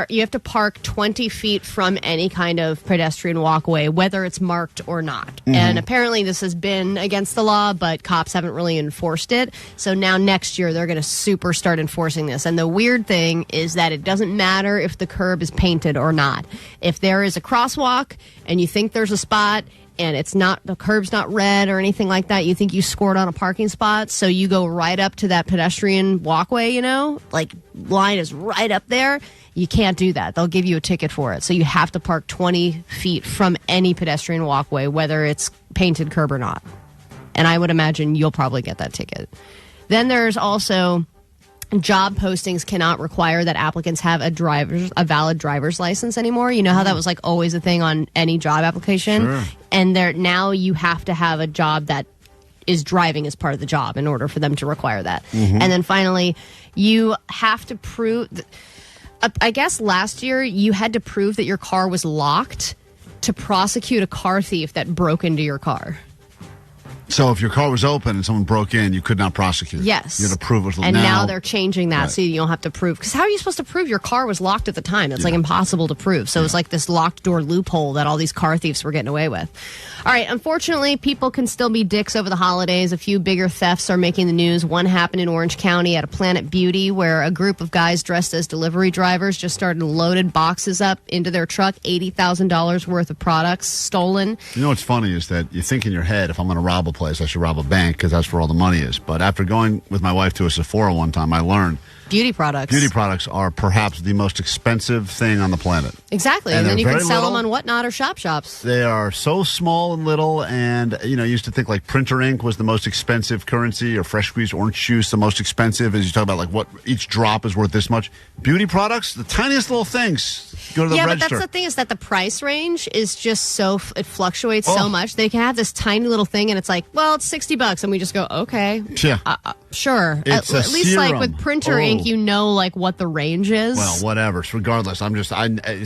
you have to park 20 feet from any kind of pedestrian walkway, whether it's marked or not. Mm-hmm. And apparently this has been against the law, but cops haven't really enforced it. So now next year they're going to start enforcing this. And the weird thing is that it doesn't matter if the curb is painted or not. If there is a crosswalk and you think there's a spot and the curb's not red or anything like that, you think you scored on a parking spot, so you go right up to that pedestrian walkway, like line is right up there, you can't do that. They'll give you a ticket for it. So you have to park 20 feet from any pedestrian walkway, whether it's painted curb or not. And I would imagine you'll probably get that ticket. Then there's also job postings cannot require that applicants have a valid driver's license anymore. You know how that was like always a thing on any job application? Sure. And now you have to have a job that is driving as part of the job in order for them to require that. Mm-hmm. And then finally, you have to prove, I guess last year you had to prove that your car was locked to prosecute a car thief that broke into your car. So if your car was open and someone broke in, you could not prosecute. Yes. You had to prove it was And now they're changing that Right. so you don't have to prove. Because how are you supposed to prove your car was locked at the time? It's like impossible to prove. So it's like this locked door loophole that all these car thieves were getting away with. All right. Unfortunately, people can still be dicks over the holidays. A few bigger thefts are making the news. One happened in Orange County at a Planet Beauty where a group of guys dressed as delivery drivers just started loaded boxes up into their truck, $80,000 worth of products stolen. You know what's funny is that you think in your head, if I'm going to rob a place, I should rob a bank because that's where all the money is. But after going with my wife to a Sephora one time, I learned Beauty products. beauty products are perhaps the most expensive thing on the planet. Exactly. And then you can sell them on Whatnot or Shop Shops. They are so small and little, and you used to think like printer ink was the most expensive currency, or fresh squeezed orange juice the most expensive. As you talk about, like what each drop is worth this much. Beauty products, the tiniest little things. Go to the register. But that's the thing is that the price range is just so it fluctuates so much. They can have this tiny little thing, and it's like, well, it's $60, and we just go, okay, yeah, sure. It's at least serum. like with printer ink, like what the range is. Well, whatever. Regardless,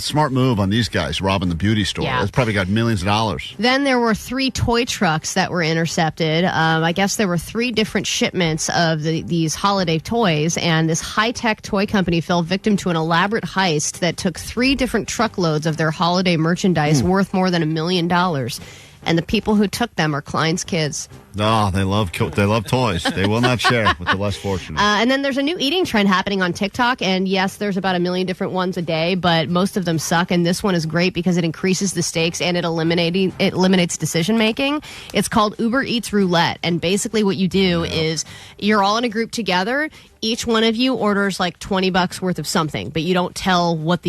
smart move on these guys robbing the beauty store. Yeah. It's probably got millions of dollars. Then there were 3 toy trucks that were intercepted. I guess there were 3 different shipments of these holiday toys, and this high-tech toy company fell victim to an elaborate heist that took 3 different truckloads of their holiday merchandise worth more than $1 million. And the people who took them are Klein's kids. Oh, they love toys. They will not share with the less fortunate. And then there's a new eating trend happening on TikTok. And yes, there's about 1 million different ones a day, but most of them suck. And this one is great because it increases the stakes and it eliminates decision making. It's called Uber Eats Roulette. And basically what you do is you're all in a group together. Each one of you orders like $20 worth of something, but you don't tell what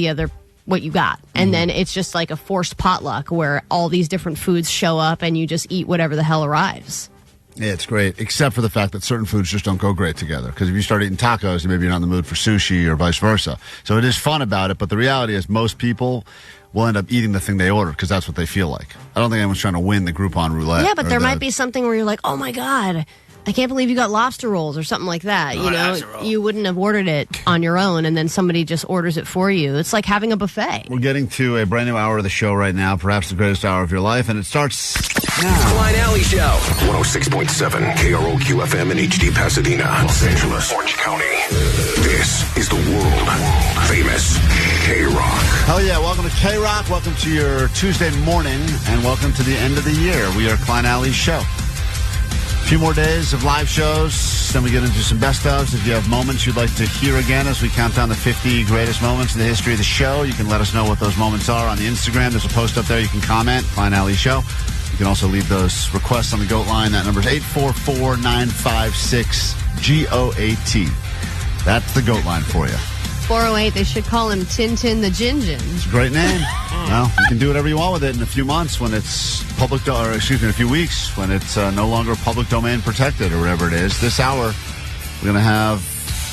you got. And then it's just like a forced potluck where all these different foods show up and you just eat whatever the hell arrives. Yeah, it's great, except for the fact that certain foods just don't go great together. Because if you start eating tacos, maybe you're not in the mood for sushi or vice versa. So it is fun about it, but the reality is most people will end up eating the thing they ordered because that's what they feel like. I don't think anyone's trying to win the Groupon roulette. Yeah, but there might be something where you're like, oh my God, I can't believe you got lobster rolls or something like that. You wouldn't have ordered it on your own, and then somebody just orders it for you. It's like having a buffet. We're getting to a brand new hour of the show right now, perhaps the greatest hour of your life, and it starts now. Klein Alley Show. 106.7 KROQ FM in HD Pasadena, Los Angeles, Orange County. This is the world famous KROQ. Hell yeah, welcome to KROQ. Welcome to your Tuesday morning, and welcome to the end of the year. We are Klein Alley Show. A few more days of live shows, then we get into some best ofs. If you have moments you'd like to hear again as we count down the 50 greatest moments in the history of the show, you can let us know what those moments are on the Instagram. There's a post up there. You can comment, Klein Alley Show. You can also leave those requests on the GOAT line. That number is 844-956-GOAT. That's the GOAT line for you. 408, they should call him Tintin the Gingin. It's a great name. Well, you can do whatever you want with it in a few months when it's in a few weeks when it's no longer public domain protected or whatever it is. This hour, we're going to have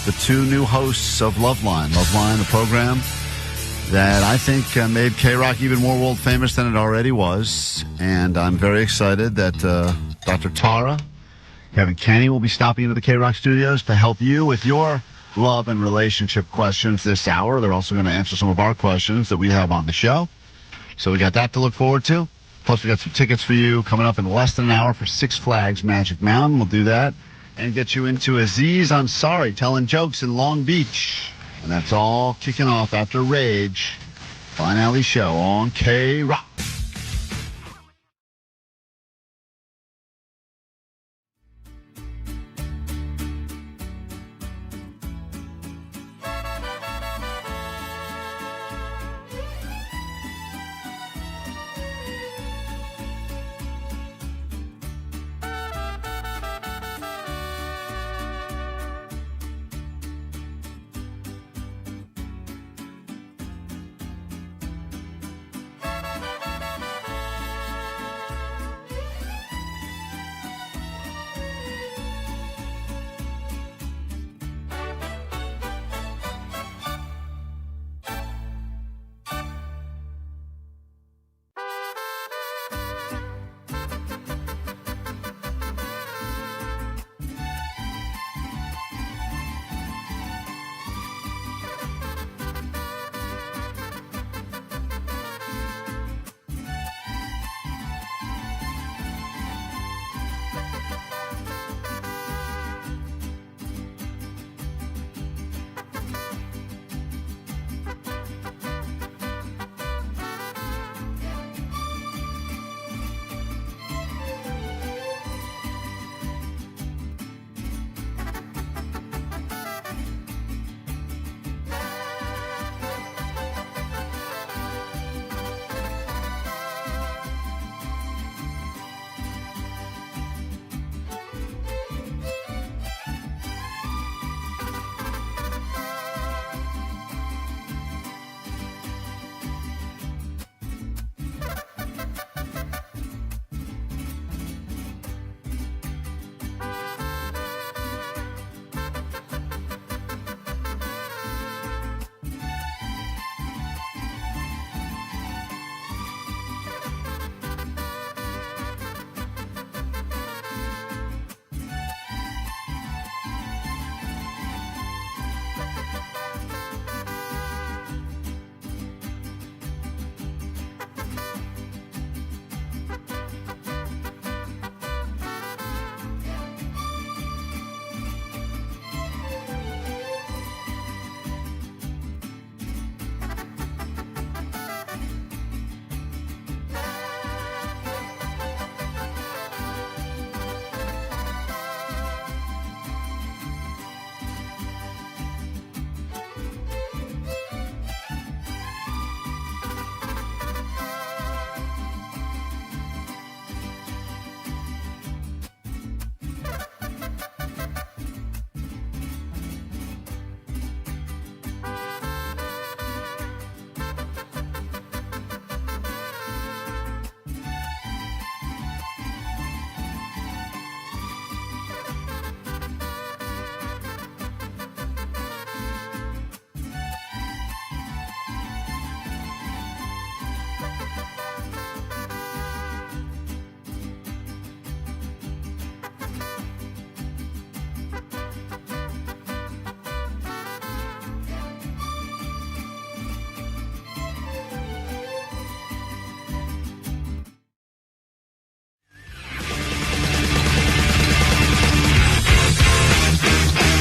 the 2 new hosts of Loveline. Loveline, the program that I think made KROQ even more world famous than it already was. And I'm very excited that Dr. Tara, Kevin Kenny will be stopping into the KROQ studios to help you with your love and relationship questions this hour. They're also going to answer some of our questions that we have on the show. So we got that to look forward to. Plus, we got some tickets for you coming up in less than an hour for Six Flags Magic Mountain. We'll do that and get you into Aziz Ansari telling jokes in Long Beach. And that's all kicking off after Rage. Klein Alley Show on KROQ.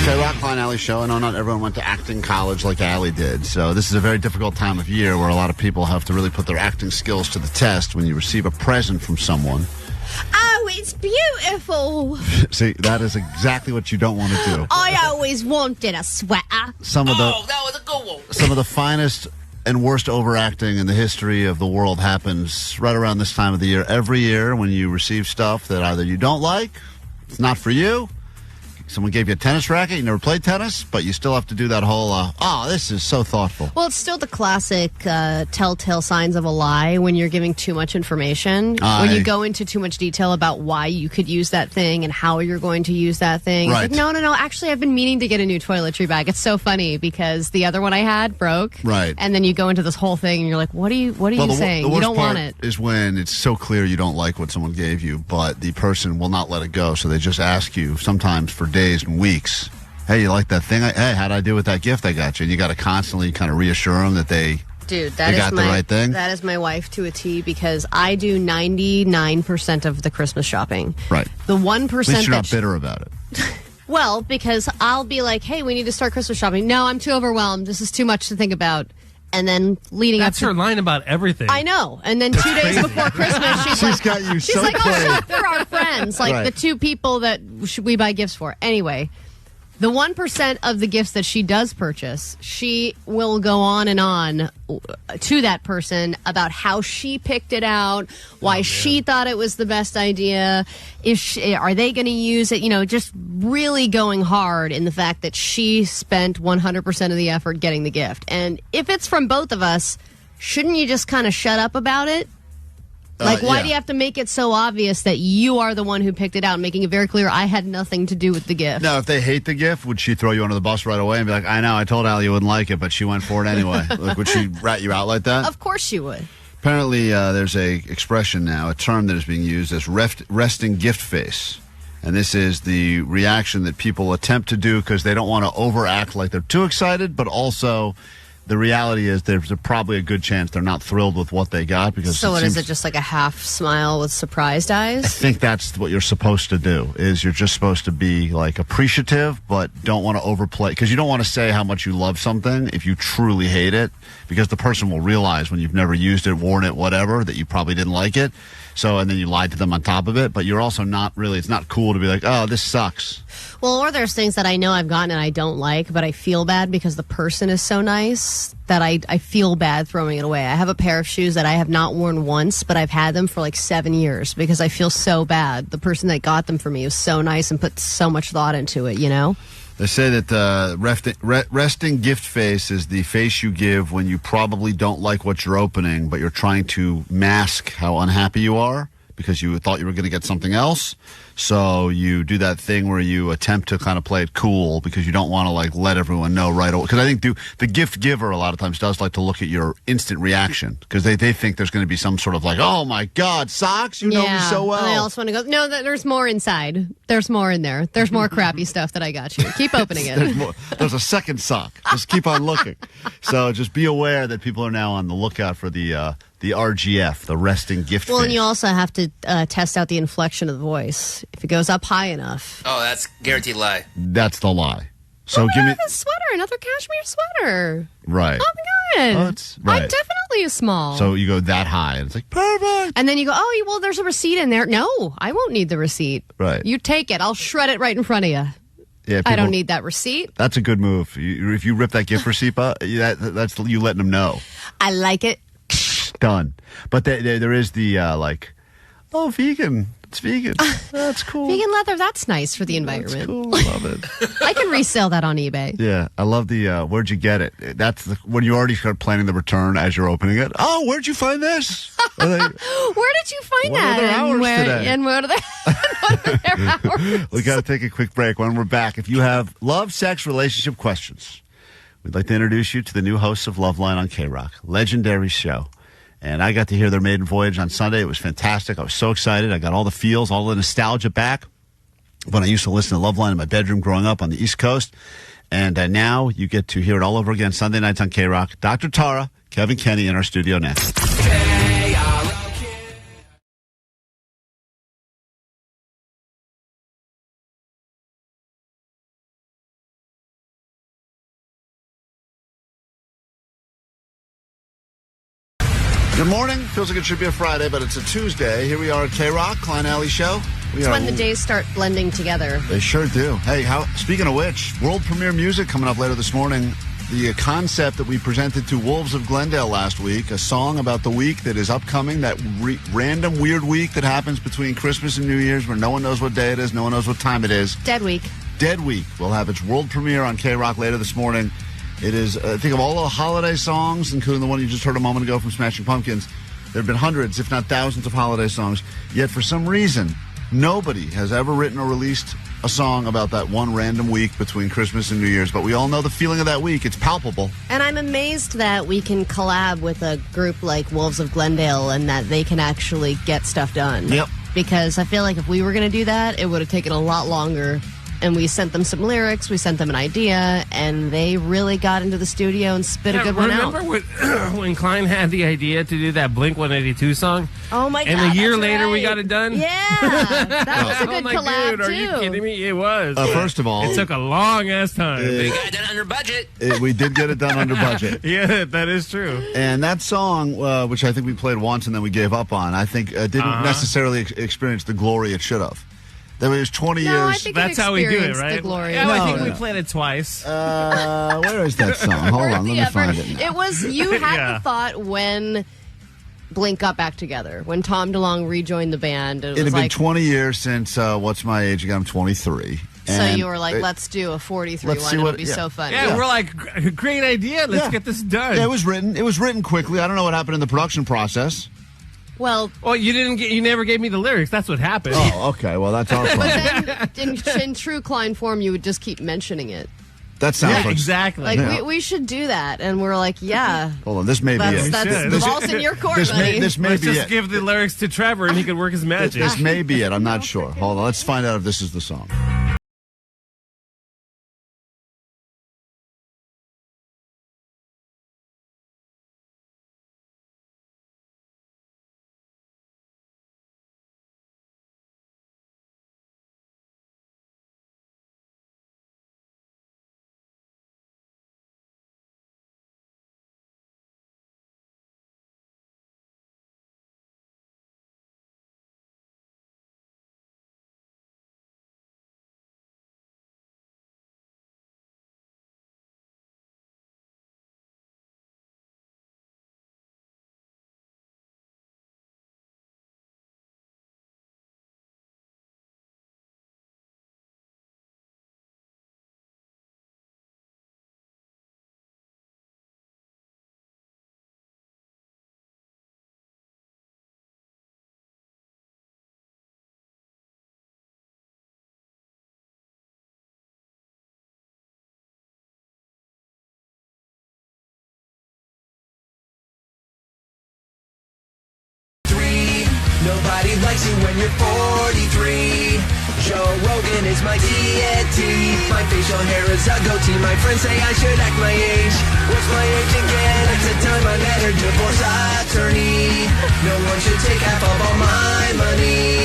K-Rock, Klein, Alley Show. I know not everyone went to acting college like Allie did, so this is a very difficult time of year where a lot of people have to really put their acting skills to the test when you receive a present from someone. Oh, it's beautiful. See, that is exactly what you don't want to do. I always wanted a sweater. Some of the that was a good one. Some of the finest and worst overacting in the history of the world happens right around this time of the year. Every year when you receive stuff that either you don't like, it's not for you. Someone gave you a tennis racket, you never played tennis, but you still have to do that whole, this is so thoughtful. Well, it's still the classic telltale signs of a lie when you're giving too much information. When you go into too much detail about why you could use that thing and how you're going to use that thing. Right. It's like, no. Actually, I've been meaning to get a new toiletry bag. It's so funny because the other one I had broke. Right. And then you go into this whole thing and you're like, what are you saying? You don't want it. Is when it's so clear you don't like what someone gave you, but the person will not let it go. So they just ask you sometimes for days and weeks, hey, you like that thing? Hey, how'd I do with that gift I got you? And you got to constantly kind of reassure them that they got the right thing. That is my wife to a T because I do 99% of the Christmas shopping. Right. The 1% At least you're not bitter about it. Well, because I'll be like, hey, we need to start Christmas shopping. No, I'm too overwhelmed. This is too much to think about. And then leading That's up to... her line about everything. I know. And then 2 days before Christmas, she's got you she's so like, close. oh, shop for our friends. Like Right. the 2 people that we buy gifts for. Anyway, the 1% of the gifts that she does purchase, she will go on and on to that person about how she picked it out, why she thought it was the best idea, are they going to use it, just really going hard in the fact that she spent 100% of the effort getting the gift. And if it's from both of us, shouldn't you just kind of shut up about it? Like, why do you have to make it so obvious that you are the one who picked it out, making it very clear I had nothing to do with the gift? Now, if they hate the gift, would she throw you under the bus right away and be like, I know, I told Allie you wouldn't like it, but she went for it anyway? Like, would she rat you out like that? Of course she would. Apparently, there's a expression now, a term that is being used as resting gift face. And this is the reaction that people attempt to do because they don't want to overact like they're too excited, but also... the reality is there's probably a good chance they're not thrilled with what they got because. So is it just like a half smile with surprised eyes? I think that's what you're supposed to do. Is you're just supposed to be like appreciative, but don't want to overplay because you don't want to say how much you love something if you truly hate it because the person will realize when you've never used it, worn it, whatever, that you probably didn't like it. So and then you lied to them on top of it, but you're also not really. It's not cool to be like, oh, this sucks. Well, or there's things that I know I've gotten and I don't like, but I feel bad because the person is so nice that I feel bad throwing it away. I have a pair of shoes that I have not worn once, but I've had them for like 7 years because I feel so bad. The person that got them for me was so nice and put so much thought into it, They say that resting gift face is the face you give when you probably don't like what you're opening, but you're trying to mask how unhappy you are because you thought you were going to get something else. So you do that thing where you attempt to kind of play it cool because you don't want to like let everyone know right away. Because I think the gift giver a lot of times does like to look at your instant reaction because they think there's going to be some sort of like, oh my God, socks? You know me so well. And I also want to go, no, there's more inside. There's more in there. There's more crappy stuff that I got you. Keep opening it. There's a second sock. Just keep on looking. So just be aware that people are now on the lookout for the RGF, the resting gift Well, face. and you also have to test out the inflection of the voice. If it goes up high enough. Oh, that's guaranteed lie. That's the lie. So give me a sweater, another cashmere sweater. right. Oh my God. Oh, it's right. I'm definitely a small. So you go that high, and it's like perfect. And then you go, oh, well, there's a receipt in there. No, I won't need the receipt. Right. You take it. I'll shred it right in front of you. Yeah, I don't need that receipt. That's a good move. If you rip that gift receipt up, that's you letting them know. I like it. Done. But there is the oh, vegan. It's vegan. That's cool. Vegan leather, that's nice for the environment. That's cool. I love it. I can resell that on eBay. Yeah, I love the where'd you get it? That's when you already start planning the return as you're opening it. Oh, where'd you find this? Where did you find what that? Are their hours today? And what are their hours? We got to take a quick break. When we're back, if you have love, sex, relationship questions, we'd like to introduce you to the new hosts of Loveline on KROQ. Legendary show. And I got to hear their maiden voyage on Sunday. It was fantastic. I was so excited. I got all the feels, all the nostalgia back when I used to listen to Loveline in my bedroom growing up on the East Coast. And now you get to hear it all over again Sunday nights on KROQ. Dr. Tara, Kevin Kenny in our studio next. Good morning. Feels like it should be a Friday, but it's a Tuesday. Here we are at KROQ, Klein Alley Show. It's when the days start blending together. They sure do. Hey, speaking of which, world premiere music coming up later this morning. The concept that we presented to Wolves of Glendale last week, a song about the week that is upcoming, that random weird week that happens between Christmas and New Year's where no one knows what day it is, no one knows what time it is. Dead Week. Dead Week will have its world premiere on KROQ later this morning. It is, think of all the holiday songs, including the one you just heard a moment ago from Smashing Pumpkins. There have been hundreds, if not thousands, of holiday songs. Yet for some reason, nobody has ever written or released a song about that one random week between Christmas and New Year's. But we all know the feeling of that week. It's palpable. And I'm amazed that we can collab with a group like Wolves of Glendale and that they can actually get stuff done. Yep. Because I feel like if we were going to do that, it would have taken a lot longer. And we sent them some lyrics, we sent them an idea, and they really got into the studio and spit a good one out. Remember when Klein had the idea to do that Blink-182 song? Oh, my God, And a year that's later, right. we got it done? Yeah, that was a good collab, dude, are you kidding me? It was. First of all, it took a long-ass time. We got it done under budget. We did get it done under budget. Yeah, that is true. And that song, which I think we played once and then we gave up on, I think didn't necessarily experience the glory it should have. There was 20 years. I think That's how we do it, right? Yeah, I think we played it twice. Where is that song? Hold on, let me find it now. It was, you had the thought when Blink got back together, when Tom DeLonge rejoined the band. It had been 20 years since, what's my age again? I'm 23. So you were like, let's do a 43 one. It would be so fun. Yeah, we're like, great idea. Let's get this done. Yeah, it was written quickly. I don't know what happened in the production process. Well, you never gave me the lyrics. That's what happened. Oh, okay. Well, that's our fault. But then, in true Klein form, you would just keep mentioning it. That sounds like exactly. Like we should do that, and we're like, yeah. Hold on, this may be it. That's the ball's in your court, buddy. This may let's be just give the lyrics to Trevor, and he could work his magic. This may be it. I'm not sure. Hold on, let's find out if this is the song. Nobody likes you when you're 43. Joe Rogan is my deity. My facial hair is a goatee. My friends say I should act my age. What's my age again? It's the time I met her divorce attorney. No one should take half of all my money.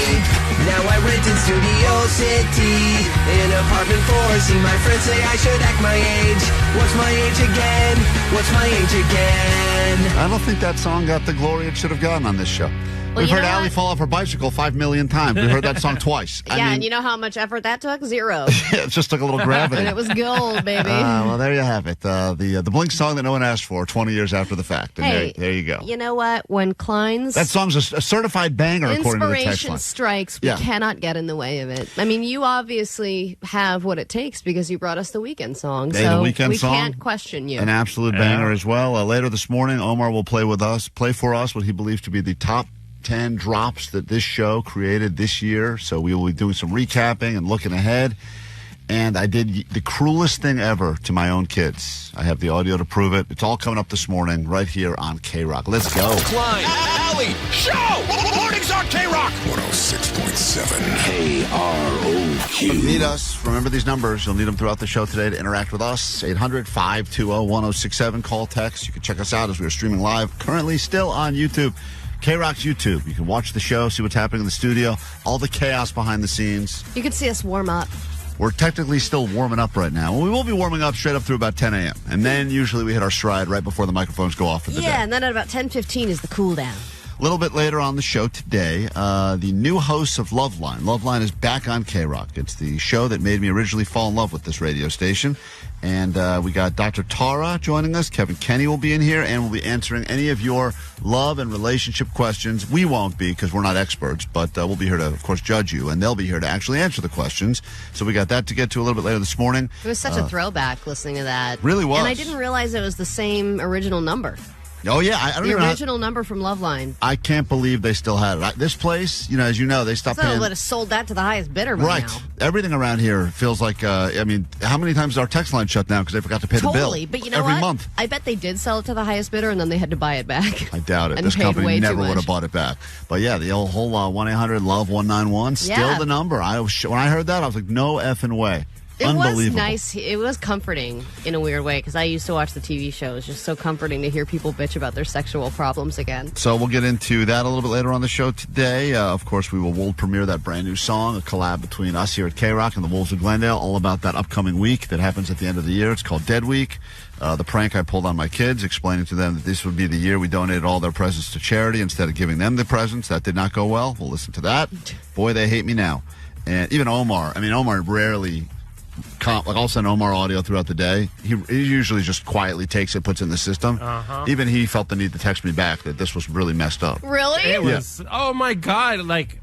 Now I rent in Studio City in apartment 4C. My friends say I should act my age. What's my age again? What's my age again? I don't think that song got the glory it should have gotten on this show. Well, We've heard Allie fall off her bicycle 5 million times. We heard that song twice. Yeah, and you know how much effort that took? 0. It just took a little gravity. And it was gold, baby. Well, there you have it. The Blink song that no one asked for 20 years after the fact. And hey, there you go. You know what? When Klein's... That song's a certified banger, according to the text inspiration line. strikes, we cannot get in the way of it. I mean, you obviously have what it takes because you brought us the Weekend song. Hey, so the Weekend we song, can't question you. An absolute banger as well. Later this morning, Omar will play for us what he believes to be the top 10 drops that this show created this year. So we will be doing some recapping and looking ahead. And I did the cruelest thing ever to my own kids. I have the audio to prove it. It's all coming up this morning right here on KROQ. Let's go. Klein, Alley, Show! Mornings on KROQ. 106.7 KROQ. Meet us. Remember these numbers. You'll need them throughout the show today to interact with us. 800-520-1067. Call, text. You can check us out as we are streaming live. Currently still on YouTube. KROQ's YouTube. You can watch the show, see what's happening in the studio, all the chaos behind the scenes. You can see us warm up. We're technically still warming up right now. We will be warming up straight up through about 10 a.m. And then usually we hit our stride right before the microphones go off for the day. Yeah, and then at about 10:15 is the cool down. A little bit later on the show today, the new hosts of Loveline. Loveline is back on KROQ. It's the show that made me originally fall in love with this radio station. And we got Dr. Tara joining us. Kevin Kenny will be in here, and we'll be answering any of your love and relationship questions. We won't be because we're not experts, but we'll be here to, of course, judge you, and they'll be here to actually answer the questions. So we got that to get to a little bit later this morning. It was such a throwback listening to that. Really was. And I didn't realize it was the same original number. Oh, yeah. I don't the even know. original number from Loveline. I can't believe they still had it. This place, as you know, they stopped So paying. would have sold that to the highest bidder by Right. now. Everything around here feels like, how many times is our text line shut down because they forgot to pay the bill? Totally, but you know Every what? month. I bet they did sell it to the highest bidder, and then they had to buy it back. I doubt it. And This paid company way too never would much. have bought it back. But yeah, the whole 1-800-LOVE-191, still Yeah. the number. When I heard that, I was like, no effing way. It was Unbelievable. nice. It was comforting in a weird way because I used to watch the TV show. It was just so comforting to hear people bitch about their sexual problems again. So we'll get into that a little bit later on the show today. Of course, we will world premiere that brand new song, a collab between us here at KROQ and the Wolves of Glendale, all about that upcoming week that happens at the end of the year. It's called Dead Week. The prank I pulled on my kids, explaining to them that this would be the year we donated all their presents to charity instead of giving them the presents. That did not go well. We'll listen to that. Boy, they hate me now. And even Omar. Omar rarely... I'll send Omar audio throughout the day. He usually just quietly takes it, puts it in the system. Even he felt the need to text me back that this was really messed up. Really? It was. Oh my God! Like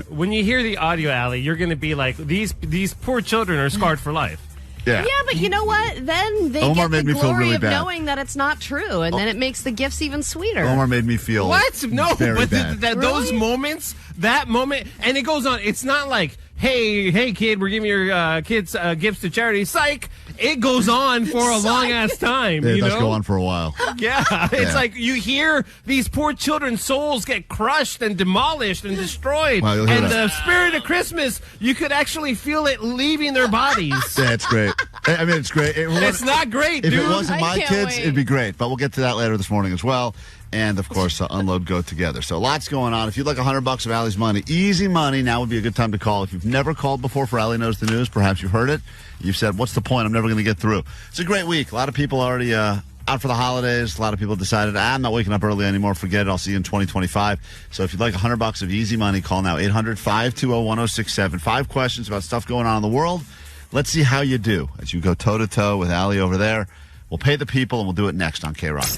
when you hear the audio, Allie, you're going to be like, these poor children are scarred for life. Yeah. Yeah, but you know what? Then they Omar get made the me feel glory really of bad. knowing that it's not true, and then it makes the gifts even sweeter. Omar made me feel What? No, very but bad. those moments, that moment, and it goes on. It's not like, hey, kid, we're giving your kids gifts to charity. Psych. It goes on for a long ass time. It you does know? go on for a while. Yeah, it's Yeah. like you hear these poor children's souls get crushed and demolished and destroyed. Wow, you'll hear and that. the spirit of Christmas, you could actually feel it leaving their bodies. Yeah, it's great. It's great. It's not great, If dude. it wasn't I my can't kids, wait. it'd be great. But we'll get to that later this morning as well. And, of course, Unload Go Together. So lots going on. If you'd like $100 of Allie's money, easy money, now would be a good time to call. If you've never called before for Allie Knows the News, perhaps you've heard it. You've said, what's the point? I'm never going to get through. It's a great week. A lot of people already out for the holidays. A lot of people decided, I'm not waking up early anymore. Forget it. I'll see you in 2025. So if you'd like $100 of easy money, call now. 800-520-1067. 5 questions about stuff going on in the world. Let's see how you do as you go toe-to-toe with Allie over there. We'll pay the people, and we'll do it next on KROQ.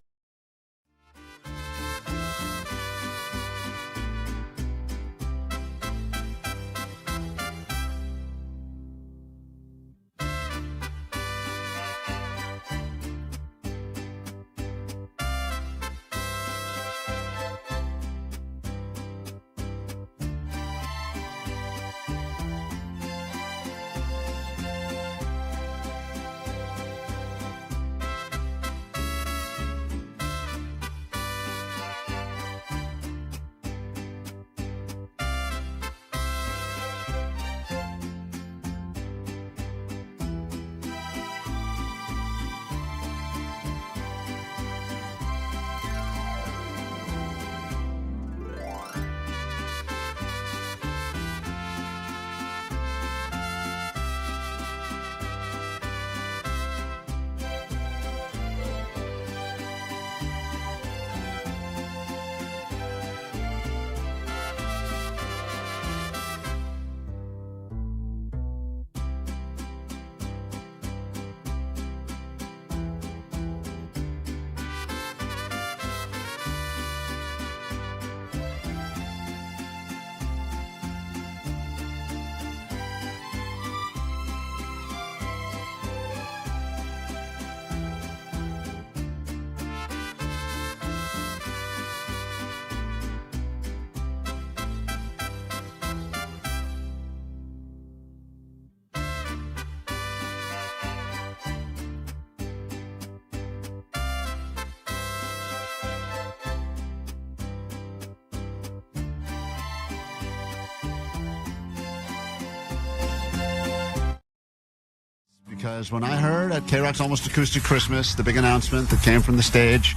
Because when I heard at KROQ's Almost Acoustic Christmas, the big announcement that came from the stage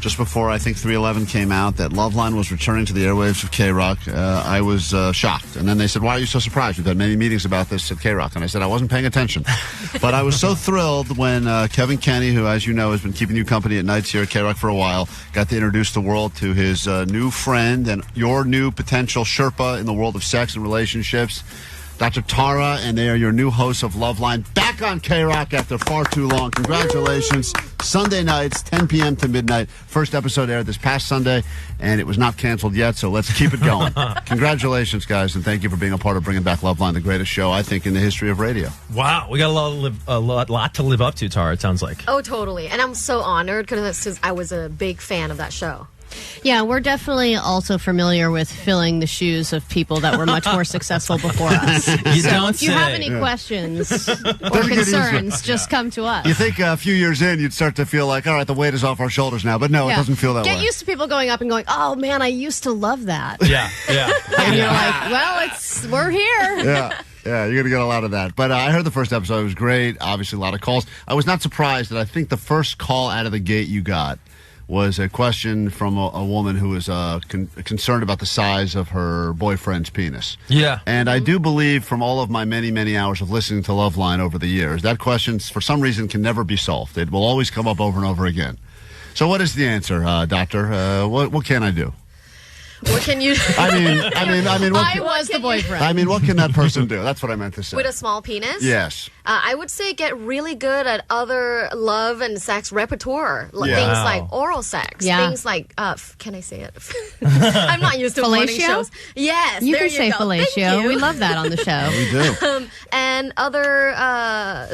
just before I think 311 came out, that Loveline was returning to the airwaves of KROQ, I was shocked. And then they said, why are you so surprised? We've had many meetings about this at KROQ. And I said, I wasn't paying attention. But I was so thrilled when Kevin Kenny, who, as you know, has been keeping you company at nights here at KROQ for a while, got to introduce the world to his new friend and your new potential Sherpa in the world of sex and relationships, Dr. Tara, and they are your new hosts of Loveline, back on KROQ after far too long. Congratulations. Sunday nights, 10 p.m. to midnight. First episode aired this past Sunday, and it was not canceled yet, so let's keep it going. Congratulations, guys, and thank you for being a part of bringing back Loveline, the greatest show, I think, in the history of radio. Wow, we got a lot to live up to, Tara, it sounds like. Oh, totally. And I'm so honored because I was a big fan of that show. Yeah, we're definitely also familiar with filling the shoes of people that were much more successful before us. So if you have any questions or concerns, just come to us. You think a few years in, you'd start to feel like, all right, the weight is off our shoulders now. But no, it doesn't feel that way. Get used to people going up and going, oh, man, I used to love that. Yeah. And you're like, well, we're here. Yeah, you're going to get a lot of that. But I heard the first episode. It was great. Obviously, a lot of calls. I was not surprised that I think the first call out of the gate you got was a question from a woman who was concerned about the size of her boyfriend's penis. Yeah. And I do believe from all of my many, many hours of listening to Loveline over the years, that question, for some reason, can never be solved. It will always come up over and over again. So what is the answer, Doctor? What can I do? What can you do? I mean, I was the boyfriend. I mean, what can that person do? That's what I meant to say. With a small penis? Yes. I would say get really good at other love and sex repertoire. Yeah. Things like oral sex. Yeah. Things like, can I say it? I'm not used to morning shows. Yes. You there can say go. fellatio. Thank you. We love that on the show. We do. And other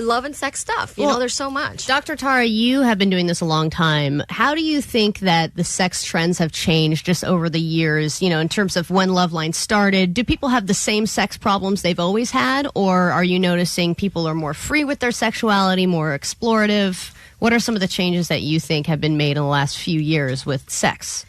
love and sex stuff. You know, there's so much. Dr. Tara, you have been doing this a long time. How do you think that the sex trends have changed just over the years, you know, in terms of when Loveline started? Do people have the same sex problems they've always had, or are you noticing people are more free with their sexuality, more explorative? What are some of the changes that you think have been made in the last few years with sex?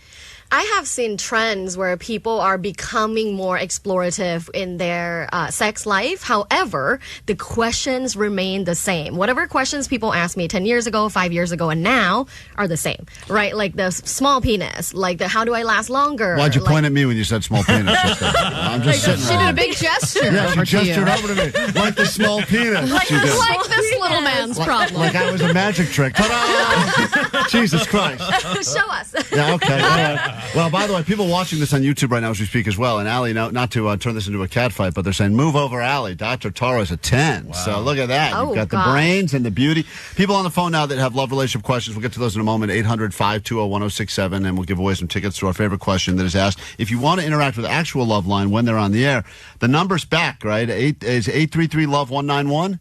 I have seen trends where people are becoming more explorative in their sex life. However, the questions remain the same. Whatever questions people asked me 10 years ago, 5 years ago, and now are the same, right? Like the small penis, like the how do I last longer? Why'd you point at me when you said small penis? I'm just sitting She did a big gesture. Yeah, she over to you. gestured over to me like the small penis. Like she did. this little man's problem. Like I was a magic trick. Ta-da! Jesus Christ. Show us. Yeah, okay. All right. Well, by the way, people watching this on YouTube right now as we speak as well, and Allie, not to turn this into a cat fight, but they're saying, move over, Allie. Dr. Tara's a 10. Wow. So look at that. Oh, You've got the brains and the beauty. People on the phone now that have love relationship questions, we'll get to those in a moment, 800-520-1067, and we'll give away some tickets to our favorite question that is asked. If you want to interact with actual Loveline when they're on the air, the number's back, right? Is 833-LOVE-191?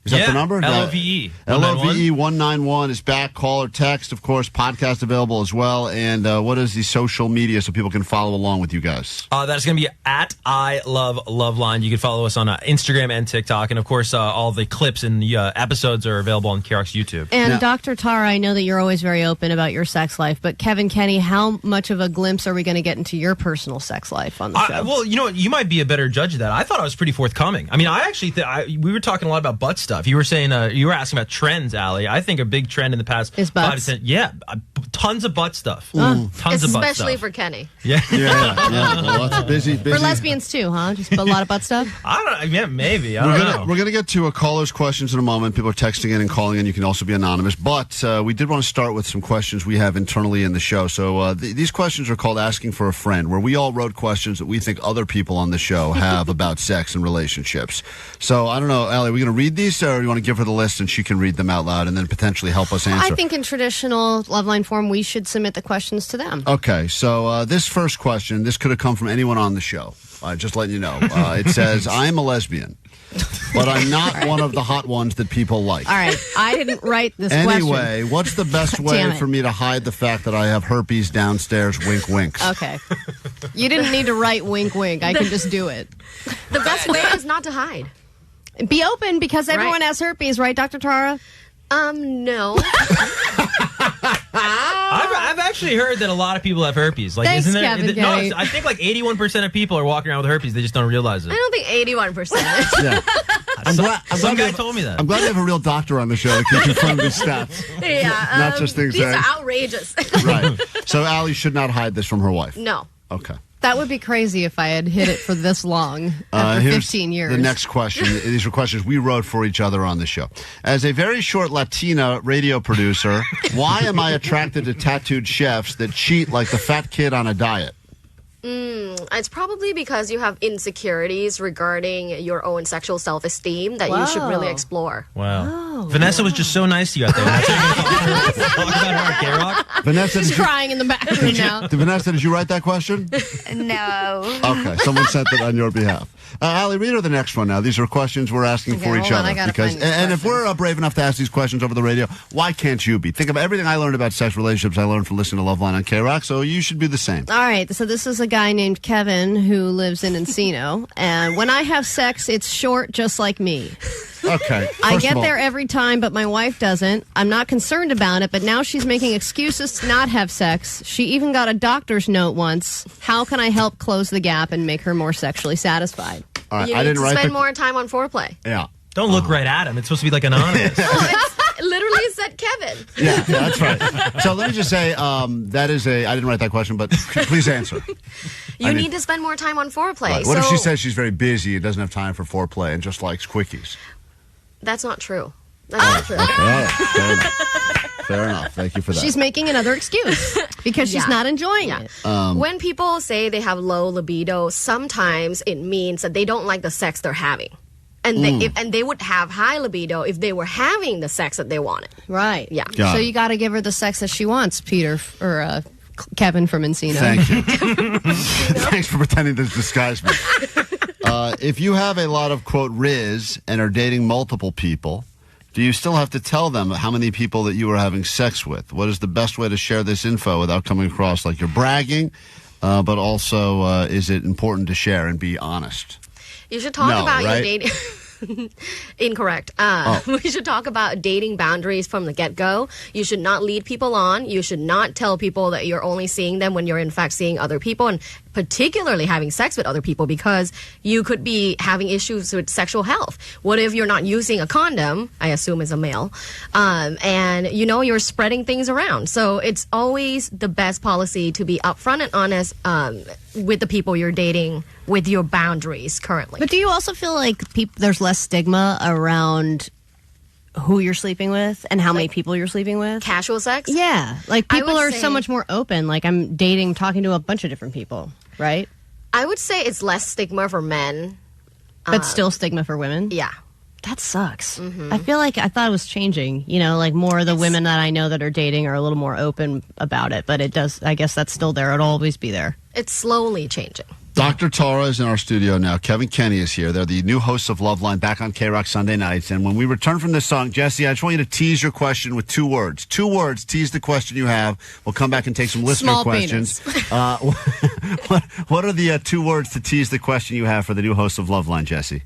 Is that the number? LOVE. LOVE 191 is back. Call or text, of course. Podcast available as well. And what is the social media so people can follow along with you guys? That's going to be at I Love Loveline. You can follow us on Instagram and TikTok. And, of course, all the clips and the episodes are available on KROQ's YouTube. And Dr. Tara, I know that you're always very open about your sex life, but Kevin Kenny, how much of a glimpse are we going to get into your personal sex life on the show? Well, you know what? You might be a better judge of that. I thought I was pretty forthcoming. I mean, I actually we were talking a lot about butt stuff. You were saying you were asking about trends, Allie. I think a big trend in the past is 5 to 10. Yeah, tons of butt stuff. Tons of butt stuff. Especially for Kenny. Yeah. Well, that's busy. For lesbians too, huh? Just a lot of butt stuff. I don't know. Yeah, maybe. I don't know. We're gonna get to a caller's questions in a moment. People are texting in and calling in. You can also be anonymous, but we did want to start with some questions we have internally in the show. So these questions are called Asking for a Friend, where we all wrote questions that we think other people on the show have about sex and relationships. So I don't know, Allie, are we going to read these, or do you want to give her the list and she can read them out loud and then potentially help us answer? I think in traditional Loveline form, we should submit the questions to them. Okay, so this first question, this could have come from anyone on the show. Just letting you know. It says, I'm a lesbian, but I'm not one of the hot ones that people like. All right, I didn't write this question. Anyway, what's the best way for me to hide the fact that I have herpes downstairs? Wink, winks. Okay. You didn't need to write wink, wink. I can just do it. The best way is not to hide. Be open, because everyone has herpes, right, Dr. Tara? No. I've actually heard that a lot of people have herpes. Like, Thanks, isn't there? Kevin, No, I think like 81% of people are walking around with herpes. They just don't realize it. I don't think 81%. Yeah. Some guy told me that. I'm glad we have a real doctor on the show that can confirm these stats. Yeah, Not just things these that. are outrageous. Right. So Allie should not hide this from her wife. No. Okay. That would be crazy if I had hid it for this long, after Here's 15 years. The next question. These are questions we wrote for each other on the show. As a very short Latina radio producer, why am I attracted to tattooed chefs that cheat like the fat kid on a diet? It's probably because you have insecurities regarding your own sexual self-esteem that you should really explore. Wow. Vanessa was just so nice to you out there. That's what you're talk about her at KROQ? Vanessa, She's crying in the background now. Vanessa, did you write that question? No. Okay, someone sent it on your behalf. Allie, read her the next one now. These are questions we're asking for each other. And if we're brave enough to ask these questions over the radio, why can't you be? Think of everything I learned about sex relationships I learned from listening to Loveline on KROQ, so you should be the same. All right, so this is a guy named Kevin who lives in Encino, and when I have sex, it's short just like me. Okay. I get there every time, but my wife doesn't. I'm not concerned about it, but now she's making excuses to not have sex. She even got a doctor's note once. How can I help close the gap and make her more sexually satisfied? All right, You need to spend more time on foreplay. Yeah. Don't look right at him. It's supposed to be like anonymous. Literally said Kevin. Yeah, that's right. So let me just say, that is I didn't write that question, but please answer. You need to spend more time on foreplay. Right. What if she says she's very busy and doesn't have time for foreplay and just likes quickies? That's not true. That's not true. Fair enough. Thank you for that. She's making another excuse because she's not enjoying it. When people say they have low libido, sometimes it means that they don't like the sex they're having. And they would have high libido if they were having the sex that they wanted. Right. Yeah. So you got to give her the sex that she wants, Peter, or Kevin from Encino. Thank you. Thanks for pretending to disguise me. If you have a lot of, quote, Riz and are dating multiple people, do you still have to tell them how many people that you are having sex with? What is the best way to share this info without coming across like you're bragging, but also is it important to share and be honest? You should talk about your dating. Incorrect. We should talk about dating boundaries from the get-go. You should not lead people on. You should not tell people that you're only seeing them when you're in fact seeing other people, and particularly having sex with other people, because you could be having issues with sexual health. What if you're not using a condom? I assume as a male, and you're spreading things around. So it's always the best policy to be upfront and honest with the people you're dating, with your boundaries currently. But do you also feel like there's less stigma around who you're sleeping with and how many people you're sleeping with? Casual sex? Yeah. Like people are say so much more open. Like I'm talking to a bunch of different people, right? I would say it's less stigma for men. But still stigma for women? Yeah. That sucks. I feel like I thought it was changing. Like more of the women that I know that are dating are a little more open about it. But it does, I guess that's still there. It'll always be there. It's slowly changing. Dr. Tara is in our studio now. Kevin Kenny is here. They're the new hosts of Loveline, back on KROQ Sunday nights. And when we return from this song, Jesse, I just want you to tease your question with 2 words. 2 words, tease the question you have. We'll come back and take some listener Small questions. What are the 2 words to tease the question you have for the new hosts of Loveline, Jesse?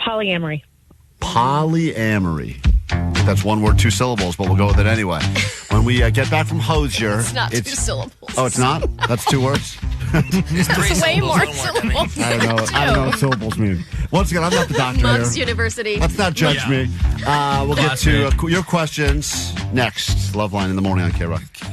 Polyamory. Polyamory. That's 1 word, 2 syllables, but we'll go with it anyway. When we get back from Hosier... It's not 2 syllables. Oh, it's not? That's 2 words? It's way more syllables. I don't know what syllables mean. Once again, I'm not the doctor Mugs here. University. Let's not judge me. We'll get to your questions next. Loveline in the morning on KROQ.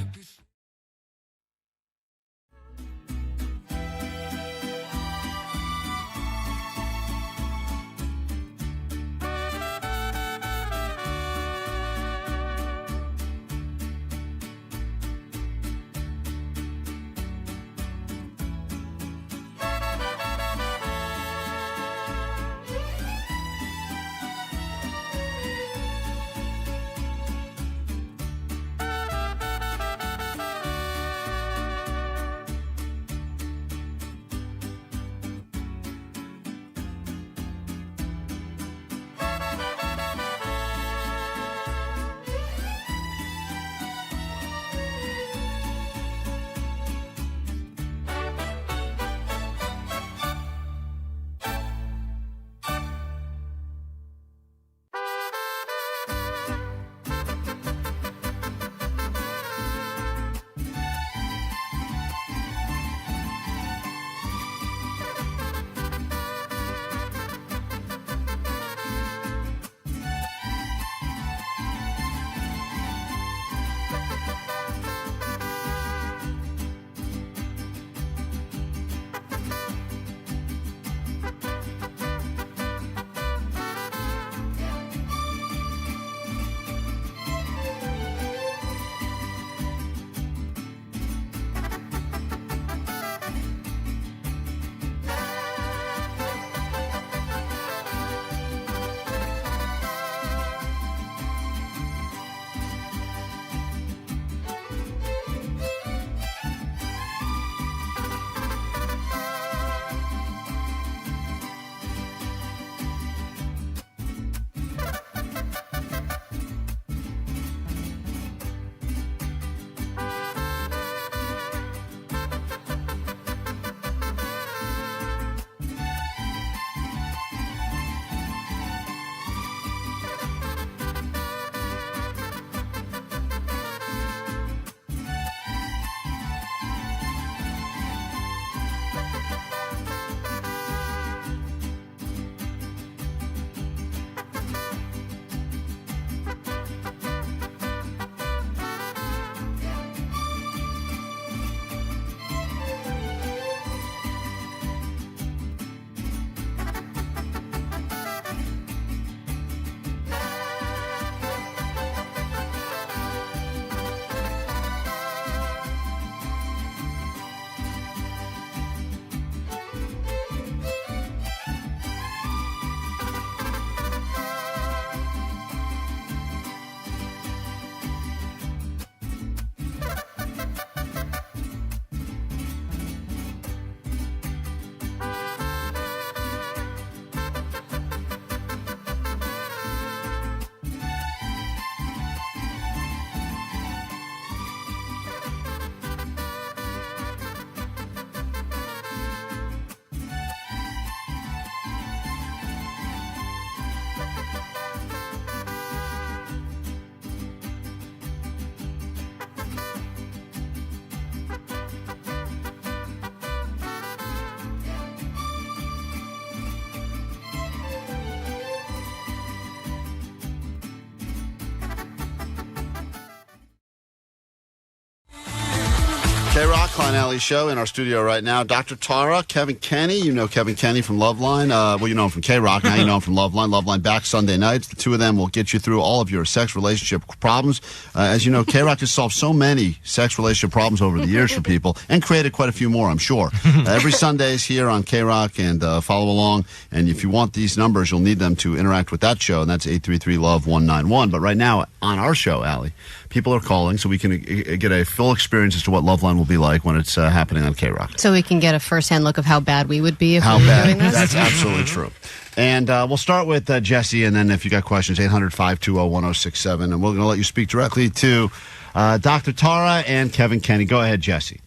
KROQ, Klein Alley Show in our studio right now. Dr. Tara, Kevin Kenny. You know Kevin Kenny from Loveline. Well, you know him from KROQ. Now you know him from Loveline. Loveline back Sunday nights. The two of them will get you through all of your sex relationship problems. As you know, KROQ has solved so many sex relationship problems over the years for people and created quite a few more, I'm sure. Every Sunday is here on KROQ, and follow along. And if you want these numbers, you'll need them to interact with that show, and that's 833-LOVE-191. But right now, on our show, Allie, people are calling so we can get a full experience as to what Loveline will be like when it's happening on KROQ. So we can get a first-hand look of how bad we would be if How we were bad? doing this? That's absolutely true. And we'll start with Jesse, and then if you got questions, 800-520-1067. And we're going to let you speak directly to Dr. Tara and Kevin Kenny. Go ahead, Jesse.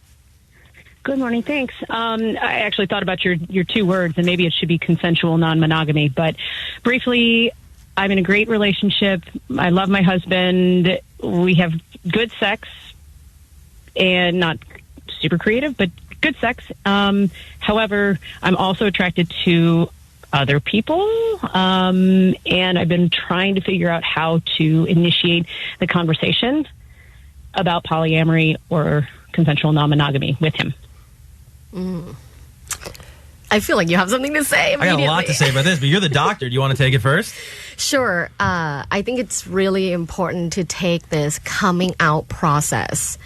Good morning. Thanks. I actually thought about your two words, and maybe it should be consensual non-monogamy. But briefly, I'm in a great relationship. I love my husband. We have good sex, and not super creative, but good sex. However, I'm also attracted to other people, and I've been trying to figure out how to initiate the conversation about polyamory or consensual non-monogamy with him. I feel like you have something to say I got a lot to say about this, but you're the doctor. Do you want to take it first? Sure. I think it's really important to take this coming out process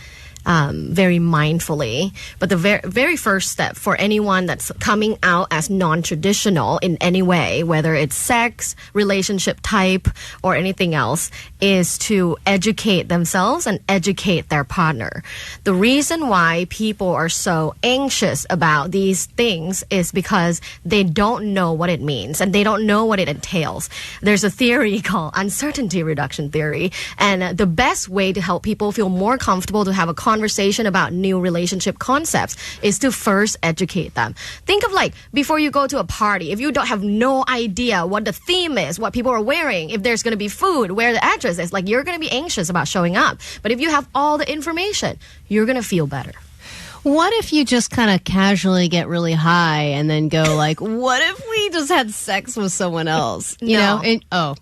very mindfully. But the very first step for anyone that's coming out as non-traditional in any way, whether it's sex, relationship type, or anything else, is to educate themselves and educate their partner. The reason why people are so anxious about these things is because they don't know what it means and they don't know what it entails. There's a theory called uncertainty reduction theory, and the best way to help people feel more comfortable to have a conversation about new relationship concepts is to first educate them. Think of like before you go to a party, if you don't have no idea what the theme is, what people are wearing, if there's going to be food, where the address is, like you're going to be anxious about showing up. But if you have all the information, you're going to feel better. What if you just kind of casually get really high and then go like, what if we just had sex with someone else? You know? Okay. No,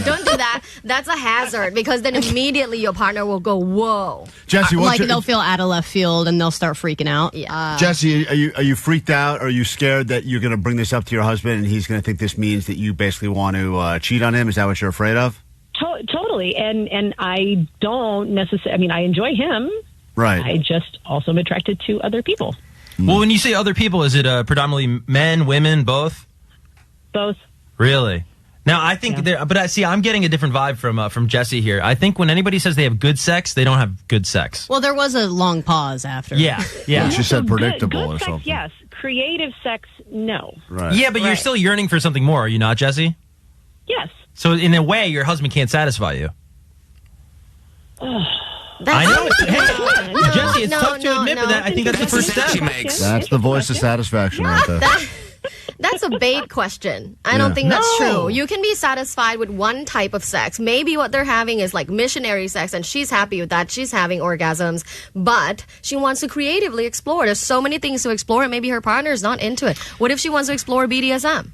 don't do that. That's a hazard because then immediately your partner will go, whoa. Jesse, like they'll feel out of left field and they'll start freaking out. Yeah. Jesse, are you freaked out? Are you scared that you're going to bring this up to your husband and he's going to think this means that you basically want to cheat on him? Is that what you're afraid of? Totally. And I don't necessarily, I mean, I enjoy him. Right. I just also am attracted to other people. Well, when you say other people, is it predominantly men, women, both? Both. Really? Now, I think, but I see, I'm getting a different vibe from Jesse here. I think when anybody says they have good sex, they don't have good sex. Well, there was a long pause after. Yeah. She said predictable good or sex, something. yes. Creative sex, no. Right. Yeah, but you're still yearning for something more, are you not, Jesse? Yes. So in a way, your husband can't satisfy you. I know. Jesse, it's tough to admit, but I think that's the first step. That's the voice of satisfaction right there. That's a bait question. I don't think that's true. You can be satisfied with one type of sex. Maybe what they're having is like missionary sex and she's happy with that. She's having orgasms, but she wants to creatively explore. There's so many things to explore and maybe her partner is not into it. What if she wants to explore BDSM?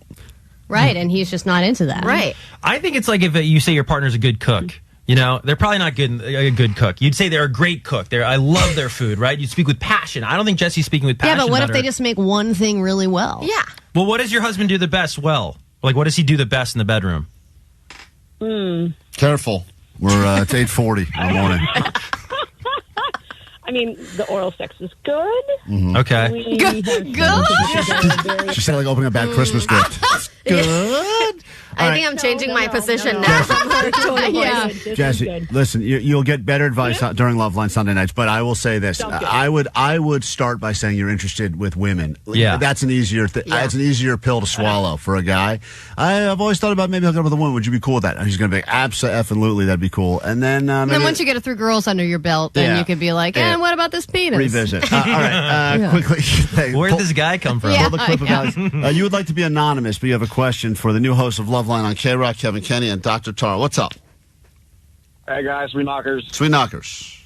Right, and he's just not into that. Right. I think it's like if you say your partner's a good cook. You know, they're probably not a good cook. You'd say they're a great cook. I love their food, right? You'd speak with passion. I don't think Jesse's speaking with passion. Yeah, but what if they just make one thing really well? Yeah. Well, what does your husband do the best well? Like, what does he do the best in the bedroom? Careful. We're it's 8:40 in the morning. I mean, the oral sex is good. Mm-hmm. Okay. She said like opening a bad Christmas gift. Good. I think I'm changing my position now from her tone of voice. Jesse, listen, you'll get better advice during Loveline Sunday nights, but I will say this: I would start by saying you're interested with women. Yeah, that's an easier it's an easier pill to swallow for a guy. I've always thought about maybe hooking up with a woman. Would you be cool with that? And he's going to be absolutely, that'd be cool. And then once you get 3 girls under your belt, then you could be like, and what about this penis? Revisit. All right, quickly. Hey, where'd this guy come from? Pull the clip about you would like to be anonymous, but you have a question for the new host of Loveline on KROQ, Kevin Kenny, and Dr. Tara. What's up? Hey, guys, Sweet Knockers. Sweet Knockers.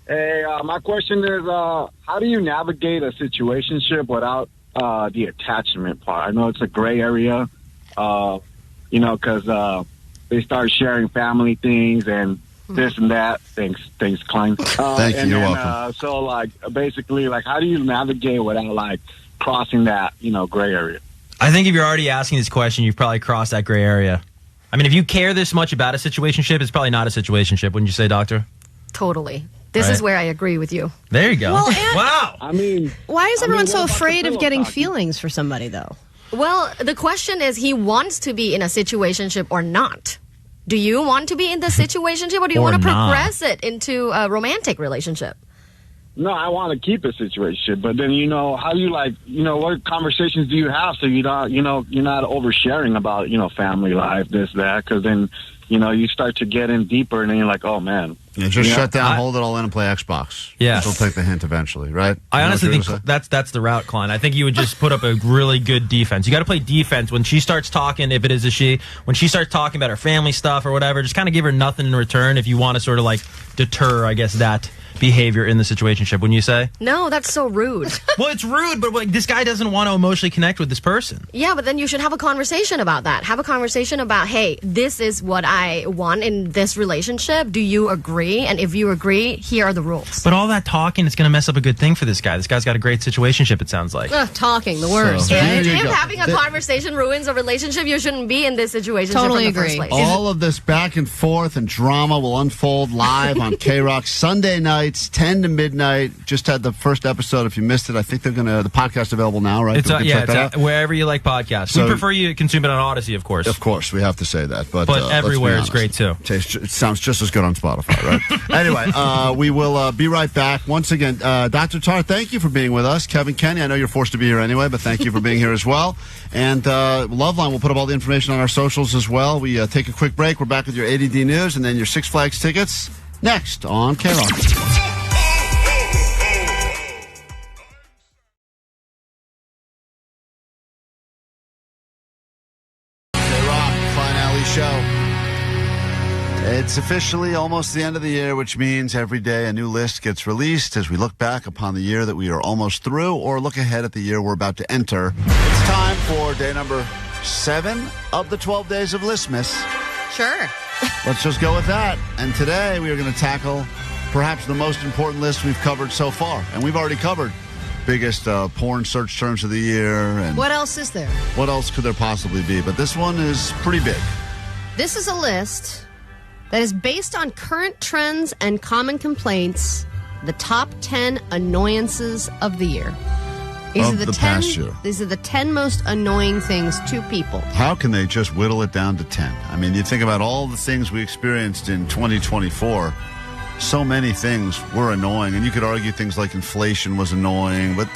Hey, my question is, how do you navigate a situationship without the attachment part? I know it's a gray area, because they start sharing family things, and this and that. Thanks, Klein. Thank you. You're welcome. So, like, basically, like, how do you navigate without, like, crossing that, gray area? I think if you're already asking this question, you've probably crossed that gray area. I mean, if you care this much about a situationship, it's probably not a situationship, wouldn't you say, Doctor? Totally. This is where I agree with you. There you go. Well, and- wow. I mean, Why is everyone so what about afraid the of getting pillow feelings for somebody, though? Well, the question is, he wants to be in a situationship or not. Do you want to be in the situationship, or do you Or want to not. progress it into a romantic relationship? No, I want to keep a situation, but then how do you what conversations do you have so you're not oversharing about family life, this, that, because then you start to get in deeper and then you're like, oh man. Yeah, just shut down, hold it all in, and play Xbox. Yes. She'll take the hint eventually, right? I honestly You know think what you're that's the route, Klein. I think you would just put up a really good defense. You got to play defense when she starts talking, if it is a she, when she starts talking about her family stuff or whatever, just kind of give her nothing in return if you want to sort of like deter, I guess, that behavior in the situationship, wouldn't you say? No, that's so rude. Well, it's rude, but like, this guy doesn't want to emotionally connect with this person. Yeah, but then you should have a conversation about that. Have a conversation about, hey, this is what I want in this relationship. Do you agree? And if you agree, here are the rules. But all that talking is going to mess up a good thing for this guy. This guy's got a great situationship, it sounds like. Talking, the worst. So, right? there you If go. having a conversation ruins a relationship, you shouldn't be in this situation Totally in the first agree. place. All of this back and forth and drama will unfold live on KROQ Sunday nights, 10 to midnight. Just had the first episode. If you missed it, I think they're the podcast available now, right? It's We can check that out? wherever you like podcasts. So- We prefer you to consume it on Odyssey, of course. Of course, we have to say that. But let's be everywhere is honest. great, too. It sounds just as good on Spotify, right? Anyway, we will be right back. Once again, Dr. Tar, thank you for being with us. Kevin Kenny, I know you're forced to be here anyway, but thank you for being here as well. And Loveline, we'll put up all the information on our socials as well. We take a quick break. We're back with your ADD news and then your Six Flags tickets next on KROQ. Show. It's officially almost the end of the year, which means every day a new list gets released as we look back upon the year that we are almost through or look ahead at the year we're about to enter. It's time for day number 7 of the 12 days of Listmas. Sure. Let's just go with that. And today we are going to tackle perhaps the most important list we've covered so far. And we've already covered biggest porn search terms of the year. And What else is there? what else could there possibly be? But this one is pretty big. This is a list that is based on current trends and common complaints, the top 10 annoyances of the year. Of the past year. These are the 10 most annoying things to people. How can they just whittle it down to 10? I mean, you think about all the things we experienced in 2024. So many things were annoying, and you could argue things like inflation was annoying, but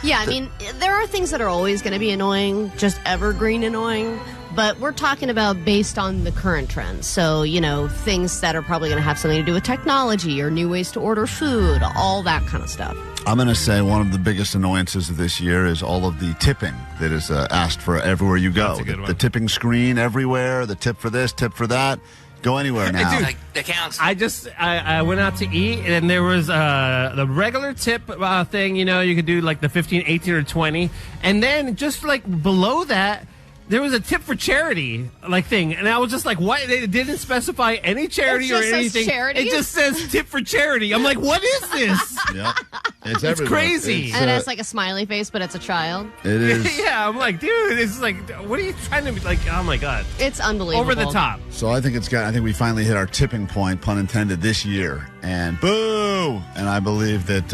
Yeah, I mean, there are things that are always going to be annoying, just evergreen annoying, but we're talking about based on the current trends. So, things that are probably going to have something to do with technology or new ways to order food, all that kind of stuff. I'm going to say one of the biggest annoyances of this year is all of the tipping that is asked for everywhere you go. That's a good one. The tipping screen everywhere, the tip for this, tip for that. Go anywhere now. Dude, Like, that counts. I went out to eat, and there was the regular tip thing, you could do like the 15, 18, or 20. And then just like below that, there was a tip for charity thing. And I was just like, what? They didn't specify any charity It or just says anything. charity? It just says tip for charity. I'm like, what is this? Yep. It's It's everywhere. crazy. It's, And it's like a smiley face, but it's a child. it is. Yeah, I'm like, dude, it's like, what are you trying to be like? Oh my God. It's unbelievable. Over the top. So I think I think we finally hit our tipping point, pun intended, this year. And boo! And I believe that,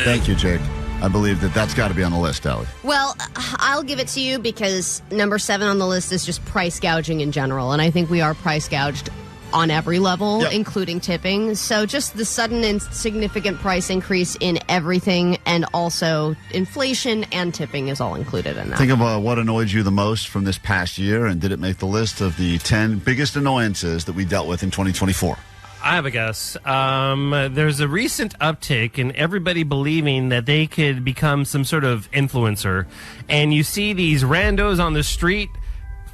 thank you, Jake. I believe that that's got to be on the list, Allie. Well, I'll give it to you because number 7 on the list is just price gouging in general. And I think we are price gouged on every level, Yep. including tipping. So just the sudden and significant price increase in everything, and also inflation and tipping is all included in that. Think of what annoyed you the most from this past year, and did it make the list of the 10 biggest annoyances that we dealt with in 2024? I have a guess. There's a recent uptick in everybody believing that they could become some sort of influencer. And you see these randos on the street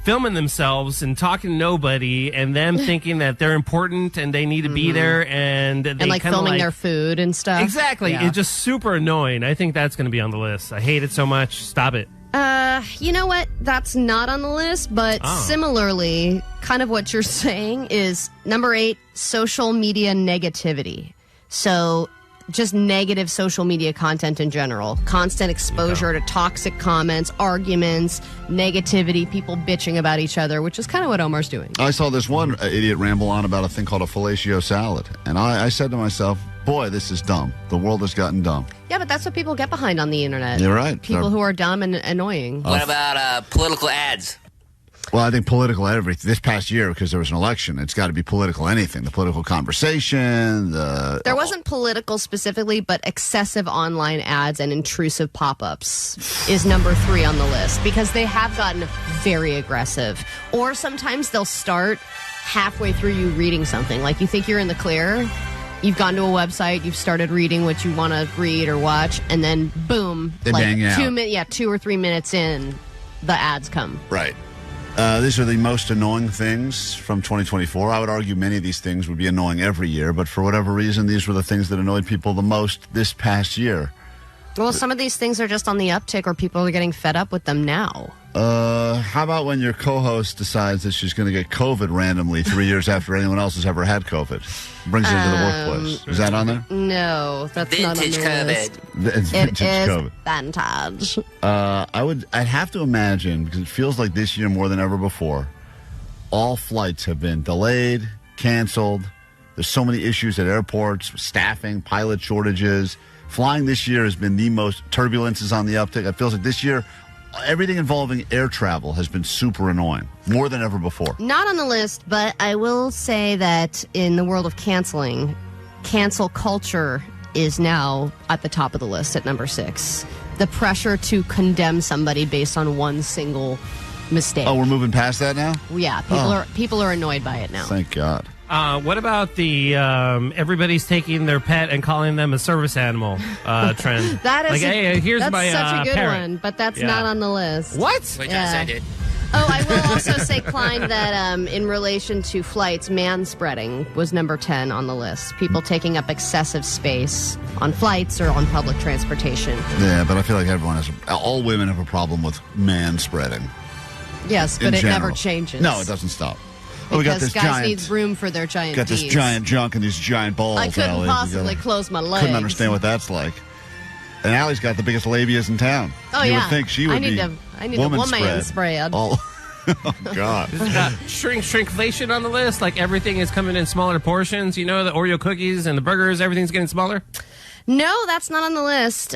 filming themselves and talking to nobody, and them thinking that they're important and they need to be there, and they and like kinda filming their food and stuff. Exactly. Yeah. It's just super annoying. I think that's going to be on the list. I hate it so much. Stop it. You know what? That's not on the list, but similarly, kind of what you're saying is number 8, social media negativity. So just negative social media content in general. Constant exposure to toxic comments, arguments, negativity, people bitching about each other, which is kind of what Omar's doing. I saw this one idiot ramble on about a thing called a fellatio salad. And I said to myself, boy, this is dumb. The world has gotten dumb. Yeah, but that's what people get behind on the internet. You're right. People who are dumb and annoying. What about political ads? Well, I think political this past year, because there was an election, it's got to be political anything. The political conversation, There wasn't political specifically, but excessive online ads and intrusive pop-ups is number 3 on the list because they have gotten very aggressive. Or sometimes they'll start halfway through you reading something. Like you think you're in the clear, you've gone to a website, you've started reading what you want to read or watch, and then boom, they bang you out. 2 or 3 minutes in, the ads come. Right. These are the most annoying things from 2024. I would argue many of these things would be annoying every year, but for whatever reason, these were the things that annoyed people the most this past year. Well, some of these things are just on the uptick or people are getting fed up with them now. How about when your co-host decides that she's going to get COVID randomly 3 years after anyone else has ever had COVID? Brings it into the workplace. Is that on there? No, that's not on the list. It's vintage COVID. Vintage. I'd have to imagine, because it feels like this year more than ever before, all flights have been delayed, canceled. There's so many issues at airports, staffing, pilot shortages. Flying this year has been the most turbulences on the uptick. It feels like this year, everything involving air travel has been super annoying, more than ever before. Not on the list, but I will say that in the world of canceling, cancel culture is now at the top of the list at number 6. The pressure to condemn somebody based on one single mistake. Oh, we're moving past that now? Yeah, people are annoyed by it now. Thank God. What about the everybody's taking their pet and calling them a service animal trend? That is like, hey, here's that's my such a good parrot. one, but that's not on the list. What? Wait, Yeah. I did. Oh, I will also say, Klein, that in relation to flights, manspreading was number 10 on the list. People taking up excessive space on flights or on public transportation. Yeah, but I feel like all women have a problem with man-spreading. Yes, but it general. never changes. No, it doesn't stop. Because guys need room for their giant got this Ds. giant junk and these giant balls. I couldn't Allie. possibly close my legs. Couldn't understand what that's like. And Allie's got the biggest labias in town. Oh, you yeah. would think she would I need a woman spread. Oh, God. Shrinkflation on the list. Like everything is coming in smaller portions. You know, the Oreo cookies and the burgers, everything's getting smaller. No, that's not on the list.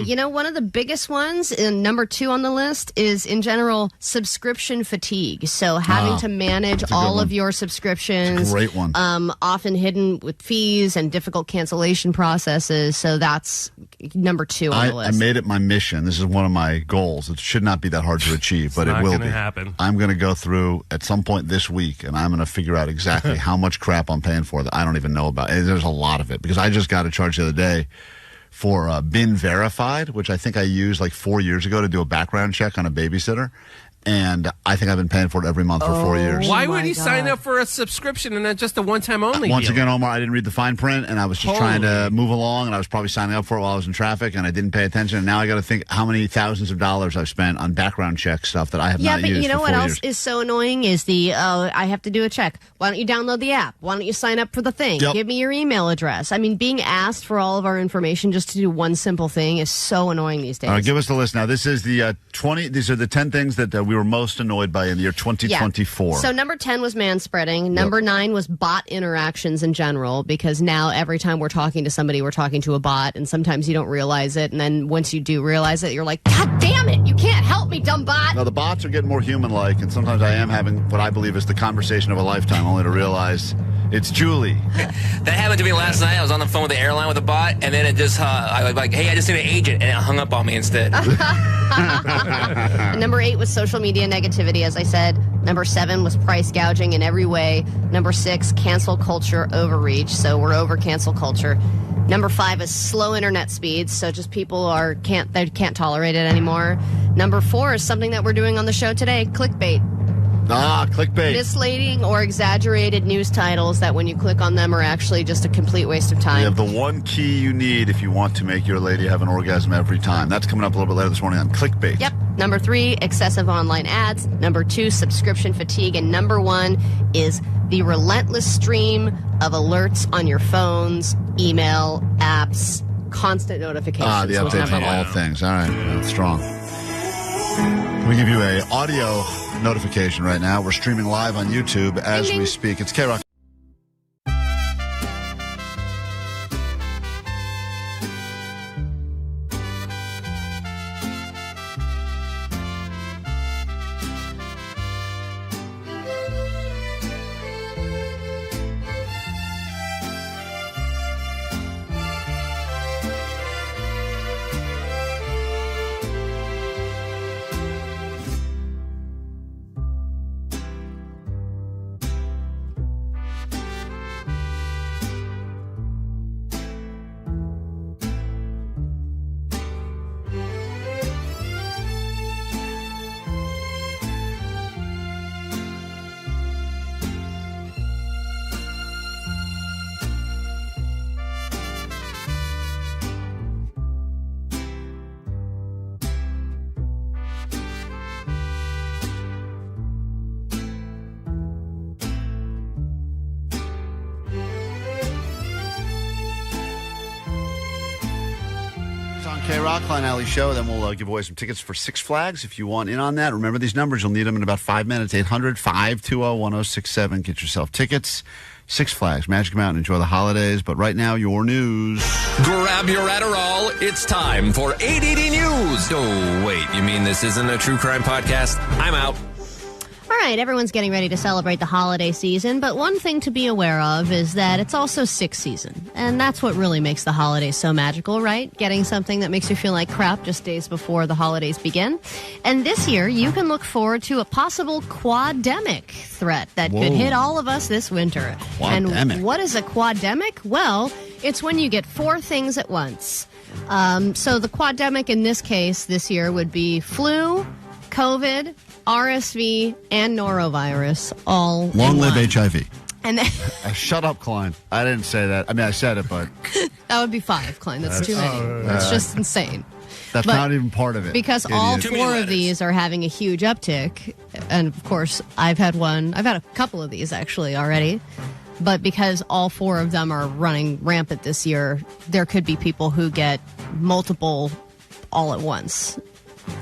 You know, one of the biggest ones, number 2 on the list, is in general subscription fatigue. So having to manage all of your subscriptions, it's a great one. Often hidden with fees and difficult cancellation processes. So that's number 2 on the list. I made it my mission. This is one of my goals. It should not be that hard to achieve, but it will be. Happen. I'm going to go through at some point this week, and I'm going to figure out exactly how much crap I'm paying for that I don't even know about. And there's a lot of it because I just got a charge the other day for Been Verified, which I think I used like 4 years ago to do a background check on a babysitter. And I think I've been paying for it every month for 4 years. Why would you sign up for a subscription and not just a one-time only Once deal? again, Omar, I didn't read the fine print, and I was just trying to move along, and I was probably signing up for it while I was in traffic, and I didn't pay attention. And now I got to think how many thousands of dollars I've spent on background check stuff that I have not used. Yeah, but you know for what 4 else years. is so annoying is I have to do a check. Why don't you download the app? Why don't you sign up for the thing? Yep. Give me your email address. I mean, being asked for all of our information just to do one simple thing is so annoying these days. All right, give us the list now. This is the 20. These are the 10 things that we were most annoyed by in the year 2024. Yeah. So number 10 was manspreading. Number 9 was bot interactions in general, because now every time we're talking to somebody, we're talking to a bot, and sometimes you don't realize it, and then once you do realize it, you're like, God damn it, you can't help me, dumb bot. Now, the bots are getting more human-like, and sometimes I am having what I believe is the conversation of a lifetime, only to realize it's Julie. That happened to me last night. I was on the phone with the airline with a bot, and then it just, I was like, hey, I just need an agent, and it hung up on me instead. And number 8 was social media negativity, as I said. Number 7 was price gouging in every way. Number 6, cancel culture overreach. So we're over cancel culture. Number 5 is slow internet speeds. So just people can't tolerate it anymore. Number 4 is something that we're doing on the show today, clickbait. Clickbait. Misleading or exaggerated news titles that when you click on them are actually just a complete waste of time. You have the one key you need if you want to make your lady have an orgasm every time. That's coming up a little bit later this morning on Clickbait. Yep. Number 3, excessive online ads. Number 2, subscription fatigue. And number 1 is the relentless stream of alerts on your phones, email, apps, constant notifications. The updates on all things. All right, that's strong. We give you a audio notification right now. We're streaming live on YouTube as we speak. It's KROQ. KROQ, Klein Alley Show. Then we'll give away some tickets for Six Flags if you want in on that. Remember these numbers. You'll need them in about 5 minutes. 800-520-1067. Get yourself tickets. Six Flags, Magic Mountain. Enjoy the holidays. But right now, your news. Grab your Adderall. It's time for ADD News. Oh, wait. You mean this isn't a true crime podcast? I'm out. All right, everyone's getting ready to celebrate the holiday season, but one thing to be aware of is that it's also sick season, and that's what really makes the holidays so magical, right? Getting something that makes you feel like crap just days before the holidays begin. And this year, you can look forward to a possible quademic threat that could hit all of us this winter. Quademic. And what is a quademic? Well, it's when you get 4 things at once. So the quademic in this case this year would be flu, COVID, RSV, and norovirus, all Long live HIV. And then, shut up, Klein. I didn't say that. I mean, I said it, but... that would be 5, Klein. That's too many. That's just insane. That's not even part of it. Because all 4 of these are having a huge uptick. And, of course, I've had a couple of these, actually, already. But because all 4 of them are running rampant this year, there could be people who get multiple all at once.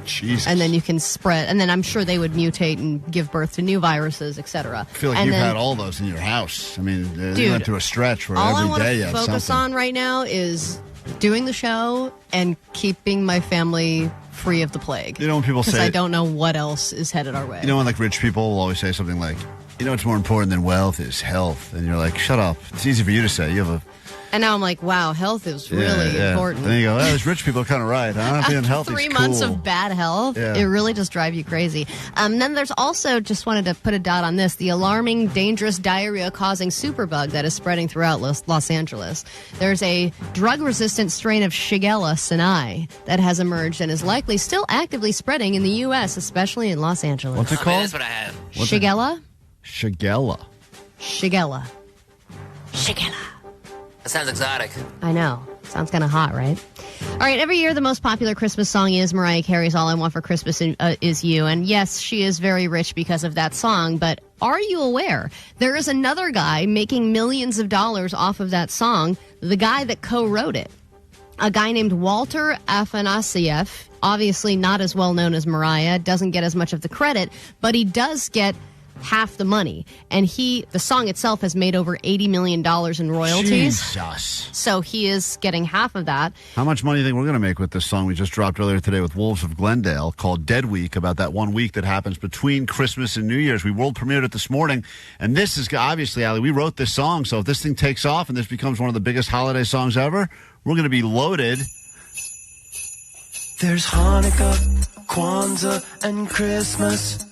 Jesus. And then you can spread, and then I'm sure they would mutate and give birth to new viruses, etc. I feel like you've had all those in your house. I mean, you went through a stretch where all every I want day you to have focus something. on right now is doing the show and keeping my family free of the plague. You know when people say... Because I don't know what else is headed our way. You know when like rich people will always say something like, you know what's more important than wealth is health. And you're like, shut up. It's easy for you to say. You have a... And now I'm like, wow, health is really important. Then you go, those rich people are kind of right, huh? Being healthy is 3 cool. months of bad health, it really just drives you crazy. Then there's also, just wanted to put a dot on this, the alarming, dangerous diarrhea-causing superbug that is spreading throughout Los Angeles. There's a drug-resistant strain of Shigella sinai that has emerged and is likely still actively spreading in the U.S., especially in Los Angeles. What's it called? That's what I have. Shigella? Shigella. Shigella. That sounds exotic. I know. Sounds kind of hot, right? All right, every year the most popular Christmas song is Mariah Carey's All I Want for Christmas Is You. And yes, she is very rich because of that song, but are you aware there is another guy making millions of dollars off of that song, the guy that co-wrote it? A guy named Walter Afanasieff, obviously not as well known as Mariah, doesn't get as much of the credit, but he does get half the money. And the song itself has made over $80 million in royalties. Jesus. So he is getting half of that. How much money do you think we're going to make with this song we just dropped earlier today with Wolves of Glendale called Dead Week, about that 1 week that happens between Christmas and New Year's? We world premiered it this morning. And this is, obviously, Allie, we wrote this song. So if this thing takes off and this becomes one of the biggest holiday songs ever, we're going to be loaded. There's Hanukkah, Kwanzaa, and Christmas.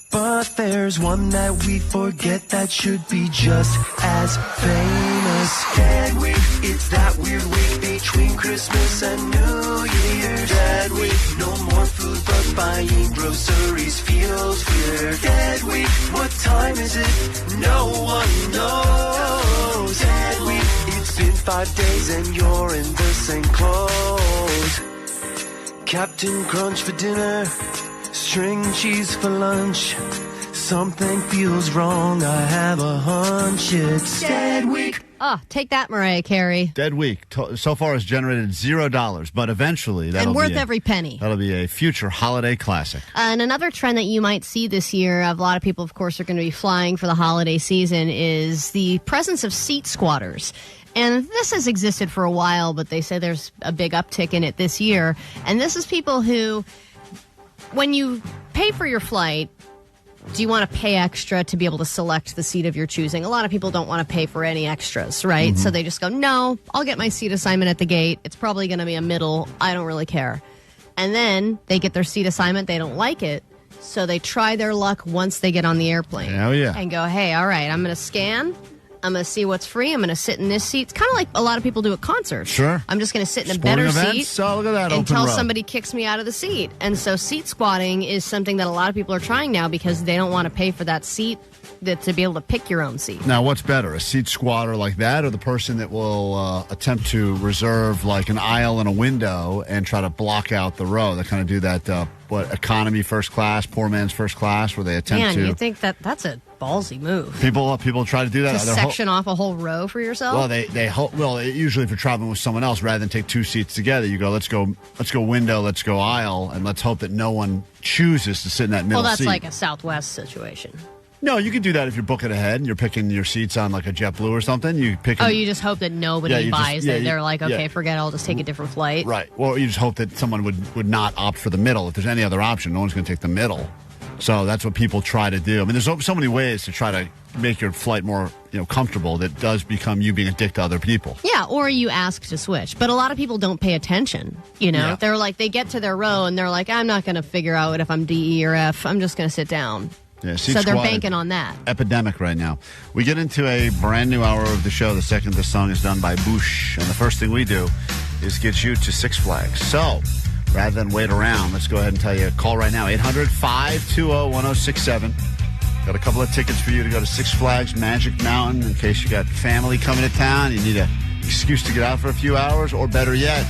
But there's one that we forget that should be just as famous. Dead Week, it's that weird week between Christmas and New Year's. Dead Week, no more food but buying groceries feels weird. Dead Week, what time is it? No one knows. Dead Week, it's been 5 days and you're in the same clothes. Captain Crunch for dinner. string cheese for lunch. Something feels wrong. I have a hunch it's dead week. Oh, take that, Mariah Carey. Dead Week so far has generated $0, but eventually that'll And worth be every penny. That'll be a future holiday classic. And another trend that you might see this year, a lot of people, of course, are going to be flying for the holiday season, is the presence of seat squatters. And this has existed for a while, but they say there's a big uptick in it this year. And this is people who, when you pay for your flight, do you want to pay extra to be able to select the seat of your choosing? A lot of people don't want to pay for any extras, right? Mm-hmm. So they just go, no, I'll get my seat assignment at the gate. It's probably going to be a middle. I don't really care. And then they get their seat assignment. They don't like it. So they try their luck once they get on the airplane. Hell yeah. And go, hey, all right, I'm going to scan. I'm going to see what's free. I'm going to sit in this seat. It's kind of like a lot of people do at concerts. Sure. I'm just going to sit in a Sporting better events? seat Oh, look at that, open until row. somebody kicks me out of the seat. And so seat squatting is something that a lot of people are trying now because they don't want to pay for that seat to be able to pick your own seat. Now, what's better, a seat squatter like that or the person that will attempt to reserve like an aisle and a window and try to block out the row? They kind of do that, economy first class, poor man's first class, where they attempt Man, to... you think that's a ballsy move. People try to do that. To They're section off a whole row for yourself? Well, usually if you're traveling with someone else, rather than take two seats together, you go, let's go window, let's go aisle, and let's hope that no one chooses to sit in that middle Well, that's seat. like a Southwest situation. No, you can do that if you're booking ahead and you're picking your seats on like a JetBlue or something. You pick. Oh, you just hope that nobody buys it. They're like, okay, yeah. forget it, I'll just take a different flight. Right. Well, you just hope that someone would not opt for the middle. If there's any other option, no one's going to take the middle. So that's what people try to do. I mean, there's so many ways to try to make your flight more, comfortable that does become you being a dick to other people. Yeah, or you ask to switch. But a lot of people don't pay attention, Yeah. They're like, they get to their row and they're like, I'm not going to figure out if I'm D, E, or F. I'm just going to sit down. Yeah, So they're squatting. banking on that. Epidemic right now. We get into a brand new hour of the show the second this song is done by Bush. And the first thing we do is get you to Six Flags. So rather than wait around, let's go ahead and tell you, call right now, 800-520-1067. Got a couple of tickets for you to go to Six Flags Magic Mountain in case you got family coming to town. You need an excuse to get out for a few hours, or better yet,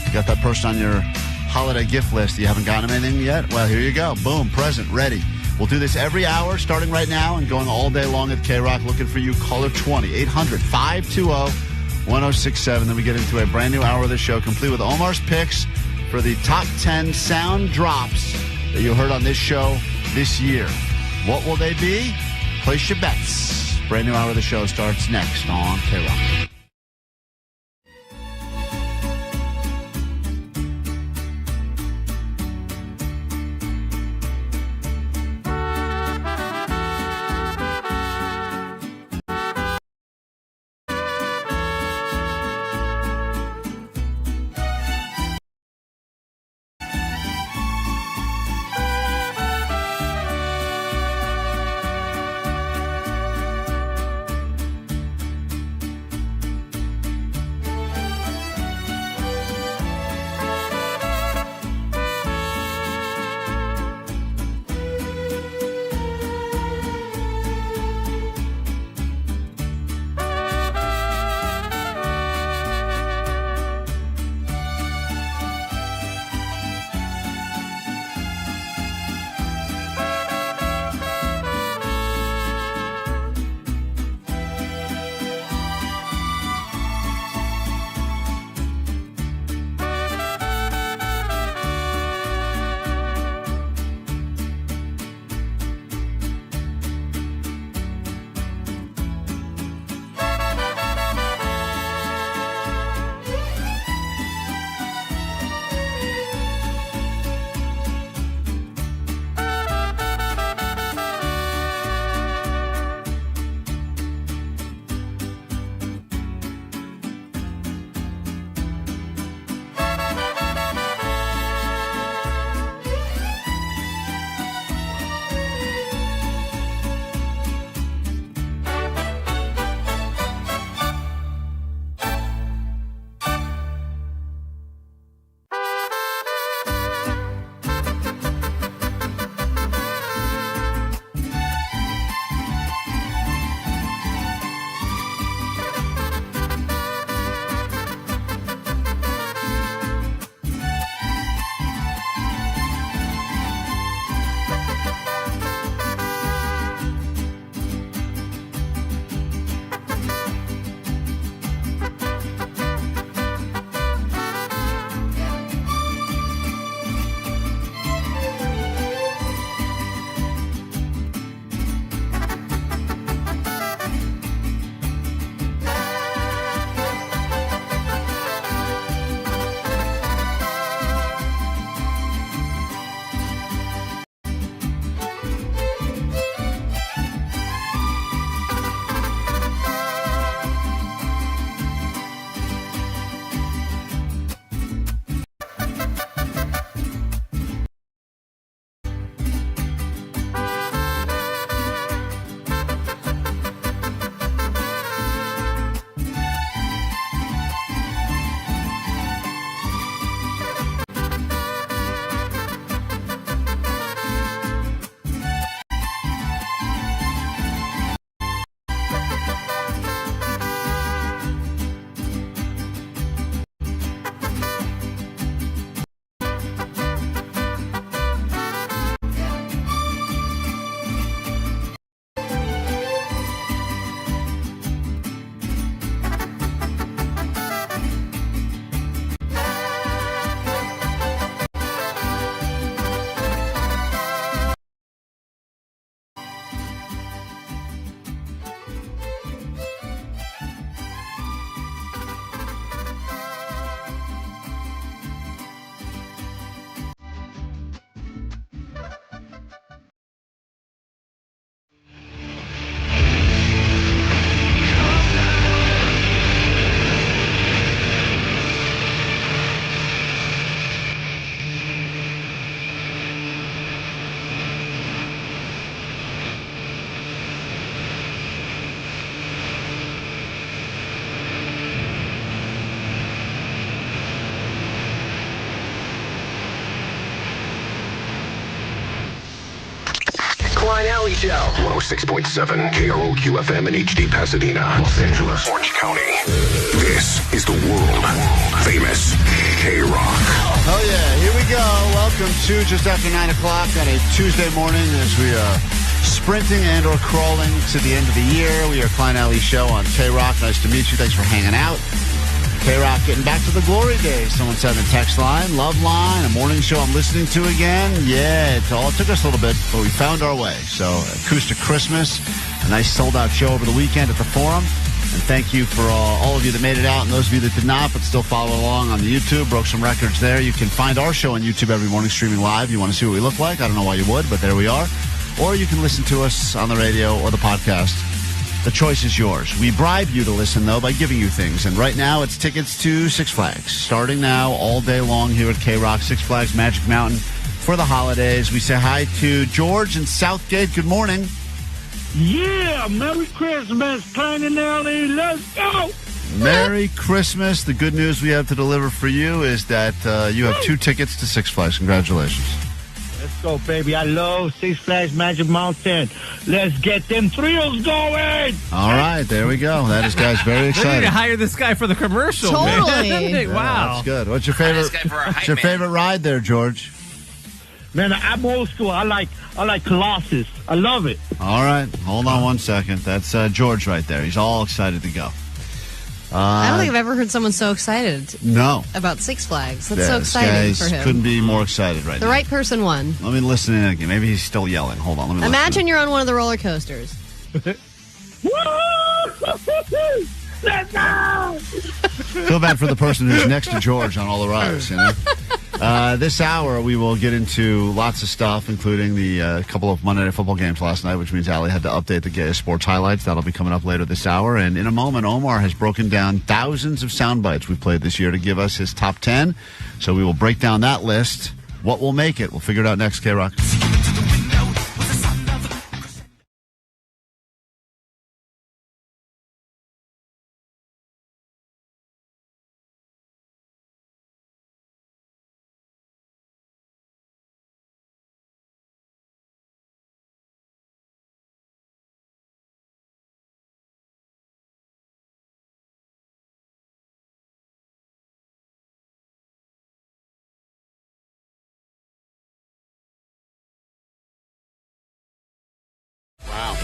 you got that person on your holiday gift list. You haven't gotten them anything yet? Well, here you go. Boom, present, ready. We'll do this every hour starting right now and going all day long at KROQ looking for you. Caller 20, 800-520-1067. Then we get into a brand new hour of the show complete with Omar's picks for the top 10 sound drops that you heard on this show this year. What will they be? Place your bets. Brand new hour of the show starts next on KROQ. Klein Alley Show. 106.7 KROQ FM in HD Pasadena, Los Angeles, Orange County. This is the world famous KROQ. Oh, yeah. Here we go. Welcome to just after 9 o'clock on a Tuesday morning as we are sprinting and or crawling to the end of the year. We are Klein Alley Show on KROQ. Nice to meet you. Thanks for hanging out. KROQ getting back to the glory days. Someone said in the text line, love line, a morning show I'm listening to again. Yeah, it took us a little bit, but we found our way. So, Acoustic Christmas, a nice sold-out show over the weekend at the Forum. And thank you for all of you that made it out and those of you that did not, but still follow along on the YouTube. Broke some records there. You can find our show on YouTube every morning streaming live. You want to see what we look like? I don't know why you would, but there we are. Or you can listen to us on the radio or the podcast. The choice is yours. We bribe you to listen, though, by giving you things. And right now, it's tickets to Six Flags. Starting now, all day long here at KROQ, Six Flags Magic Mountain for the holidays. We say hi to George in Southgate. Good morning. Yeah, Merry Christmas, Klein and Alley. Let's go. Merry Christmas. The good news we have to deliver for you is that you have 2 tickets to Six Flags. Congratulations. Let's go, baby. I love Six Flags Magic Mountain. Let's get them thrills going. All right, there we go. That is, guys, very They need exciting. to hire this guy for the commercial. Totally. Man. Yeah, Wow. that's good. What's your favorite? What's your favorite ride there, George? Man, I'm old school. I like Colossus. I love it. All right, hold on one second. That's George right there. He's all excited to go. I don't think I've ever heard someone so excited No. about Six Flags. That's Yeah, so this exciting guy's for him. couldn't be more excited right The now. right person won. Let me listen in again. Maybe he's still yelling. Hold on. Let me Imagine you're on one of the roller coasters. Let's go. Feel bad for the person who's next to George on all the rides, you know? This hour, we will get into lots of stuff, including the couple of Monday Night Football games last night, which means Allie had to update the sports highlights. That'll be coming up later this hour. And in a moment, Omar has broken down thousands of sound bites we've played this year to give us his top 10. So we will break down that list. What will make it? We'll figure it out next, KROQ. Wow.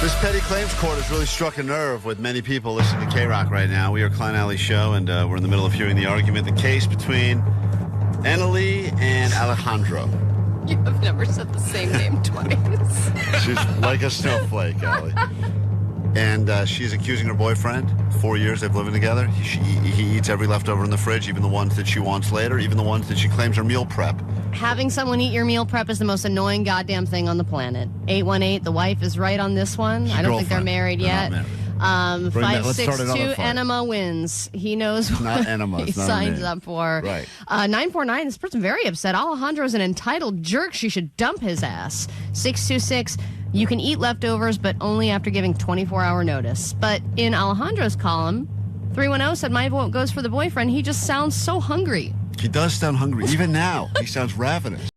This petty claims court has really struck a nerve with many people listening to KROQ right now. We are Klein Alley Show, and we're in the middle of hearing the argument, the case between Annalie and Alejandro. You have never said the same name twice. She's like a snowflake, Allie. And she's accusing her boyfriend. 4 years they've living together. He eats every leftover in the fridge, even the ones that she wants later, even the ones that she claims are meal prep. Having someone eat your meal prep is the most annoying goddamn thing on the planet. 818, the wife is right on this one. I don't think they're married yet. Let's start another 562 fight. Enema wins. He knows Not what Enema, he it's not her signs name. up for. Right. 949, this person very upset. Alejandro's an entitled jerk. She should dump his ass. 626, you can eat leftovers, but only after giving 24-hour notice. But in Alejandro's column, 310 said, my vote goes for the boyfriend. He just sounds so hungry. He does sound hungry. Even now, he sounds ravenous.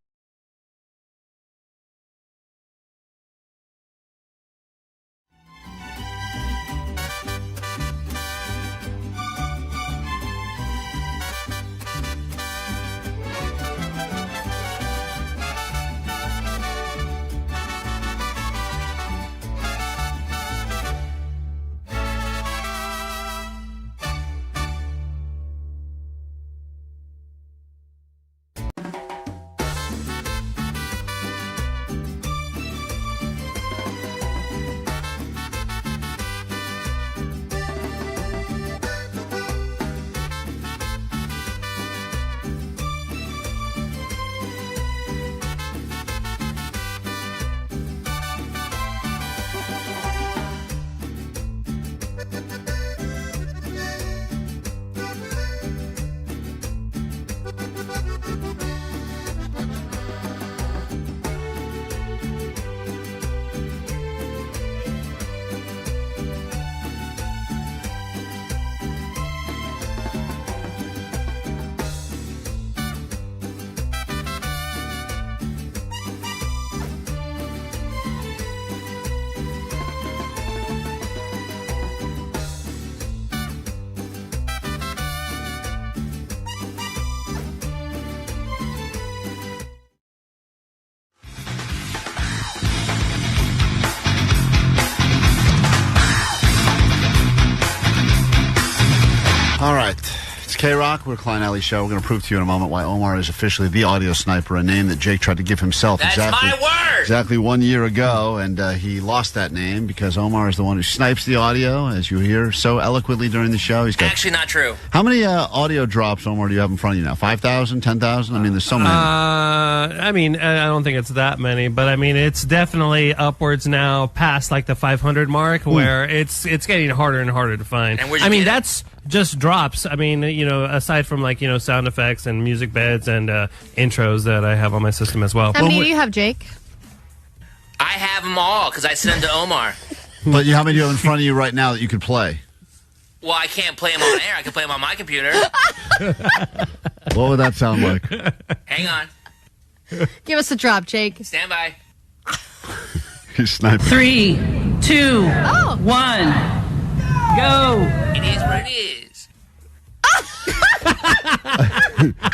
right. It's K-Rock. We're Klein Alley Show. We're going to prove to you in a moment why Omar is officially the audio sniper, a name that Jake tried to give himself exactly 1 year ago, and he lost that name because Omar is the one who snipes the audio, as you hear so eloquently during the show. He's got Actually, not true. How many audio drops, Omar, do you have in front of you now? 5,000, 10,000? I mean, there's so many. I mean, I don't think it's that many, but I mean, it's definitely upwards now past like the 500 mark, where it's getting harder and harder to find. And I mean, that's just drops. I mean, aside from like, sound effects and music beds and intros that I have on my system as well. How many do you have, Jake? I have them all because I send them to Omar. But how many do you have in front of you right now that you could play? Well, I can't play them on air. I can play them on my computer. What would that sound like? Hang on. Give us a drop, Jake. Stand by. He's sniping. 3, 2, 1, go. It is what it is.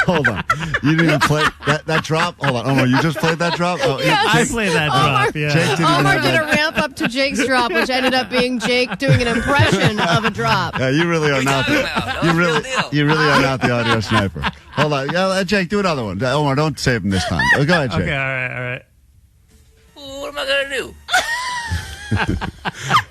Hold on. You didn't even play that drop? Hold on. Omar, you just played that drop? Oh, Yes. I played that drop, yeah. Jake didn't Omar even did a have that. ramp up to Jake's drop, which ended up being Jake doing an impression of a drop. Yeah, you really are not. You really are not the audio sniper. Hold on. Yeah, Jake, do another one. Omar, don't save him this time. Go ahead, Jake. Okay, all right. What am I going to do?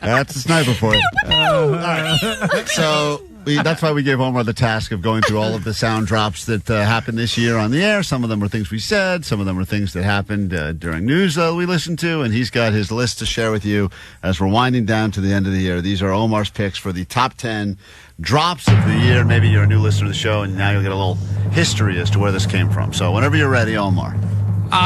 That's the sniper for you. All right. So that's why we gave Omar the task of going through all of the sound drops that happened this year on the air. Some of them were things we said. Some of them were things that happened during news we listened to. And he's got his list to share with you as we're winding down to the end of the year. These are Omar's picks for the top 10 drops of the year. Maybe you're a new listener to the show, and now you'll get a little history as to where this came from. So whenever you're ready, Omar.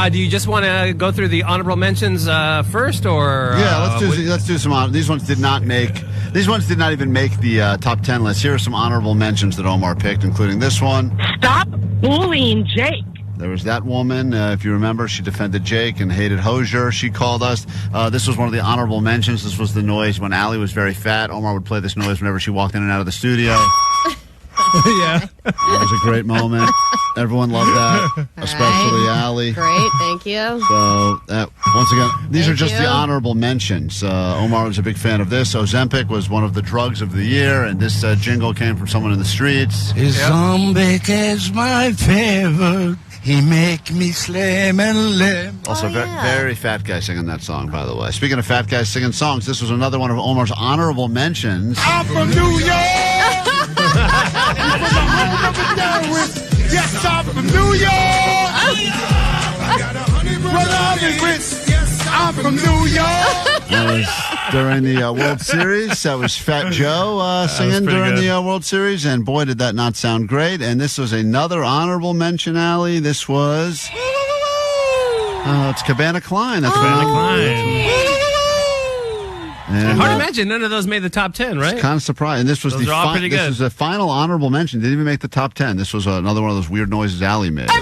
Do you just want to go through the honorable mentions first, or yeah? Let's do some. These ones did not even make the top 10 list. Here are some honorable mentions that Omar picked, including this one. Stop bullying Jake. There was that woman, if you remember, she defended Jake and hated Hosier. She called us. This was one of the honorable mentions. This was the noise when Allie was very fat. Omar would play this noise whenever she walked in and out of the studio. Yeah. That was a great moment. Everyone loved that, especially Allie. Great, thank you. So, once again, these are just you. the honorable mentions. Omar was a big fan of this. Ozempic was one of the drugs of the year, and this jingle came from someone in the streets. Ozempic is my favorite. He make me slim and limb. Also, very fat guy singing that song, by the way. Speaking of fat guys singing songs, this was another one of Omar's honorable mentions. I'm from New York. Yes, I'm from New York. I'm from New York. That was during the World Series. That was Fat Joe singing during the World Series, and boy, did that not sound great. And this was another honorable mention, Allie. This was it's Cabana Klein. That's Cabana Klein. And, hard to imagine none of those made the top 10, right? Kind of surprised. And this was Those are all pretty this good. was the final honorable mention. Didn't even make the top 10. This was another one of those weird noises Allie made. I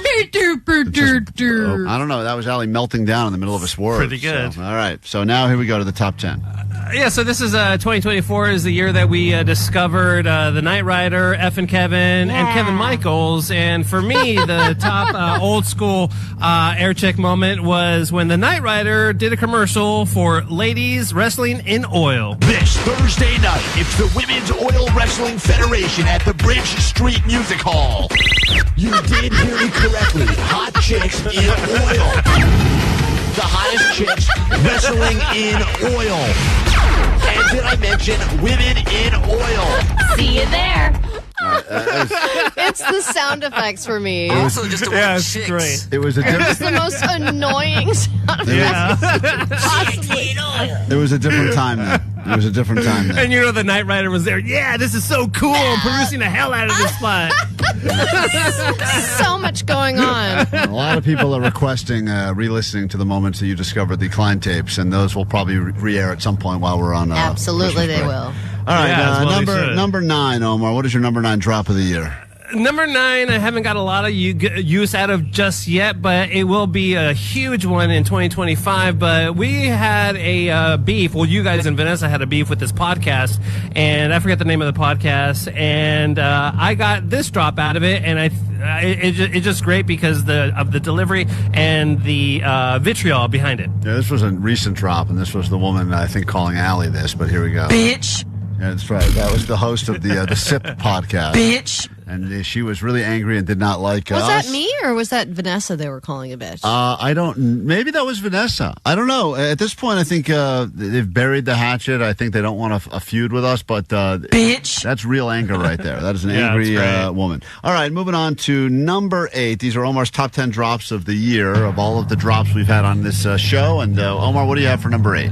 don't know. That was Allie melting down in the middle of a word. Pretty good. So, all right. So now here we go to the top 10. Yeah, so this is 2024 is the year that we discovered the Knight Rider, F and Kevin, and Kevin Michaels. And for me, the top old school air check moment was when the Knight Rider did a commercial for Ladies Wrestling in Oil. This Thursday night, it's the Women's Oil Wrestling Federation at the Bridge Street Music Hall. You did hear me correctly. Hot chicks in oil. The hottest chicks wrestling in oil. And did I mention women in oil? See you there. It's the sound effects for me. Also, just the word chicks. Great. It was a It's the most annoying sound effects possibly. It was a different time then. It was a different time then. And the Knight Rider was there. Yeah, this is so cool. I'm producing the hell out of this spot. So much going on. A lot of people are requesting re-listening to the moments that you discovered the Klein tapes, and those will probably re-air at some point while we're on. Absolutely, they will. All right, number 9, Omar. What is your number 9 drop of the year? Number 9, I haven't got a lot of use out of just yet, but it will be a huge one in 2025. But we had a beef. Well, you guys and Vanessa had a beef with this podcast, and I forget the name of the podcast. And I got this drop out of it, and it's just great because of the delivery and the vitriol behind it. Yeah, this was a recent drop, and this was the woman, I think, calling Allie this, but here we go. Bitch. Yeah, that's right. That was the host of the SIP podcast. Bitch. And she was really angry and did not like us. Was that me or was that Vanessa they were calling a bitch? I don't. Maybe that was Vanessa. I don't know. At this point, I think they've buried the hatchet. I think they don't want a feud with us. But bitch, that's real anger right there. That is an Yeah, angry that's great. woman. All right, moving on to number 8. These are Omar's top 10 drops of the year of all of the drops we've had on this show. And Omar, what do you have for number 8?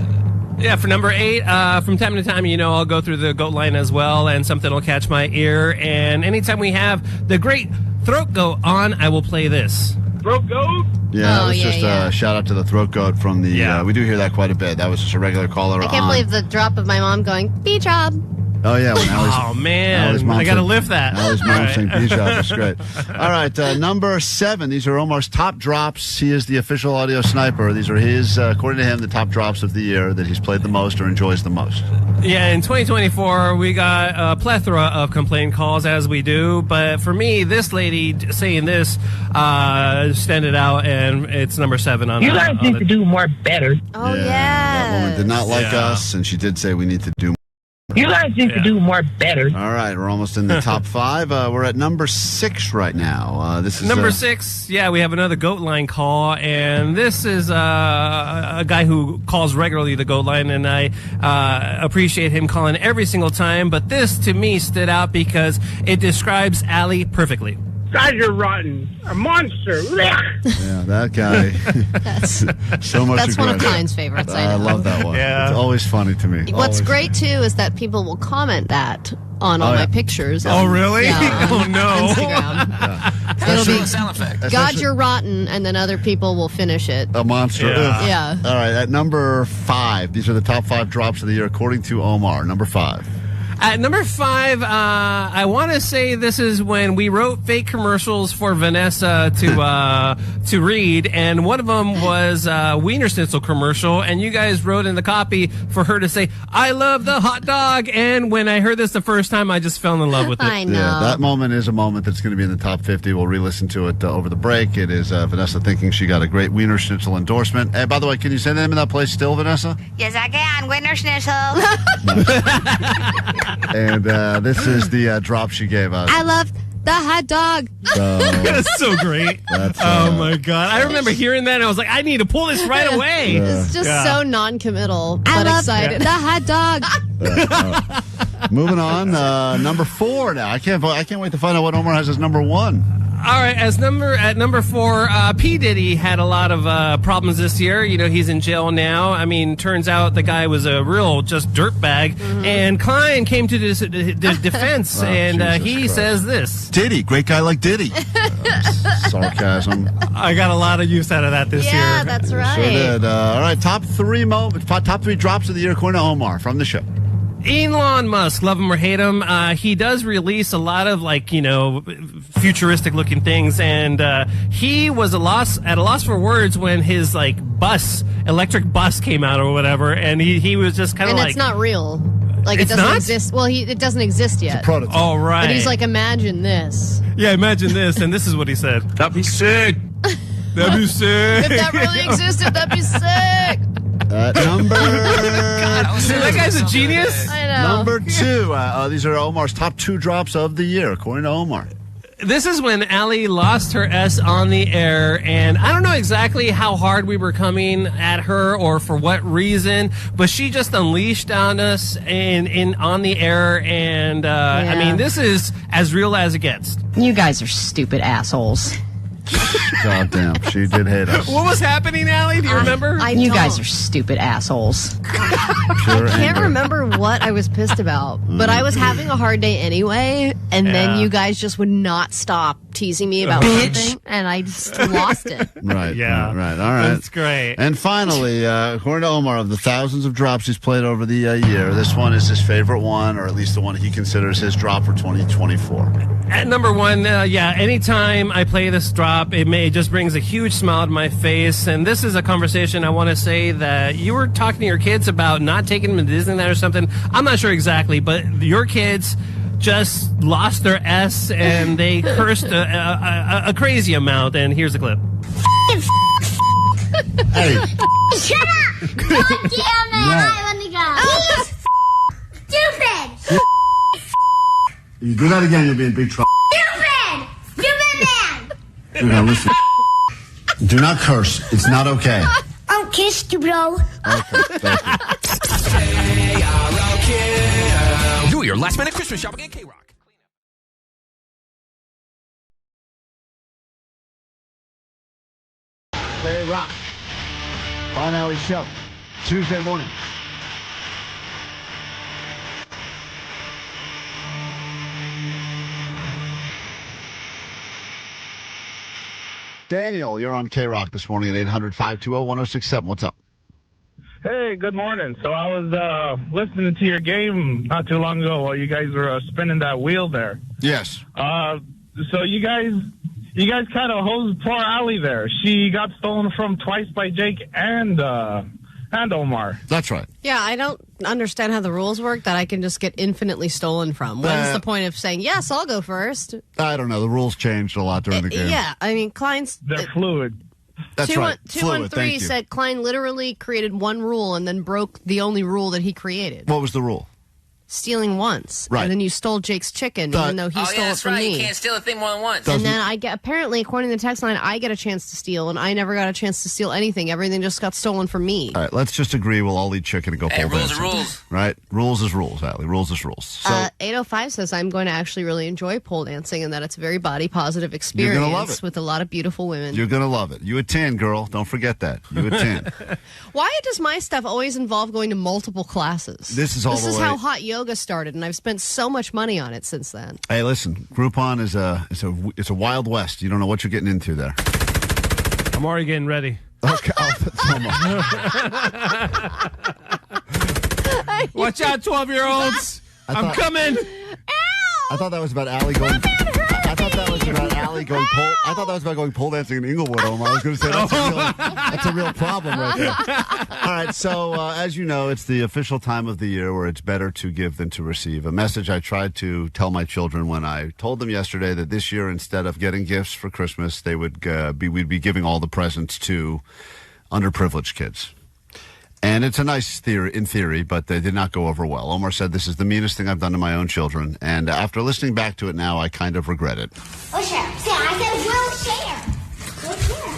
Yeah, for number 8, from time to time, I'll go through the goat line as well, and something will catch my ear. And anytime we have the great throat goat on, I will play this. Throat goat? Yeah, that was just a shout out to the throat goat from the. We do hear that quite a bit. That was just a regular caller. I can't believe the drop of my mom going, B-job. Oh, yeah. Well, Oh, man. I got to lift that. Allie's mom saying B-job is great. All right, number 7. These are Omar's top drops. He is the official audio sniper. These are his, according to him, the top drops of the year that he's played the most or enjoys the most. Yeah, in 2024, we got a plethora of complaint calls, as we do. But for me, this lady saying this standed out, and it's number 7 on You guys need to do more better. Oh, yeah. That woman did not like us, and she did say we need to do more. You guys need to do more better. All right, we're almost in the top 5. We're at number 6 right now. This is number 6. Yeah, we have another goat line call, and this is a guy who calls regularly the goat line, and I appreciate him calling every single time. But this to me stood out because it describes Allie perfectly. God, you're rotten. A monster. Yeah, that guy. So much That's one of aggression. Klein's favorites. I know. love that one. Yeah. It's always funny to me. What's Always. great too is that people will comment that on all Oh, yeah. my pictures. Oh, really? Yeah, Oh, on no. Instagram. It'll be Sound effect. God, you're rotten, and then other people will finish it. A monster. Yeah. Ugh. Yeah. All right, at number 5, these are the top 5 drops of the year according to Omar. Number 5. At number 5, I want to say this is when we wrote fake commercials for Vanessa to read, and one of them was a Wiener Schnitzel commercial, and you guys wrote in the copy for her to say, "I love the hot dog," and when I heard this the first time, I just fell in love with it. I know. Yeah, that moment is a moment that's going to be in the top 50. We'll re-listen to it over the break. It is Vanessa thinking she got a great Wiener Schnitzel endorsement. Hey, by the way, can you say the name of that place still, Vanessa? Yes, I can. Wiener Schnitzel. And this is the drop she gave us. I love the hot dog. That's so great. Oh, my God. I remember hearing that, and I was like, I need to pull this right away. It's just Yeah. so non-committal, but excited. The hot dog. Moving on, number 4 now. I can't wait to find out what Omar has as number 1. All right, at number 4, P. Diddy had a lot of problems this year. He's in jail now. I mean, turns out the guy was a real just dirtbag. And Klein came to the defense, Wow, and Jesus he Christ. says this. Diddy, great guy like Diddy. Sarcasm. I got a lot of use out of that this year. Yeah, that's right. Sure did. All right, top 3 drops of the year according to Omar from the show. Elon Musk, love him or hate him, he does release a lot of futuristic looking things, and he was at a loss for words when his electric bus came out or whatever, and he was just kind of And it's not real. It It's doesn't not? exist. Well, it doesn't exist yet. Prototype. All right. But he's like, imagine this. yeah, imagine this, and this is what he said. That'd be sick. That'd be sick. If that really existed, that'd be sick. Number that guy's a genius. I know. Number 2. These are Omar's top 2 drops of the year, according to Omar. This is when Allie lost her S on the air, and I don't know exactly how hard we were coming at her or for what reason, but she just unleashed on us on the air, and I mean, this is as real as it gets. You guys are stupid assholes. God damn, she did hate us. What was happening, Allie? Do you remember? You guys are stupid assholes. Pure I can't anger. remember what I was pissed about, but I was having a hard day anyway, and then Yeah. you guys just would not stop teasing me about something, and I just lost it. Right. Yeah. Right. All right. That's great. And finally, according to Omar, of the thousands of drops he's played over the year, this one is his favorite one, or at least the one he considers his drop for 2024. At number 1, anytime I play this drop, it just brings a huge smile to my face. And this is a conversation I want to say that you were talking to your kids about not taking them to Disneyland or something. I'm not sure exactly, but your kids just lost their S and they cursed a crazy amount. And here's the clip. Hey. Shut up! God damn it! I want to go. He's stupid! You do that again, you'll be in big trouble. Stupid! Stupid man! You're gonna listen. Do not curse. It's not okay. Okay, stupido. Okay, thank you. Do your last minute Christmas shopping at KROQ. KROQ. Klein Alley Show. Tuesday morning. Daniel, you're on KROQ this morning at 800-520-1067. What's up? Hey, good morning. So I was listening to your game not too long ago while you guys were spinning that wheel there. Yes. So you guys kind of hosed poor Allie there. She got stolen from twice by Jake and Omar. That's right. Yeah, I don't understand how the rules work that I can just get infinitely stolen from. What's the point of saying, yes, I'll go first? I don't know. The rules changed a lot during the game. Yeah, I mean, Klein's... They're fluid. That's right. 213 said Klein literally created one rule and then broke the only rule that he created. What was the rule? Stealing once. Right. And then you stole Jake's chicken, even though he stole it from me. You can't steal a thing more than once. And then apparently, according to the text line, I get a chance to steal, and I never got a chance to steal anything. Everything just got stolen from me. All right, let's just agree we'll all eat chicken and go pole rules dancing. are rules. Right? Rules is rules, Allie. Rules is rules. So 805 says I'm going to actually really enjoy pole dancing and that it's a very body-positive experience You're gonna love it. with a lot of beautiful women. you're going to love it. You a 10, girl. Don't forget that. You a 10. Why does my stuff always involve going to multiple classes? This is how hot yoga started, and I've spent so much money on it since then. Hey, listen, Groupon is it's a wild west. You don't know what you're getting into there. I'm already getting ready. Okay. Watch out, 12-year-olds. I'm coming. I thought that was about Allie going. I thought that was about Allie going pole. I thought that was about going pole dancing in Inglewood. Omar. I was going to say that's a real problem right there. All right, so as you know, it's the official time of the year where it's better to give than to receive. A message I tried to tell my children when I told them yesterday that this year, instead of getting gifts for Christmas, they would we'd be giving all the presents to underprivileged kids. And it's a nice theory, in theory, but they did not go over well. Omar said, this is the meanest thing I've done to my own children. And after listening back to it now, I kind of regret it. We'll share. See, I said we'll share. We'll share.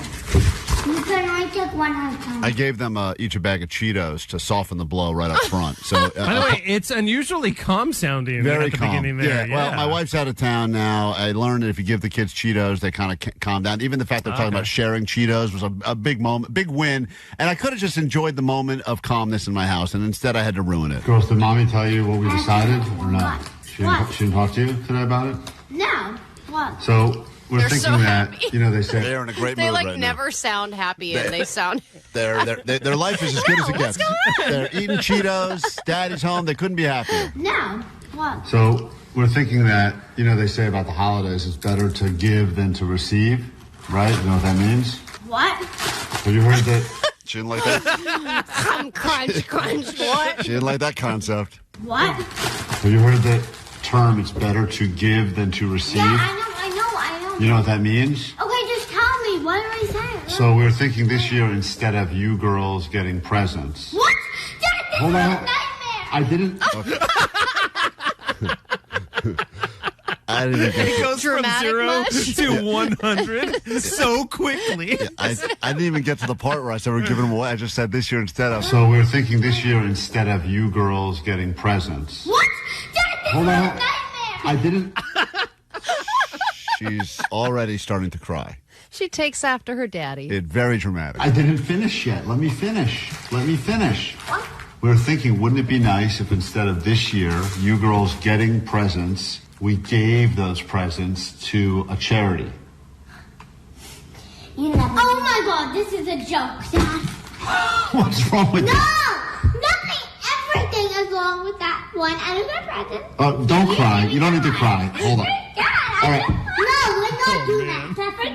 You can only take one at a time. I gave them each a bag of Cheetos to soften the blow right up front. So, by the way, it's unusually calm sounding very at the calm. beginning there. Yeah. Well, my wife's out of town now. I learned that if you give the kids Cheetos, they kind of calm down. Even the fact they're talking about sharing Cheetos was a big moment, big win. And I could have just enjoyed the moment of calmness in my house, and instead I had to ruin it. Girls, did Mommy tell you what we decided or not? She didn't talk to you today about it? No. What? So we're They're thinking so that, happy. they say they're in a great They mood like right never now. sound happy, and they sound. Their life is as good as it gets. They're eating Cheetos. Daddy's home. They couldn't be happier. No. What? So we're thinking that, they say about the holidays, it's better to give than to receive, right? You know what that means? What? Have you heard that? She didn't like that. Crunch, crunch. What? She didn't like that concept. What? Have you heard that term, it's better to give than to receive? Yeah, I know. You know what that means? Okay, just tell me. What are we saying? So we're thinking this year, instead of you girls getting presents. What? Dad, this Hold is a on. nightmare. I didn't. I didn't even get It goes from Dramatic 0 much? to 100 so quickly. I didn't even get to the part where I said we're giving them away. I just said this year instead of. So we're thinking this year, instead of you girls getting presents. What? Dad, this Hold is a on. nightmare. I didn't. She's already starting to cry. She takes after her daddy. It's very dramatic. I didn't finish yet. Let me finish. What? We're thinking, wouldn't it be nice if instead of this year, you girls getting presents, we gave those presents to a charity? You never. Oh my God, this is a joke, Dad. What's wrong with No, this? nothing. Everything is wrong with that one and a present. Don't cry. You don't need to cry. Hold on. Dad, All right. No, we're not doing that, Pepper.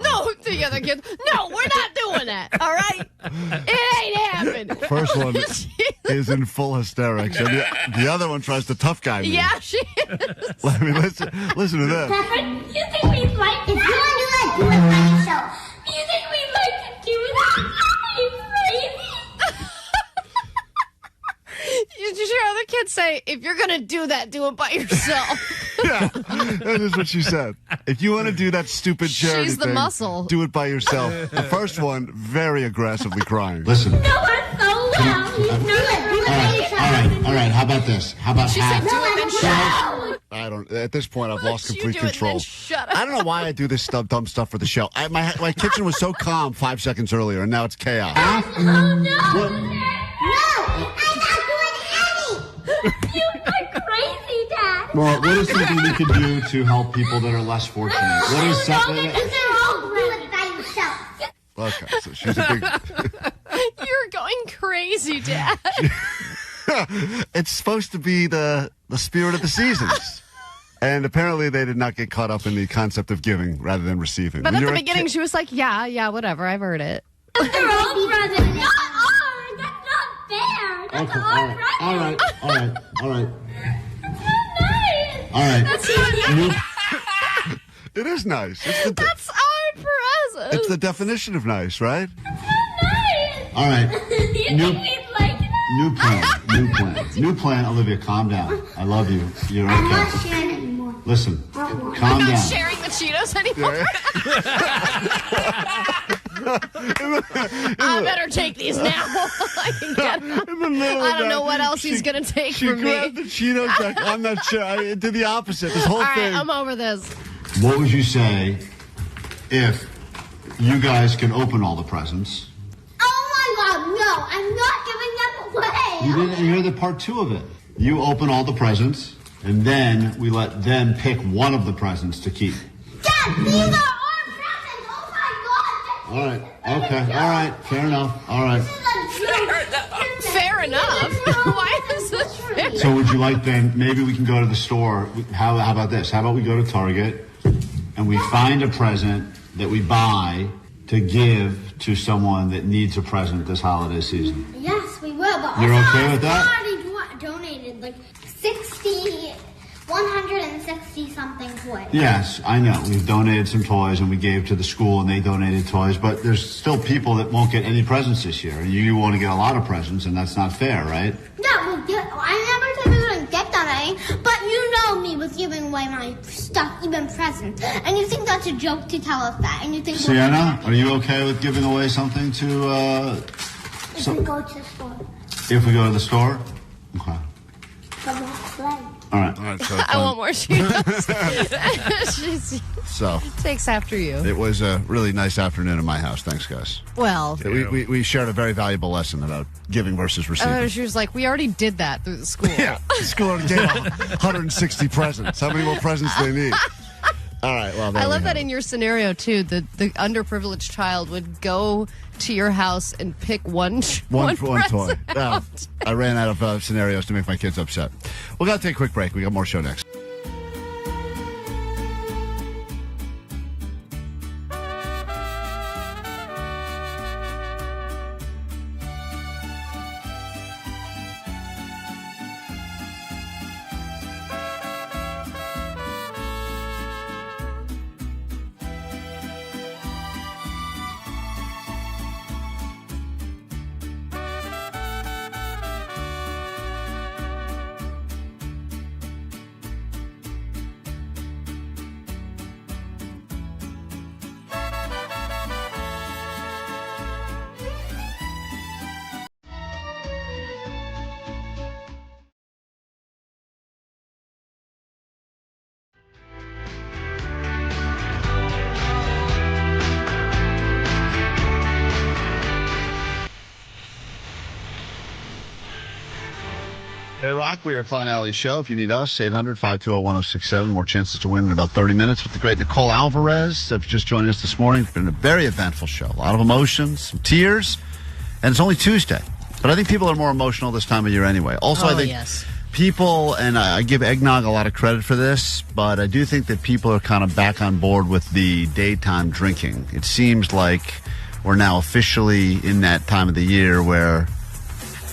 No, the other kids. No, we're not doing that. All right, it ain't happening. First one is in full hysterics, and the other one tries to tough guy me. Yeah, she is. Let me listen to this. Pepper, you think we'd like if you want to do that, do it by yourself. You think we'd like to do that? Are you crazy? Did you hear other kids say, if you're going to do that, do it by yourself? Yeah, that is what she said. If you want to do that stupid charity She's the thing, muscle. do it by yourself. The first one, very aggressively crying. Listen. No, I'm so loud. All right. How about this? How about She said, half? do it and shut up. I don't. At this point, I've lost You complete do it and control. then shut up. I don't know why I do this dumb stuff for the show. My kitchen was so calm 5 seconds earlier, and now it's chaos. Oh, no. No, I'm not doing any. You are crazy, Dad. Well, what is something we could do to help people that are less fortunate? What is something? Because they're all do it by yourself. Okay, so she's a big. You're going crazy, Dad. It's supposed to be the spirit of the seasons. And apparently they did not get caught up in the concept of giving rather than receiving. But When at you're the a beginning, kid- she was like, yeah, whatever. I've heard it. They're all presents. Not ours. That's not fair. That's our present. All right. Nice. All right. That's not New- It is nice. That's our present. It's the definition of nice, right? All right. You New- think we'd like that? New plan. Olivia, calm down. I love you. You're I'm okay. not sharing anymore. Listen, I'm calm not down. sharing the Cheetos anymore. I better take these now. I can get them. In the middle I of don't know that, what else he's going to take She from me. grabbed the Cheetos back. I'm not sure. I did the opposite. This whole All right, thing. I'm over this. What would you say if you guys can open all the presents? Oh my God, no! I'm not giving them away. You didn't hear the part 2 of it. You open all the presents, and then we let them pick one of the presents to keep. Dad, these are our presents. Oh my God. All right. Okay. All right. Fair enough. All right. Fair enough. Why is this fair? So would you like then, maybe we can go to the store. How about this? How about we go to Target and we find a present that we buy to give to someone that needs a present this holiday season? Yes, we will. But You're also, okay with that? We already donated like 160 something toys. Yes, I know. We've donated some toys and we gave to the school and they donated toys, but there's still people that won't get any presents this year. And you want to get a lot of presents and that's not fair, right? No, I never said we wouldn't get that, but you know me with giving away my stuff, even presents. And you think that's a joke to tell us that. And you think Sienna, are you okay with giving away something to, if we go to the store, if we go to the store? Okay. but we'll play. All right. So I want more Cheetos. She So takes after you. it was a really nice afternoon in my house. Thanks, guys. Well, We shared a very valuable lesson about giving versus receiving. she was like, we already did that through the school. Yeah, the school already gave 160 presents. How many more presents do they need? All right, well, there I love we that have in your scenario, too. The underprivileged child would go to your house and pick one One toy. present Yeah, out. I ran out of scenarios to make my kids upset. We got to take a quick break. We got more show next. Hey, Rock, we are Klein Alley Show. If you need us, 800-520-1067. More chances to win in about 30 minutes with the great Nicole Alvarez. If you just joined us this morning, it's been a very eventful show. A lot of emotions, some tears, and it's only Tuesday. But I think people are more emotional this time of year anyway. Also, I think people, and I give Eggnog a lot of credit for this, but I do think that people are kind of back on board with the daytime drinking. It seems like we're now officially in that time of the year where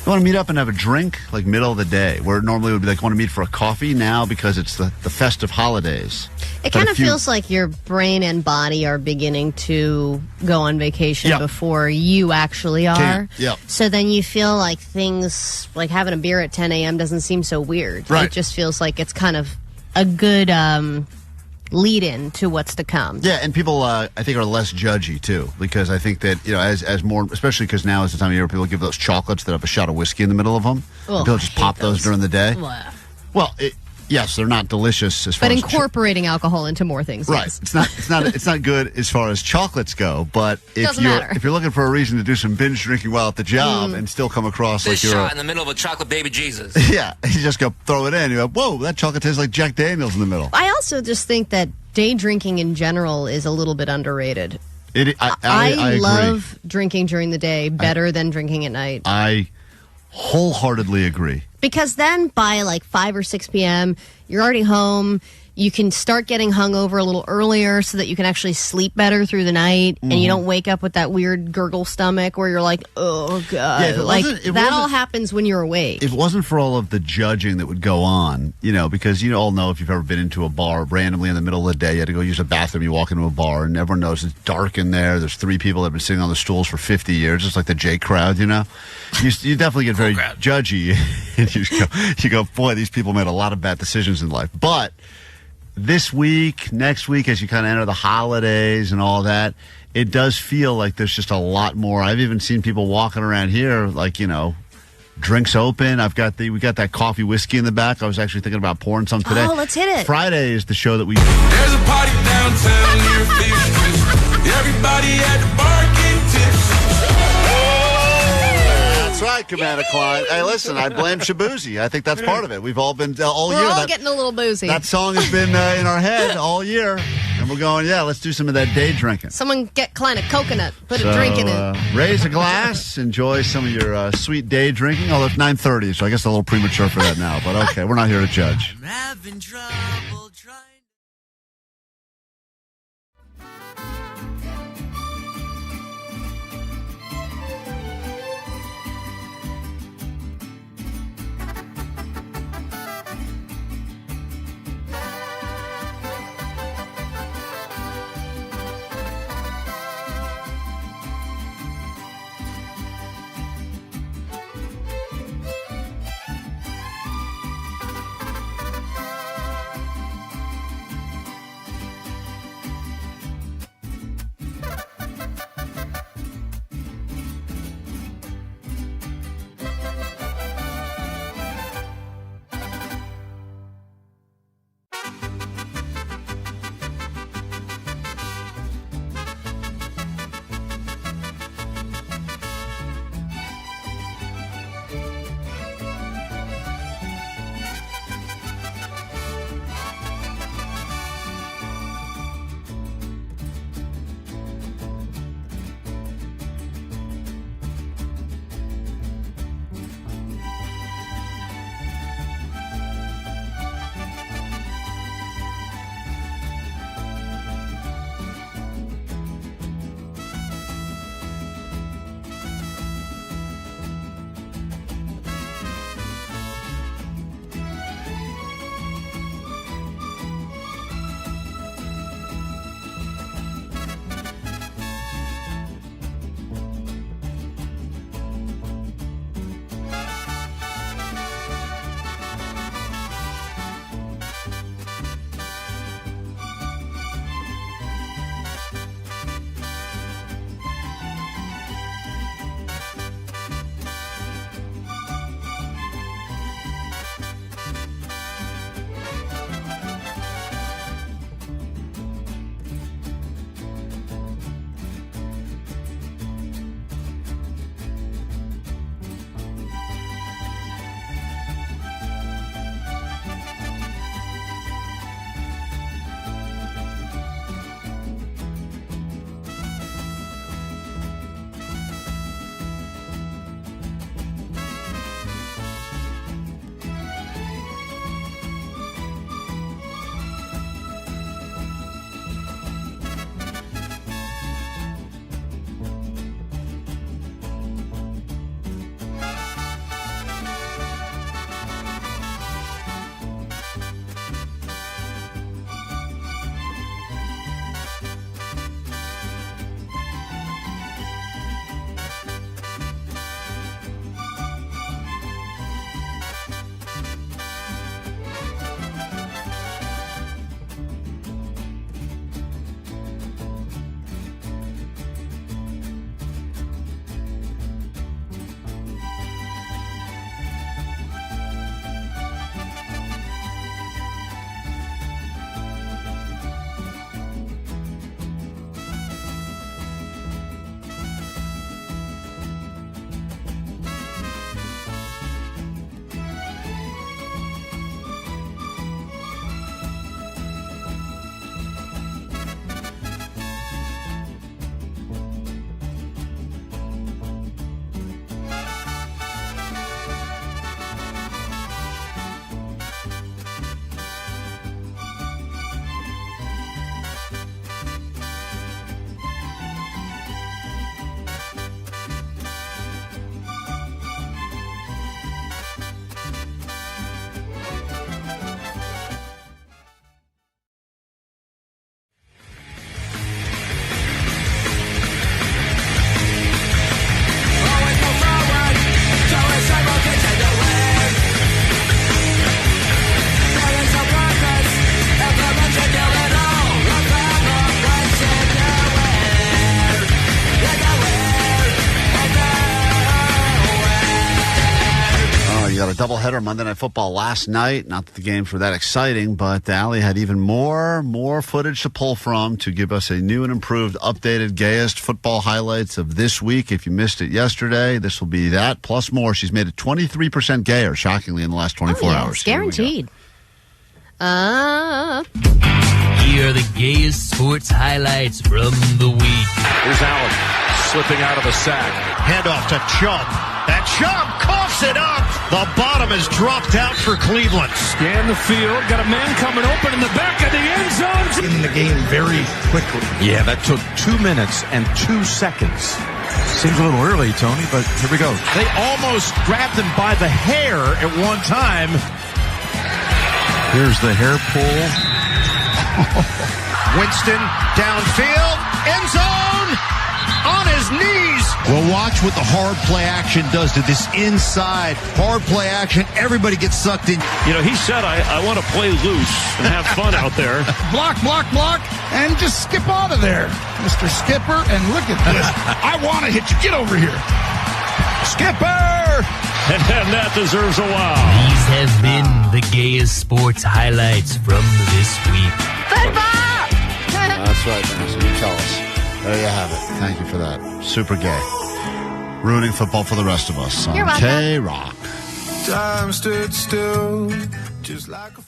you want to meet up and have a drink, like middle of the day, where it normally would be like, want to meet for a coffee now because it's the festive holidays. It kind of feels like your brain and body are beginning to go on vacation before you actually are. Yep. So then you feel like things, like having a beer at 10 a.m. doesn't seem so weird. Right. It just feels like it's kind of a good lead in to what's to come. Yeah, and people, I think, are less judgy, too, because I think that, as more, especially because now is the time of year people give those chocolates that have a shot of whiskey in the middle of them. Ugh, people just pop those during the day. Blah. Well, yes, they're not delicious as far But as incorporating alcohol into more things. right. Yes. It's not good as far as chocolates go, but if you're looking for a reason to do some binge drinking while at the job and still come across This like you're shot in the middle of a chocolate baby Jesus. yeah, you just go throw it in. You go, whoa, that chocolate tastes like Jack Daniels in the middle. I also just think that day drinking in general is a little bit underrated. I love drinking during the day better than drinking at night. I wholeheartedly agree. Because then by like 5 or 6 p.m., you're already home. You can start getting hungover a little earlier so that you can actually sleep better through the night and you don't wake up with that weird gurgle stomach where you're like, oh, God. Yeah, that all happens when you're awake. If it wasn't for all of the judging that would go on, because you all know if you've ever been into a bar randomly in the middle of the day, you had to go use a bathroom, you walk into a bar and everyone knows it's dark in there. There's 3 people that have been sitting on the stools for 50 years, just like the J crowd, You definitely get very judgy. And you go, boy, these people made a lot of bad decisions in life. But this week, next week, as you kind of enter the holidays and all that, it does feel like there's just a lot more. I've even seen people walking around here, like, drinks open. We got that coffee whiskey in the back. I was actually thinking about pouring some today. Oh, let's hit it. Friday is the show that we... There's a party downtown near Fish. Everybody at the bar getting tips. That's right, Commander Klein. Hey, listen, I blame Shabuzi. I think that's part of it. We've all been all We're year. all getting a little boozy. That song has been in our head all year, and we're going, let's do some of that day drinking. Someone get Klein a coconut, put a drink in it. Raise a glass, enjoy some of your sweet day drinking. Although it's 9:30, so I guess a little premature for that now. But okay, we're not here to judge. I'm having trouble trying. doubleheader of Monday Night Football last night. Not that the games were that exciting, but Allie had even more footage to pull from to give us a new and improved, updated, gayest football highlights of this week. If you missed it yesterday, this will be that plus more. She's made it 23% gayer, shockingly, in the last 24 hours. Guaranteed. Here are the gayest sports highlights from the week. Here's Allen slipping out of the sack. Handoff to Chubb. And Chubb coughs it up. The bottom is dropped out for Cleveland. Scan the field. Got a man coming open in the back of the end zone. In the game very quickly. Yeah, that took 2 minutes and 2 seconds. Seems a little early, Tony, but here we go. They almost grabbed him by the hair at one time. Here's the hair pull. Winston downfield, end zone, on his knees. Well, watch what the hard play action does to this inside hard play action. Everybody gets sucked in. You know, he said, I want to play loose and have fun out there. Block, and just skip out of there, Mr. Skipper. And look at this. I want to hit you. Get over here. Skipper! And that deserves a wow. These have been the gayest sports highlights from this week. That's right, Vanessa. You tell us. There you have it. Thank you for that. Super gay. Ruining football for the rest of us on KROQ. Time stood still, just like a...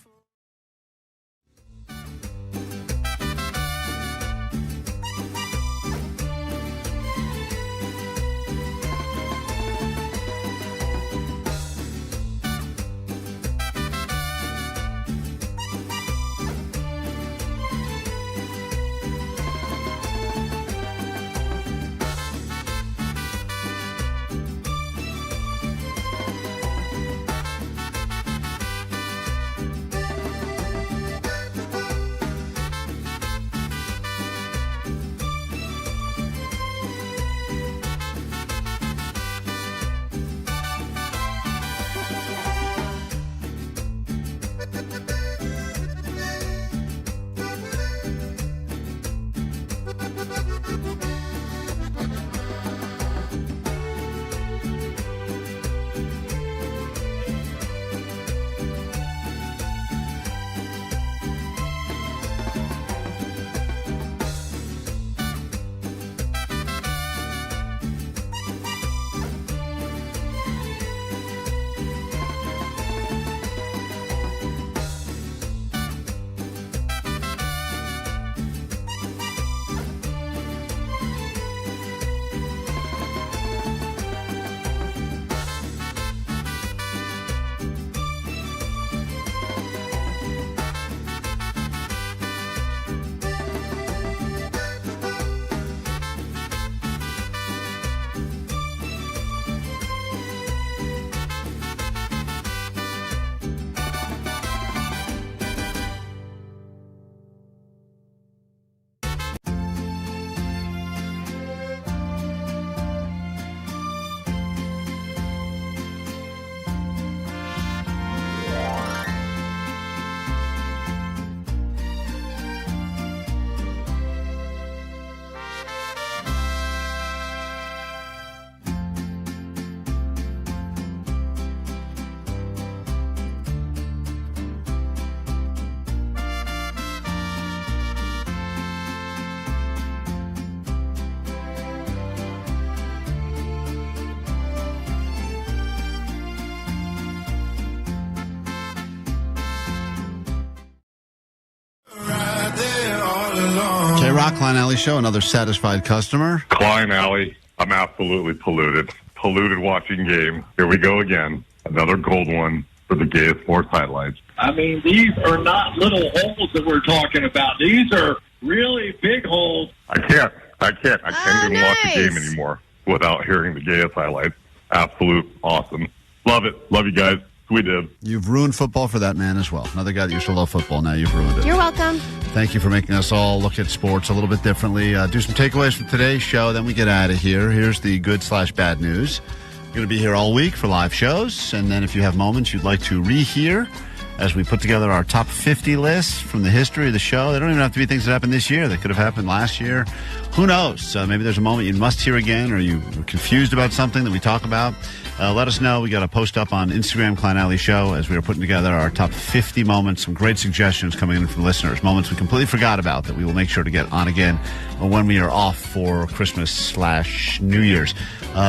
KROQ, Klein Alley Show, another satisfied customer. Klein Alley, I'm absolutely polluted. Polluted watching game. Here we go again. Another gold one for the gayest sports highlights. I mean, these are not little holes that we're talking about. These are really big holes. I can't even watch the game anymore without hearing the gayest highlights. Absolute awesome. Love it. Love you guys. We did. You've ruined football for that man as well. Another guy that used to love football. Now you've ruined it. You're welcome. Thank you for making us all look at sports a little bit differently. Do some takeaways from today's show, then we get out of here. Here's the good/bad news. You're going to be here all week for live shows, and then if you have moments you'd like to rehear as we put together our top 50 lists from the history of the show. They don't even have to be things that happened this year. They could have happened last year. Who knows? Maybe there's a moment you must hear again, or you were confused about something that we talk about. Let us know. We got a post up on Instagram, Klein Alley Show, as we are putting together our top 50 moments. Some great suggestions coming in from listeners. Moments we completely forgot about that we will make sure to get on again when we are off for Christmas/New Year's.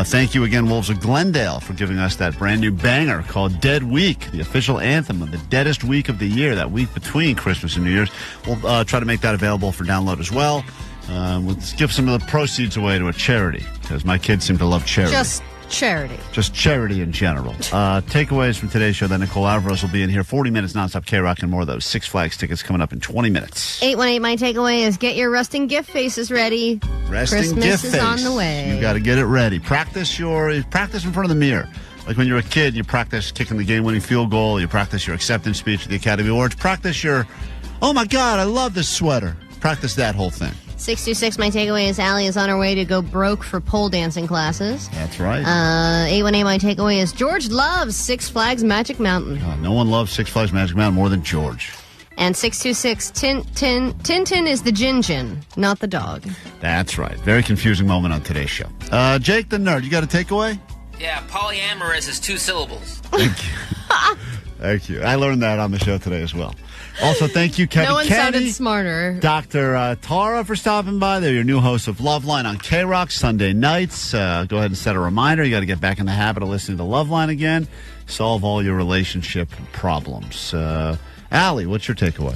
Thank you again, Wolves of Glendale, for giving us that brand new banger called Dead Week, the official anthem of the deadest week of the year, that week between Christmas and New Year's. We'll try to make that available for download as well. Let's give some of the proceeds away to a charity, because my kids seem to love charity. Just charity. Just charity in general. Takeaways from today's show, then Nicole Alvarez will be in here. 40 minutes nonstop K-Rock and more of those Six Flags tickets coming up in 20 minutes. 818, my takeaway is get your resting gift faces ready. Resting Christmas gift is face. on the way. You got to get it ready. Practice in front of the mirror. Like when you're a kid, you practice kicking the game-winning field goal. You practice your acceptance speech at the Academy Awards. Practice your, oh my God, I love this sweater. Practice that whole thing. 626, my takeaway is Allie is on her way to go broke for pole dancing classes. That's right. 818, my takeaway is George loves Six Flags Magic Mountain. No one loves Six Flags Magic Mountain more than George. And 626, Tintin is the Gin, not the dog. That's right. Very confusing moment on today's show. Jake the Nerd, you got a takeaway? Yeah, polyamorous is 2 syllables. Thank you. Thank you. I learned that on the show today as well. Also, thank you, Kevin No one Kennedy, sounded smarter. Dr. Tara, for stopping by. They're your new hosts of Loveline on K-Rock Sunday nights. Go ahead and set a reminder. You got to get back in the habit of listening to Loveline again. Solve all your relationship problems. Allie, what's your takeaway?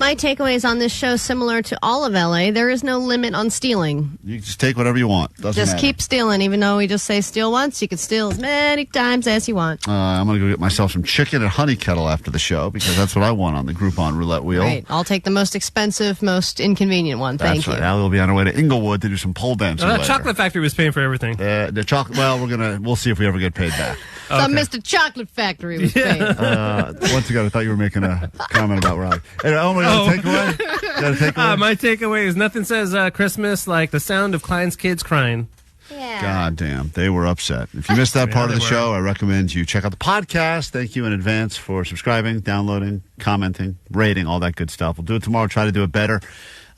My takeaway is on this show, similar to all of LA, there is no limit on stealing. You can just take whatever you want. Doesn't Just matter. keep stealing, even though we just say steal once, you can steal as many times as you want. I'm going to go get myself some chicken and honey kettle after the show, because that's what I want on the Groupon roulette wheel. Right. I'll take the most expensive, most inconvenient one. Thank That's you. right. Allie will be on her way to Inglewood to do some pole dancing The later. chocolate factory was paying for everything. The chocolate. Well, we'll see if we ever get paid back. So Mr. Chocolate Factory was paying. Once again, I thought you were making a comment about Rob. Anyway, got a takeaway? Got a takeaway? My takeaway is nothing says Christmas like the sound of Klein's kids crying. Yeah. God damn, they were upset. If you missed that part of the show, I recommend you check out the podcast. Thank you in advance for subscribing, downloading, commenting, rating, all that good stuff. We'll do it tomorrow, try to do it better.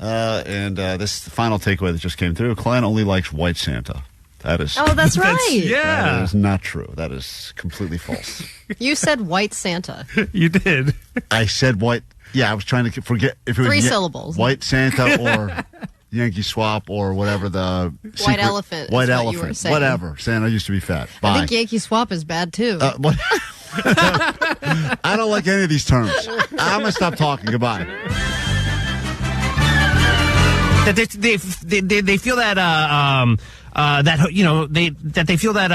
This final takeaway that just came through, Klein only likes White Santa. That is. Oh, that's right. That is not true. That is completely false. You said White Santa. You did. I said white. Yeah, I was trying to forget if it was 3 syllables. White Santa or Yankee Swap or whatever the White elephant. White is what elephant. You were saying. Whatever. Santa used to be fat. Bye. I think Yankee Swap is bad too. What? I don't like any of these terms. I'm gonna stop talking. Goodbye. That they feel that that you know they feel that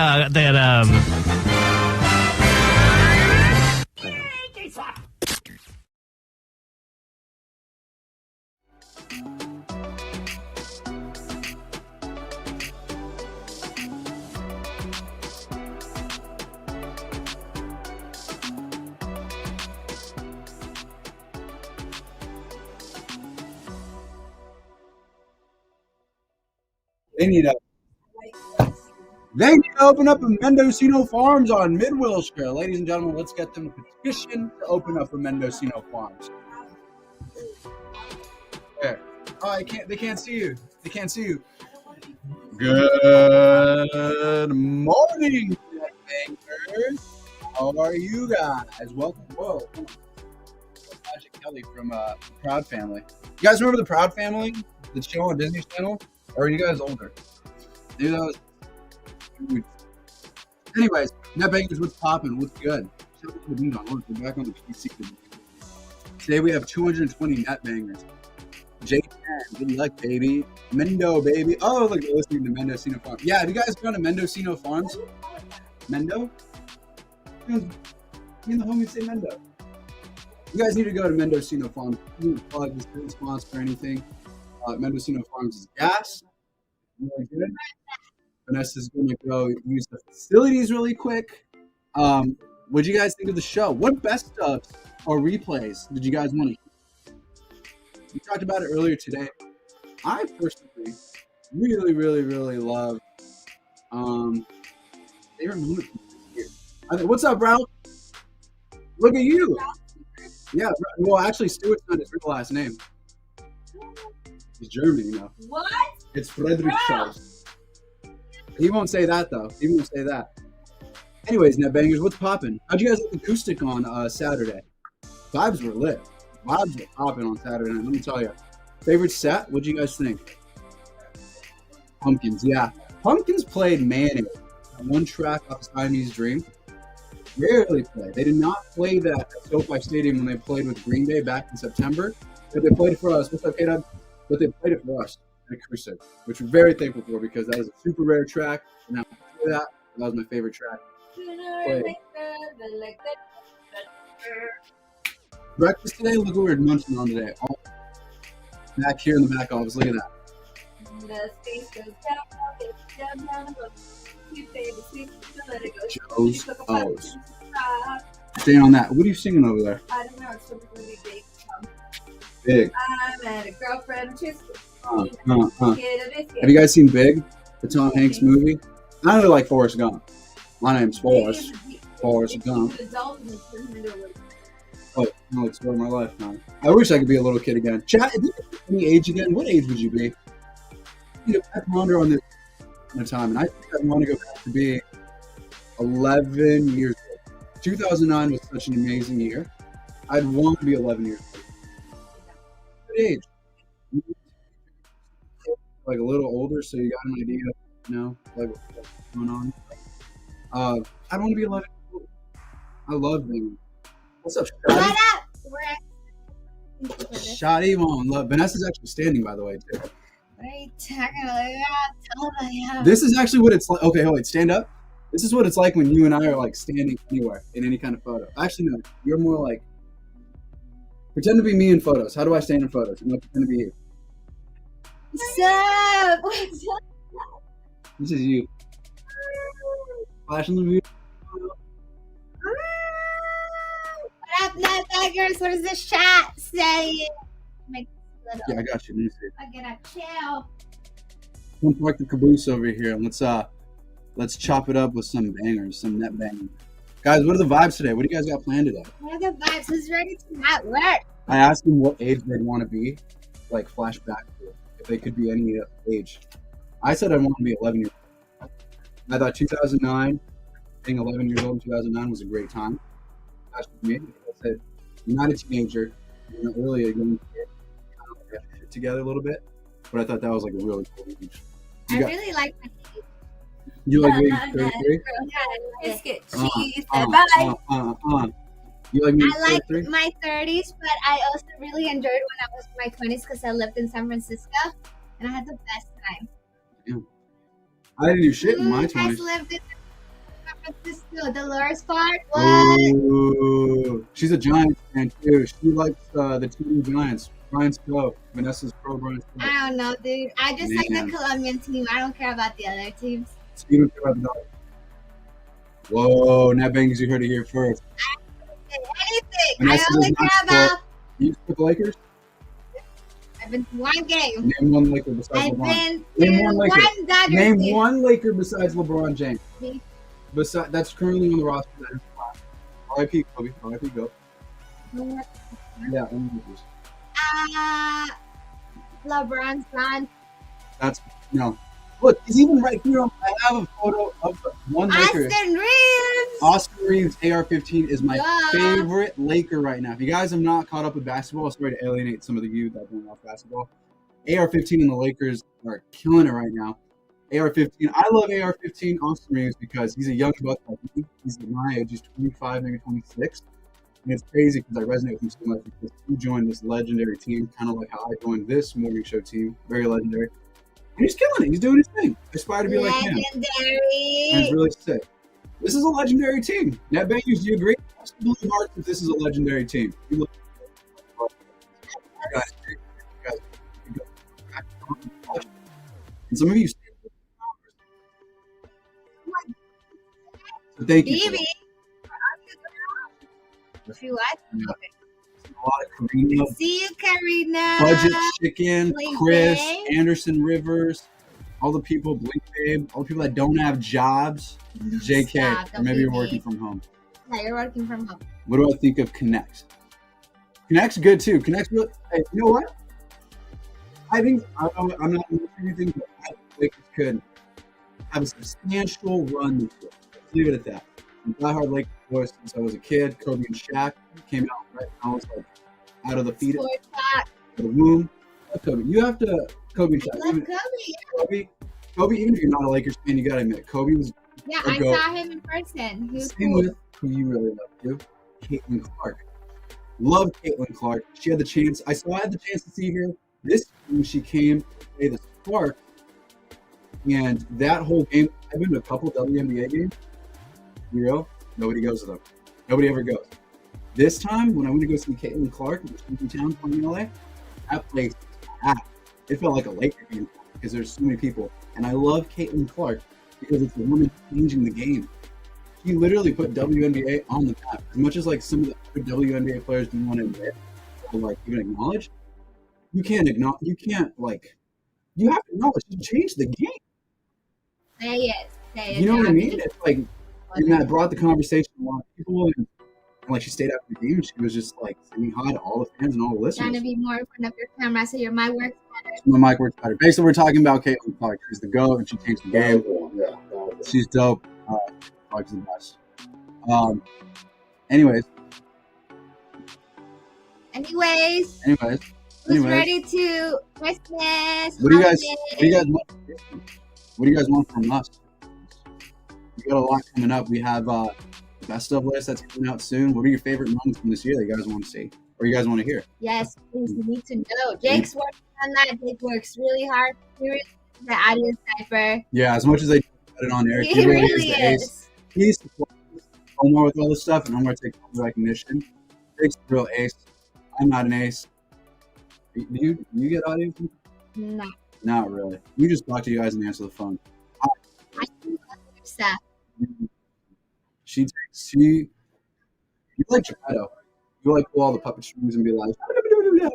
They need to open up a Mendocino Farms on Mid-Wilshire. Ladies and gentlemen, let's get them to petition to open up a Mendocino Farms. There. Oh, they can't see you. They can't see you. Good morning, bankers. How are you guys? Welcome. Whoa. Magic Kelly from Proud Family. You guys remember the Proud Family? The show on Disney Channel? Or are you guys older? Maybe that was... Anyways, net bankers, what's popping? What's good? We're back on the PC. Today we have 220 net bangers. Jake, good luck, baby. Mendo, baby. Oh, look, you're listening to Mendocino Farms. Yeah, have you guys gone to Mendocino Farms? Mendo? Me and the homies say Mendo. You guys need to go to Mendocino Farms. You need to plug this good sponsor or anything. Mendocino Farms is gas. Really good. Vanessa's going to go use the facilities really quick. What did you guys think of the show? What best ofs or replays did you guys want to hear? We talked about it earlier today. I personally really, really, really love favorite moment from this year. What's up, bro? Look at you. Yeah, well, actually, Stuart's not his real last name. He's German, you know. What? It's Friedrich Charles. He won't say that, though. He won't say that. Anyways, net bangers, what's popping? How'd you guys like acoustic on Saturday? Vibes were lit. Vibes were popping on Saturday night. Let me tell you. Favorite set? What'd you guys think? Pumpkins, yeah. Pumpkins played Mayonnaise. One track off Siamese Dream. Rarely play. They did not play that at SoFi Stadium when they played with Green Day back in September. But they played it for us. What's up, K-Dub? But they played it for us in acoustic, which we're very thankful for because that was a super rare track. And after that was my favorite track. Played. Breakfast today, look what we're munching on today. All back here in the back office, look at that. Joe's O's. Staying on that. What are you singing over there? I don't know. It's something really big. Big. I met a girlfriend. Have you guys seen Big? The Tom Hanks movie? I really like Forrest Gump. My name's Forrest. Forrest Gump. Oh, no, it's story of my life, man. I wish I could be a little kid again. Chat, if you could be any age again, what age would you be? I ponder on this all the time, and I think I want to go back to be 11 years old. 2009 was such an amazing year. I'd want to be 11 years old. What age? Like a little older, so you got an idea, like what's going on. I want to be 11 years old. I love being. What's up, Shotty? Shotty won't love. Vanessa's actually standing, by the way, too. This is actually what it's like. Okay, hold on, stand up. This is what it's like when you and I are like standing anywhere in any kind of photo. Actually, no, you're more like pretend to be me in photos. How do I stand in photos? I'm gonna pretend to be you. What's up? What's up? This is you. Flashing the video. What up, nutbaggers? What does this chat say? Yeah, I got you. Let me see. I gotta chill. Come park the caboose over here and let's chop it up with some bangers, some net bangers. Guys, what are the vibes today? What do you guys got planned today? What are the vibes? Who's ready to not work? I asked them what age they'd want to be, like flashback to, if they could be any age. I said I want to be 11 years old. I thought 2009, being 11 years old in 2009 was a great time. That's for me. I said, you're not a teenager, you're not really a young kid. Kind of like got your shit together a little bit, but I thought that was like a really cool age. Really like my age. You like being 33? Biscuit, cheese, and bye. You like me? I like my 30s, but I also really enjoyed when I was in my 20s because I lived in San Francisco and I had the best time. Yeah. I didn't do shit in my 20s. I lived in San Francisco, Dolores Park. What? Ooh, she's a Giants fan too. She likes the team Giants. Brian Stroh. Vanessa's pro Brian Stroh. I don't know, dude. I just like the Colombian team. I don't care about the other teams. So you don't care about the Dodgers. Whoa, Nat Bangers, you heard it here first. Anything. Vanessa I only care about. You support the Lakers? I've been to one game. Name one Laker besides I've LeBron. been Name one Laker. one Dodgers Name game. one Laker besides LeBron James. Me. That's currently on the roster. R.I.P. Kobe. R.I.P. Go. Yeah, only Lakers. LeBron's son. That's no. Look, he's even right here. I have a photo of the one Laker. Austin Reeves. Austin Reeves, AR-15 is my favorite Laker right now. If you guys have not caught up with basketball, sorry to alienate some of the youth that don't watch basketball. AR-15 and the Lakers are killing it right now. AR-15. I love AR-15 Austin Reeves because he's a young buck like me. He's at my age. He's 25, maybe 26. And it's crazy because I resonate with him so much because he joined this legendary team, kind of like how I joined this morning show team. Very legendary. And he's killing it. He's doing his thing. I aspire to be like him. Legendary. And it's really sick. This is a legendary team. Net Bangers, do you agree? I still believe hard that this is a legendary team. You guys, and some of you. So thank you. Baby. She what? Yeah. A lot of Karina. See you, Karina. Budget Chicken, Blink Chris, Babe. Anderson Rivers, all the people, Blink Babe, all the people that don't have jobs. JK, Stop, or maybe you're don't be working from home. Yeah, you're working from home. What do I think of Connect? Connect's good too. Connect's really. Hey, you know what? I think I'm not anything, but I think Lakers could have a substantial run this year. Let's leave it at that. diehard Lakers boy since I was a kid. Kobe and Shaq came out right when I was like out of the fetus, out of the womb. Kobe, you have to Kobe and Shaq. I love Kobe, even if you're not a Lakers fan, you gotta admit Kobe was. Yeah, I saw him in person. He was Same cool. with who you really love too, Caitlin Clark. Love Caitlin Clark. She had the chance. I had the chance to see her this when she came to play the Spark, and that whole game. I've been to a couple WNBA games. You know, nobody goes to them. Nobody ever goes. This time, when I went to go see Caitlin Clark in town playing in LA, that place was packed. It felt like a Laker game because there's so many people. And I love Caitlin Clark because it's a woman changing the game. She literally put WNBA on the map. As much as like some of the other WNBA players do want to admit or like even acknowledge, you have to acknowledge she changed the game. Say it. You know what I mean? It's like, and that brought the conversation to a lot of people, and like she stayed after the game, and she was just like saying hi to all the fans and all the listeners. Trying to be more in front of your camera so your mic works better. My mic works better. Basically, we're talking about Caitlin Clark. She's the GOAT, and she changed the game. Yeah, she's dope. Clark's the best. Anyways. Who's ready to Christmas? What do you guys want from us? We got a lot coming up. We have the best of list that's coming out soon. What are your favorite moments from this year that you guys want to see or you guys want to hear? Yes, please. We need to know. Jake's working on that. Jake works really hard. The audio sniper. Yeah, as much as I put it on air, he really is the ace. He's Omar with all this stuff, and Omar takes all the recognition. Jake's the real ace. I'm not an ace. Do you get audio? No. Not really. We just talk to you guys and answer the phone. I do other stuff. You like Geppetto. You like pull all the puppet strings and be like. Yeah.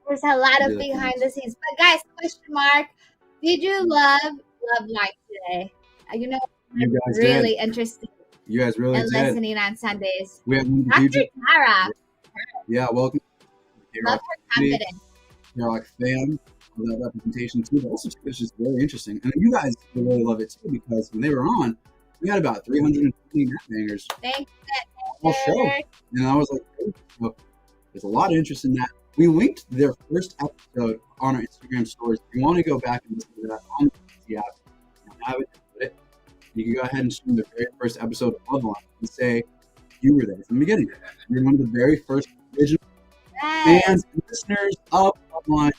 There's a lot of behind the scenes. But guys, question mark. Did you love Live today? You know, you guys really did. interesting. You guys really and did. Listening on Sundays. We have Dr. Tara. Yeah, welcome. Love her confidence. You're like fan of that representation too, but also it's just very interesting. And you guys will really love it too because when they were on, we had about 320 net bangers. Thank all show. And I was like, oh, there's a lot of interest in that. We linked their first episode on our Instagram stories. If you want to go back and listen to that on the app, you can go ahead and stream the very first episode of Love Line and say you were there from the beginning. You're one of the very first original fans and listeners of Love Line.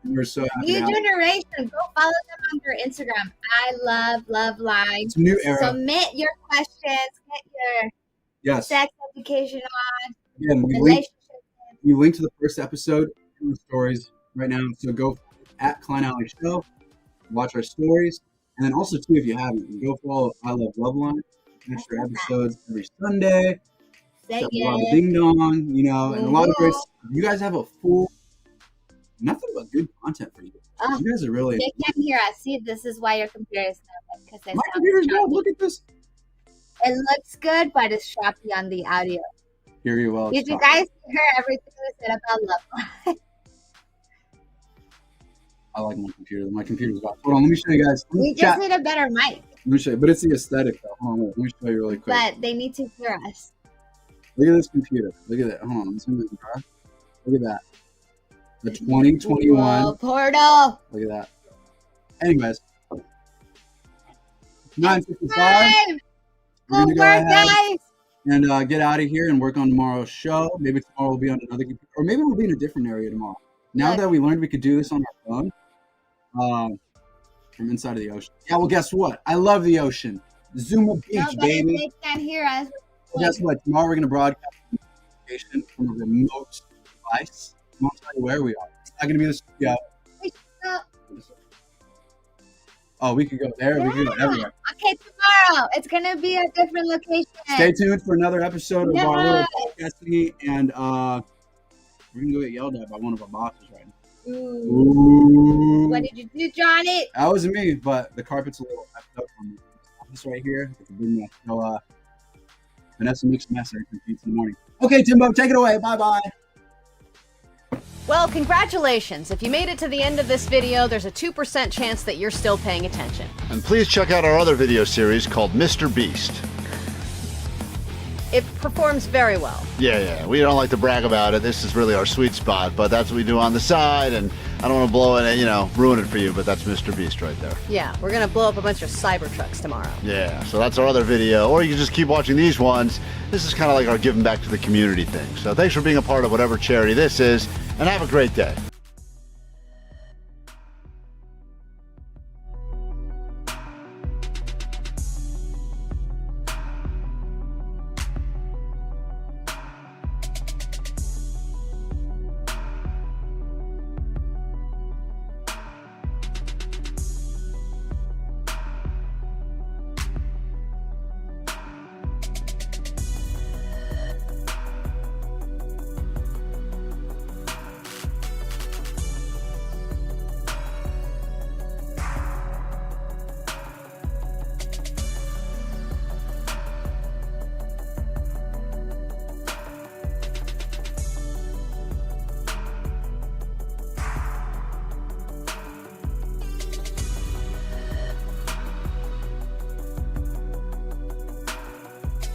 And we're so happy. New generation. Go follow them on their Instagram. I love Love Line. It's a new era. Submit your questions. Get your sex education on. Again, we linked to the first episode in the stories right now. So go at Klein Alley Show, watch our stories. And then also, too, if you haven't, you go follow I Love Love Line. Extra episodes every Sunday. Say a lot of ding dong, you know, and a lot of great stuff. You guys have a full, nothing but good content for you. You guys are really. They can't hear us. See, this is why your computer is not good. My computer's good. Look at this. It looks good, but it's choppy on the audio. Hear you well. Did you guys hear everything we said about Love Line? I like my computer. My computer's about. Hold on, let me show you guys. We just need a better mic. Let me show you, but it's the aesthetic though. Hold on, let me show you really quick. But they need to hear us. Look at this computer. Look at that. Hold on, look at that. The 2021 Portal. Look at that. Anyways, 9:55. Go work, guys. And get out of here and work on tomorrow's show. Maybe tomorrow we'll be on another computer, or maybe we'll be in a different area tomorrow. Now that we learned we could do this on our phone, from inside of the ocean. Yeah, well, guess what? I love the ocean. Zuma Beach, baby. They can't hear us. Well, guess what? Tomorrow we're going to broadcast from a remote device. I won't tell you where we are. It's not going to be the studio. Oh, we could go there. We could go everywhere. Okay, tomorrow. It's going to be a different location. Stay tuned for another episode of our little podcasting. And we're going to go get yelled at by one of our bosses right now. Ooh. What did you do, Johnny? That wasn't me, but the carpet's a little effed up on this right here. It's a big mess. So, Vanessa makes a mess every in the morning. Okay, Timbo, take it away. Bye-bye. Well, congratulations. If you made it to the end of this video, there's a 2% chance that you're still paying attention. And please check out our other video series called Mr. Beast. it performs very well. Yeah. We don't like to brag about it. This is really our sweet spot, but that's what we do on the side, and I don't want to blow it, ruin it for you, but that's Mr. Beast right there. Yeah, we're going to blow up a bunch of Cybertrucks tomorrow. Yeah, so that's our other video, or you can just keep watching these ones. This is kind of like our giving back to the community thing. So thanks for being a part of whatever charity this is, and have a great day.